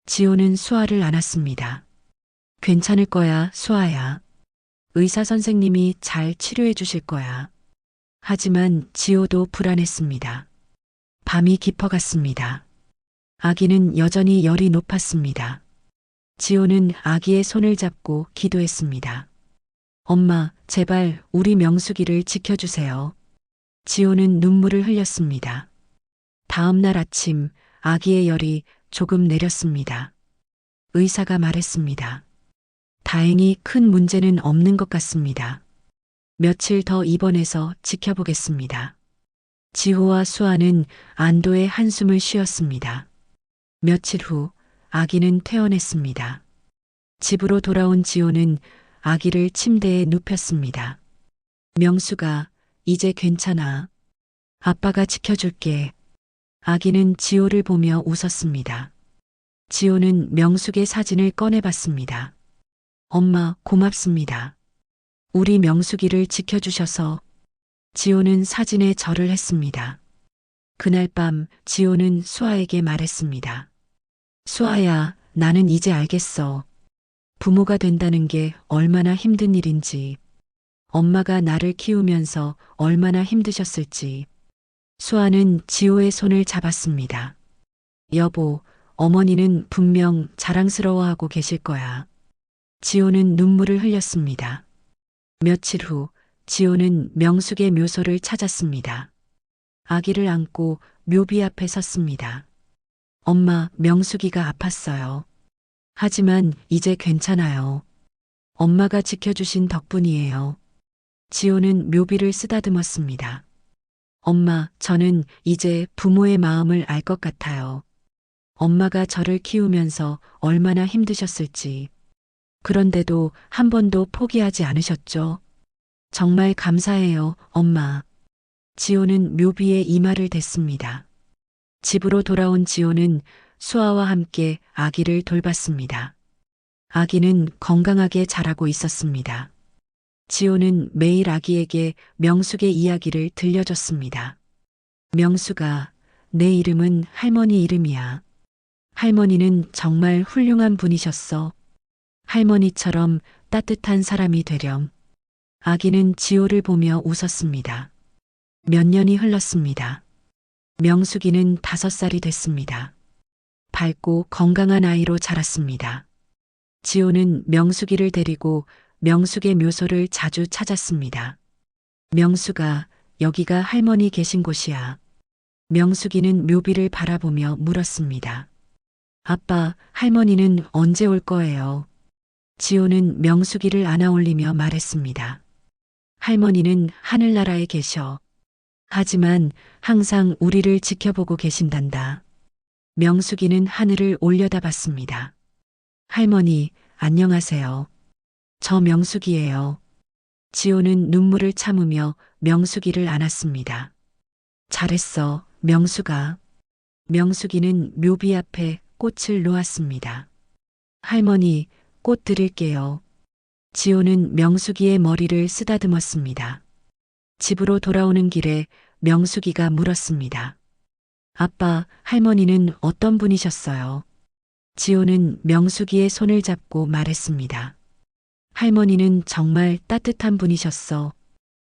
지호는 수아를 안았습니다. 괜찮을 거야, 수아야. 의사 선생님이 잘 치료해 주실 거야. 하지만 지호도 불안했습니다. 밤이 깊어갔습니다. 아기는 여전히 열이 높았습니다. 지호는 아기의 손을 잡고 기도했습니다. 엄마, 제발 우리 명숙이를 지켜주세요. 지호는 눈물을 흘렸습니다. 다음 날 아침 아기의 열이 조금 내렸습니다. 의사가 말했습니다. 다행히 큰 문제는 없는 것 같습니다. 며칠 더 입원해서 지켜보겠습니다. 지호와 수아는 안도의 한숨을 쉬었습니다. 며칠 후 아기는 퇴원했습니다. 집으로 돌아온 지호는 아기를 침대에 눕혔습니다. 명수가 이제 괜찮아. 아빠가 지켜줄게. 아기는 지호를 보며 웃었습니다. 지호는 명숙의 사진을 꺼내봤습니다. 엄마, 고맙습니다. 우리 명숙이를 지켜주셔서. 지호는 사진에 절을 했습니다. 그날 밤 지호는 수아에게 말했습니다. 수아야, 나는 이제 알겠어. 부모가 된다는 게 얼마나 힘든 일인지, 엄마가 나를 키우면서 얼마나 힘드셨을지. 수아는 지호의 손을 잡았습니다. 여보, 어머니는 분명 자랑스러워하고 계실 거야. 지호는 눈물을 흘렸습니다. 며칠 후 지호는 명숙의 묘소를 찾았습니다. 아기를 안고 묘비 앞에 섰습니다. 엄마, 명숙이가 아팠어요. 하지만 이제 괜찮아요. 엄마가 지켜주신 덕분이에요. 지호는 묘비를 쓰다듬었습니다. 엄마, 저는 이제 부모의 마음을 알 것 같아요. 엄마가 저를 키우면서 얼마나 힘드셨을지. 그런데도 한 번도 포기하지 않으셨죠? 정말 감사해요, 엄마. 지호는 묘비에 이마를 댔습니다. 집으로 돌아온 지호는 수아와 함께 아기를 돌봤습니다. 아기는 건강하게 자라고 있었습니다. 지호는 매일 아기에게 명숙의 이야기를 들려줬습니다. 명숙아, 내 이름은 할머니 이름이야. 할머니는 정말 훌륭한 분이셨어. 할머니처럼 따뜻한 사람이 되렴. 아기는 지호를 보며 웃었습니다. 몇 년이 흘렀습니다. 명숙이는 5살이 됐습니다. 밝고 건강한 아이로 자랐습니다. 지호는 명숙이를 데리고 명숙의 묘소를 자주 찾았습니다. 명숙아, 여기가 할머니 계신 곳이야. 명숙이는 묘비를 바라보며 물었습니다. 아빠, 할머니는 언제 올 거예요? 지호는 명숙이를 안아올리며 말했습니다. 할머니는 하늘나라에 계셔. 하지만 항상 우리를 지켜보고 계신단다. 명숙이는 하늘을 올려다봤습니다. 할머니, 안녕하세요. 저 명숙이에요. 지호는 눈물을 참으며 명숙이를 안았습니다. 잘했어, 명숙아. 명숙이는 묘비 앞에 꽃을 놓았습니다. 할머니, 꽃 드릴게요. 지호는 명숙이의 머리를 쓰다듬었습니다. 집으로 돌아오는 길에 명숙이가 물었습니다. 아빠, 할머니는 어떤 분이셨어요? 지호는 명숙이의 손을 잡고 말했습니다. 할머니는 정말 따뜻한 분이셨어.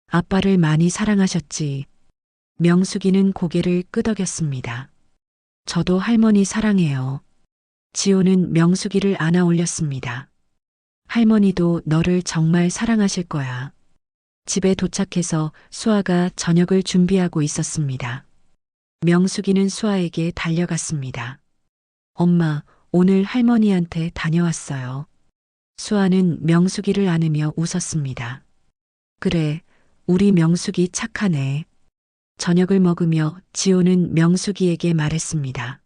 아빠를 많이 사랑하셨지. 명숙이는 고개를 끄덕였습니다. 저도 할머니 사랑해요. 지호는 명숙이를 안아 올렸습니다. 할머니도 너를 정말 사랑하실 거야. 집에 도착해서 수아가 저녁을 준비하고 있었습니다. 명숙이는 수아에게 달려갔습니다. 엄마, 오늘 할머니한테 다녀왔어요. 수아는 명숙이를 안으며 웃었습니다. 그래, 우리 명숙이 착하네. 저녁을 먹으며 지호는 명숙이에게 말했습니다.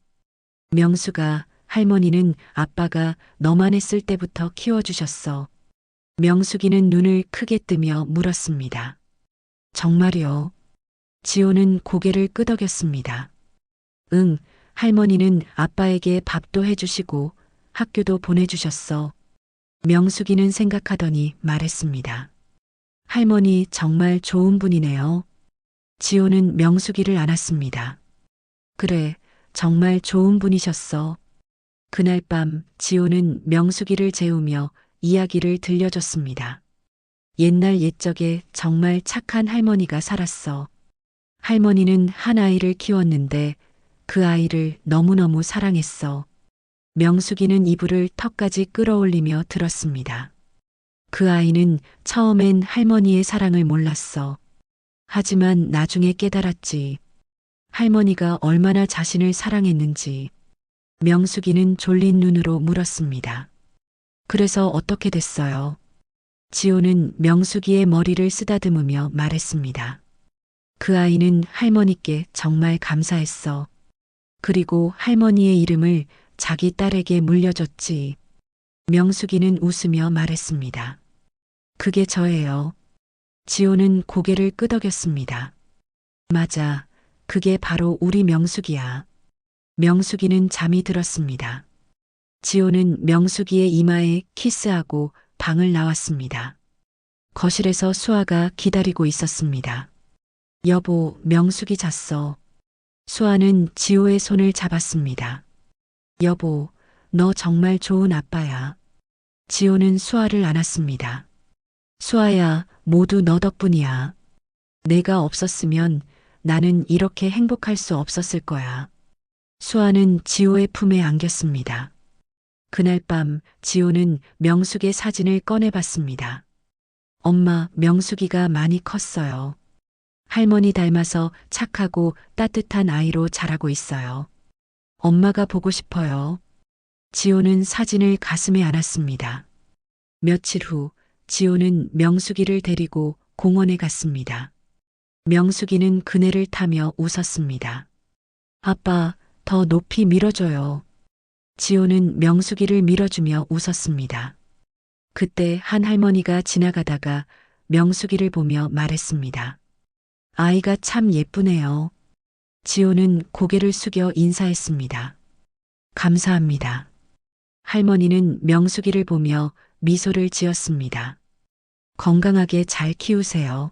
명숙아, 할머니는 아빠가 너만 했을 때부터 키워주셨어. 명숙이는 눈을 크게 뜨며 물었습니다. 정말요? 지호는 고개를 끄덕였습니다. 응, 할머니는 아빠에게 밥도 해주시고 학교도 보내주셨어. 명숙이는 생각하더니 말했습니다. 할머니 정말 좋은 분이네요. 지호는 명숙이를 안았습니다. 그래, 정말 좋은 분이셨어. 그날 밤 지호는 명숙이를 재우며 이야기를 들려줬습니다. 옛날 옛적에 정말 착한 할머니가 살았어. 할머니는 한 아이를 키웠는데 그 아이를 너무너무 사랑했어. 명숙이는 이불을 턱까지 끌어올리며 들었습니다. 그 아이는 처음엔 할머니의 사랑을 몰랐어. 하지만 나중에 깨달았지. 할머니가 얼마나 자신을 사랑했는지. 명숙이는 졸린 눈으로 물었습니다. 그래서 어떻게 됐어요? 지호는 명숙이의 머리를 쓰다듬으며 말했습니다. 그 아이는 할머니께 정말 감사했어. 그리고 할머니의 이름을 자기 딸에게 물려줬지. 명숙이는 웃으며 말했습니다. 그게 저예요. 지호는 고개를 끄덕였습니다. 맞아. 그게 바로 우리 명숙이야. 명숙이는 잠이 들었습니다. 지호는 명숙이의 이마에 키스하고 방을 나왔습니다. 거실에서 수아가 기다리고 있었습니다. 여보, 명숙이 잤어. 수아는 지호의 손을 잡았습니다. 여보, 너 정말 좋은 아빠야. 지호는 수아를 안았습니다. 수아야, 모두 너 덕분이야. 내가 없었으면 나는 이렇게 행복할 수 없었을 거야. 수아는 지호의 품에 안겼습니다. 그날 밤 지호는 명숙의 사진을 꺼내봤습니다. 엄마, 명숙이가 많이 컸어요. 할머니 닮아서 착하고 따뜻한 아이로 자라고 있어요. 엄마가 보고 싶어요. 지호는 사진을 가슴에 안았습니다. 며칠 후 지호는 명숙이를 데리고 공원에 갔습니다. 명숙이는 그네를 타며 웃었습니다. 아빠, 더 높이 밀어줘요. 지호는 명숙이를 밀어주며 웃었습니다. 그때 한 할머니가 지나가다가 명숙이를 보며 말했습니다. 아이가 참 예쁘네요. 지호는 고개를 숙여 인사했습니다. 감사합니다. 할머니는 명숙이를 보며 미소를 지었습니다. 건강하게 잘 키우세요.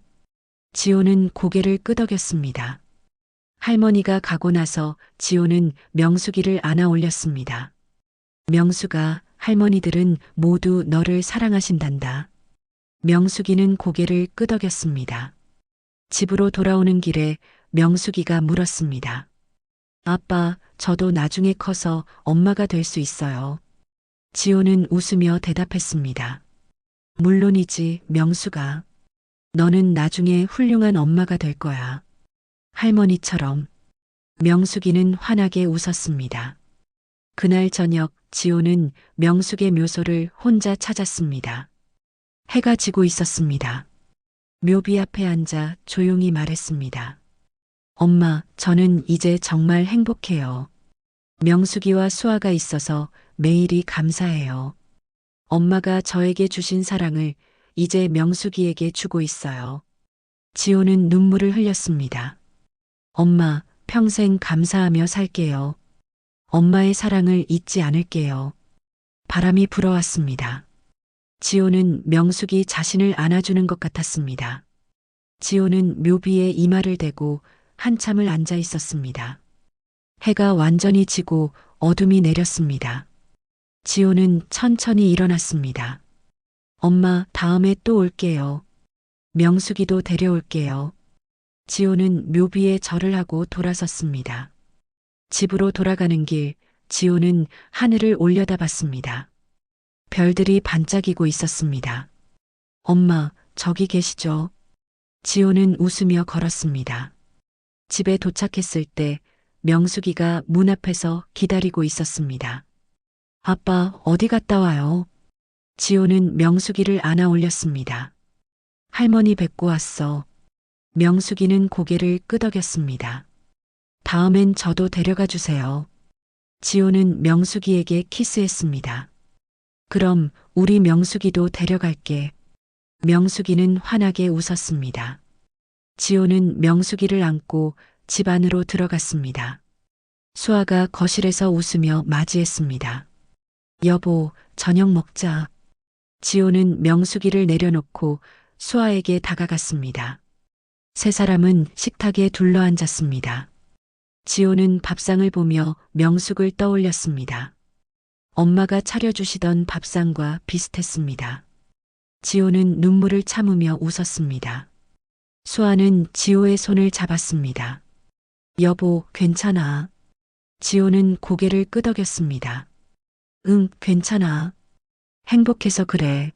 지호는 고개를 끄덕였습니다. 할머니가 가고 나서 지호는 명숙이를 안아 올렸습니다. 명숙아, 할머니들은 모두 너를 사랑하신단다. 명숙이는 고개를 끄덕였습니다. 집으로 돌아오는 길에 명숙이가 물었습니다. 아빠, 저도 나중에 커서 엄마가 될 수 있어요. 지호는 웃으며 대답했습니다. 물론이지, 명숙아. 너는 나중에 훌륭한 엄마가 될 거야. 할머니처럼. 명숙이는 환하게 웃었습니다. 그날 저녁 지호는 명숙의 묘소를 혼자 찾았습니다. 해가 지고 있었습니다. 묘비 앞에 앉아 조용히 말했습니다. 엄마, 저는 이제 정말 행복해요. 명숙이와 수아가 있어서 매일이 감사해요. 엄마가 저에게 주신 사랑을 이제 명숙이에게 주고 있어요. 지호는 눈물을 흘렸습니다. 엄마, 평생 감사하며 살게요. 엄마의 사랑을 잊지 않을게요. 바람이 불어왔습니다. 지호는 명숙이 자신을 안아주는 것 같았습니다. 지호는 묘비에 이마를 대고 한참을 앉아 있었습니다. 해가 완전히 지고 어둠이 내렸습니다. 지호는 천천히 일어났습니다. 엄마, 다음에 또 올게요. 명숙이도 데려올게요. 지호는 묘비에 절을 하고 돌아섰습니다. 집으로 돌아가는 길, 지호는 하늘을 올려다봤습니다. 별들이 반짝이고 있었습니다. 엄마, 저기 계시죠? 지호는 웃으며 걸었습니다. 집에 도착했을 때 명숙이가 문 앞에서 기다리고 있었습니다. 아빠, 어디 갔다 와요? 지호는 명숙이를 안아 올렸습니다. 할머니 뵙고 왔어. 명숙이는 고개를 끄덕였습니다. 다음엔 저도 데려가 주세요. 지호는 명숙이에게 키스했습니다. 그럼 우리 명숙이도 데려갈게. 명숙이는 환하게 웃었습니다. 지호는 명숙이를 안고 집 안으로 들어갔습니다. 수아가 거실에서 웃으며 맞이했습니다. 여보, 저녁 먹자. 지호는 명숙이를 내려놓고 수아에게 다가갔습니다. 세 사람은 식탁에 둘러앉았습니다. 지호는 밥상을 보며 명숙을 떠올렸습니다. 엄마가 차려주시던 밥상과 비슷했습니다. 지호는 눈물을 참으며 웃었습니다. 수아는 지호의 손을 잡았습니다. 여보, 괜찮아. 지호는 고개를 끄덕였습니다. 응, 괜찮아. 행복해서 그래.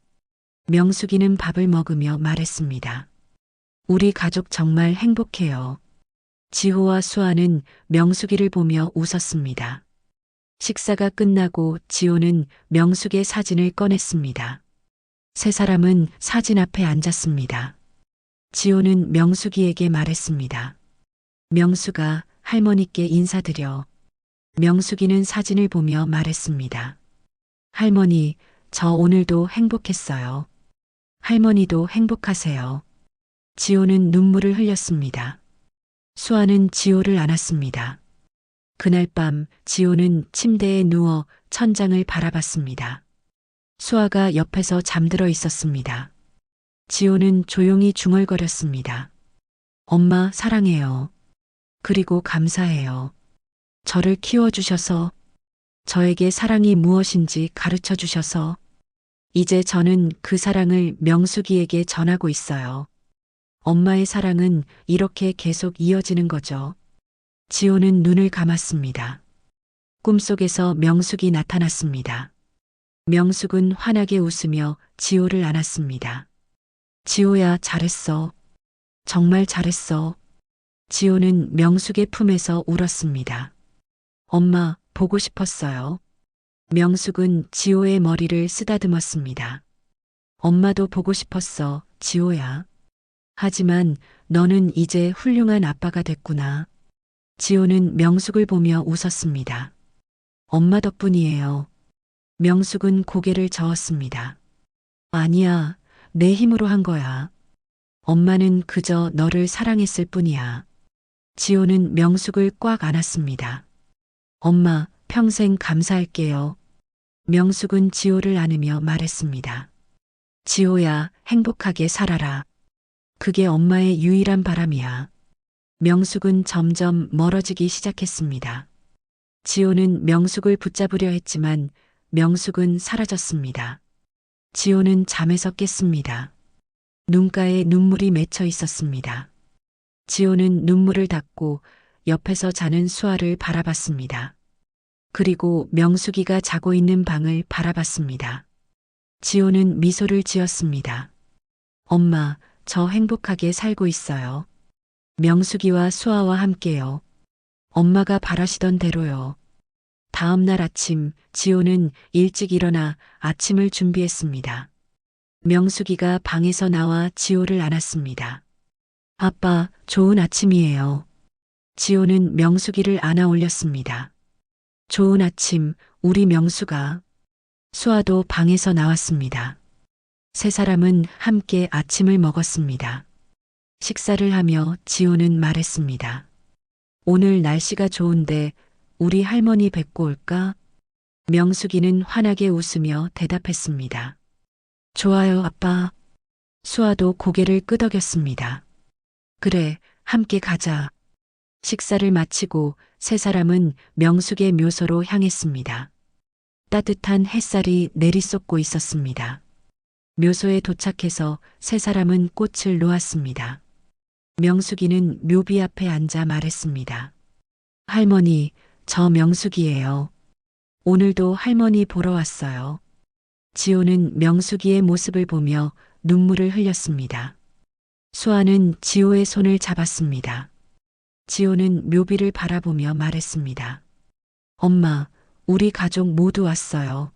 명숙이는 밥을 먹으며 말했습니다. 우리 가족 정말 행복해요. 지호와 수아는 명숙이를 보며 웃었습니다. 식사가 끝나고 지호는 명숙의 사진을 꺼냈습니다. 세 사람은 사진 앞에 앉았습니다. 지호는 명숙이에게 말했습니다. 명숙아, 할머니께 인사드려. 명숙이는 사진을 보며 말했습니다. 할머니, 저 오늘도 행복했어요. 할머니도 행복하세요. 지호는 눈물을 흘렸습니다. 수아는 지호를 안았습니다. 그날 밤 지호는 침대에 누워 천장을 바라봤습니다. 수아가 옆에서 잠들어 있었습니다. 지호는 조용히 중얼거렸습니다. 엄마 사랑해요. 그리고 감사해요. 저를 키워주셔서, 저에게 사랑이 무엇인지 가르쳐 주셔서, 이제 저는 그 사랑을 명숙이에게 전하고 있어요. 엄마의 사랑은 이렇게 계속 이어지는 거죠. 지호는 눈을 감았습니다. 꿈속에서 명숙이 나타났습니다. 명숙은 환하게 웃으며 지호를 안았습니다. 지호야, 잘했어. 정말 잘했어. 지호는 명숙의 품에서 울었습니다. 엄마, 보고 싶었어요. 명숙은 지호의 머리를 쓰다듬었습니다. 엄마도 보고 싶었어, 지호야. 하지만 너는 이제 훌륭한 아빠가 됐구나. 지호는 명숙을 보며 웃었습니다. 엄마 덕분이에요. 명숙은 고개를 저었습니다. 아니야, 내 힘으로 한 거야. 엄마는 그저 너를 사랑했을 뿐이야. 지호는 명숙을 꽉 안았습니다. 엄마, 평생 감사할게요. 명숙은 지호를 안으며 말했습니다. 지호야, 행복하게 살아라. 그게 엄마의 유일한 바람이야. 명숙은 점점 멀어지기 시작했습니다. 지호는 명숙을 붙잡으려 했지만 명숙은 사라졌습니다. 지호는 잠에서 깼습니다. 눈가에 눈물이 맺혀 있었습니다. 지호는 눈물을 닦고 옆에서 자는 수아를 바라봤습니다. 그리고 명숙이가 자고 있는 방을 바라봤습니다. 지호는 미소를 지었습니다. 엄마, 저 행복하게 살고 있어요. 명숙이와 수아와 함께요. 엄마가 바라시던 대로요. 다음 날 아침, 지호는 일찍 일어나 아침을 준비했습니다. 명숙이가 방에서 나와 지호를 안았습니다. 아빠, 좋은 아침이에요. 지호는 명숙이를 안아 올렸습니다. 좋은 아침, 우리 명숙아. 수아도 방에서 나왔습니다. 세 사람은 함께 아침을 먹었습니다. 식사를 하며 지호는 말했습니다. 오늘 날씨가 좋은데 우리 할머니 뵙고 올까? 명숙이는 환하게 웃으며 대답했습니다. 좋아요, 아빠. 수아도 고개를 끄덕였습니다. 그래, 함께 가자. 식사를 마치고 세 사람은 명숙의 묘소로 향했습니다. 따뜻한 햇살이 내리쏟고 있었습니다. 묘소에 도착해서 세 사람은 꽃을 놓았습니다. 명숙이는 묘비 앞에 앉아 말했습니다. 할머니, 저 명숙이에요. 오늘도 할머니 보러 왔어요. 지호는 명숙이의 모습을 보며 눈물을 흘렸습니다. 수아는 지호의 손을 잡았습니다. 지호는 묘비를 바라보며 말했습니다. 엄마, 우리 가족 모두 왔어요.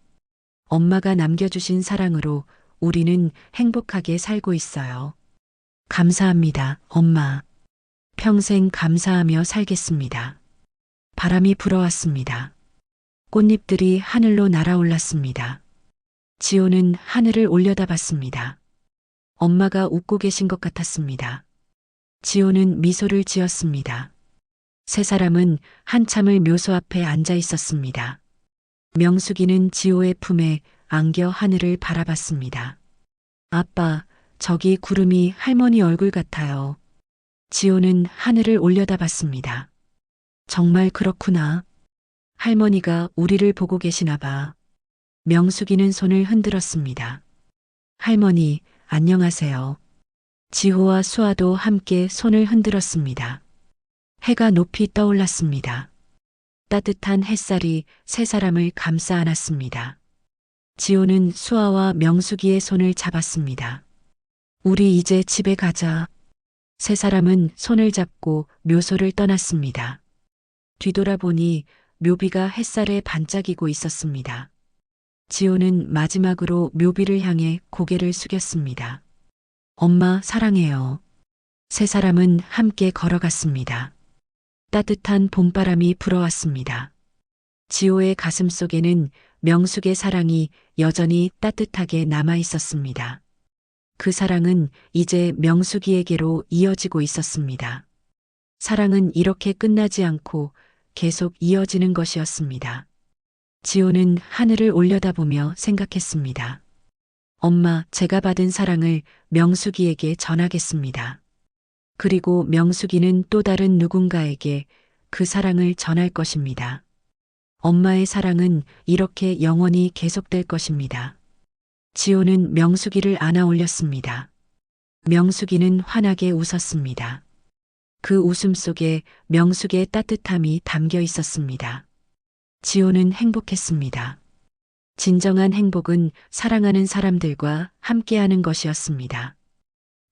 엄마가 남겨주신 사랑으로 우리는 행복하게 살고 있어요. 감사합니다, 엄마. 평생 감사하며 살겠습니다. 바람이 불어왔습니다. 꽃잎들이 하늘로 날아올랐습니다. 지호는 하늘을 올려다봤습니다. 엄마가 웃고 계신 것 같았습니다. 지호는 미소를 지었습니다. 세 사람은 한참을 묘소 앞에 앉아 있었습니다. 명숙이는 지호의 품에 안겨 하늘을 바라봤습니다. 아빠, 저기 구름이 할머니 얼굴 같아요. 지호는 하늘을 올려다봤습니다. 정말 그렇구나. 할머니가 우리를 보고 계시나 봐. 명숙이는 손을 흔들었습니다. 할머니, 안녕하세요. 지호와 수아도 함께 손을 흔들었습니다. 해가 높이 떠올랐습니다. 따뜻한 햇살이 세 사람을 감싸 안았습니다. 지호는 수아와 명숙이의 손을 잡았습니다. 우리 이제 집에 가자. 세 사람은 손을 잡고 묘소를 떠났습니다. 뒤돌아보니 묘비가 햇살에 반짝이고 있었습니다. 지호는 마지막으로 묘비를 향해 고개를 숙였습니다. 엄마, 사랑해요. 세 사람은 함께 걸어갔습니다. 따뜻한 봄바람이 불어왔습니다. 지호의 가슴 속에는 명숙의 사랑이 여전히 따뜻하게 남아 있었습니다. 그 사랑은 이제 명숙이에게로 이어지고 있었습니다. 사랑은 이렇게 끝나지 않고 계속 이어지는 것이었습니다. 지호는 하늘을 올려다보며 생각했습니다. 엄마, 제가 받은 사랑을 명숙이에게 전하겠습니다. 그리고 명숙이는 또 다른 누군가에게 그 사랑을 전할 것입니다. 엄마의 사랑은 이렇게 영원히 계속될 것입니다. 지호는 명숙이를 안아 올렸습니다. 명숙이는 환하게 웃었습니다. 그 웃음 속에 명숙의 따뜻함이 담겨 있었습니다. 지호는 행복했습니다. 진정한 행복은 사랑하는 사람들과 함께하는 것이었습니다.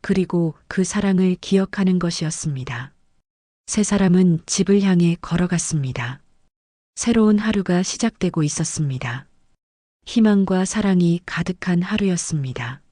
그리고 그 사랑을 기억하는 것이었습니다. 세 사람은 집을 향해 걸어갔습니다. 새로운 하루가 시작되고 있었습니다. 희망과 사랑이 가득한 하루였습니다.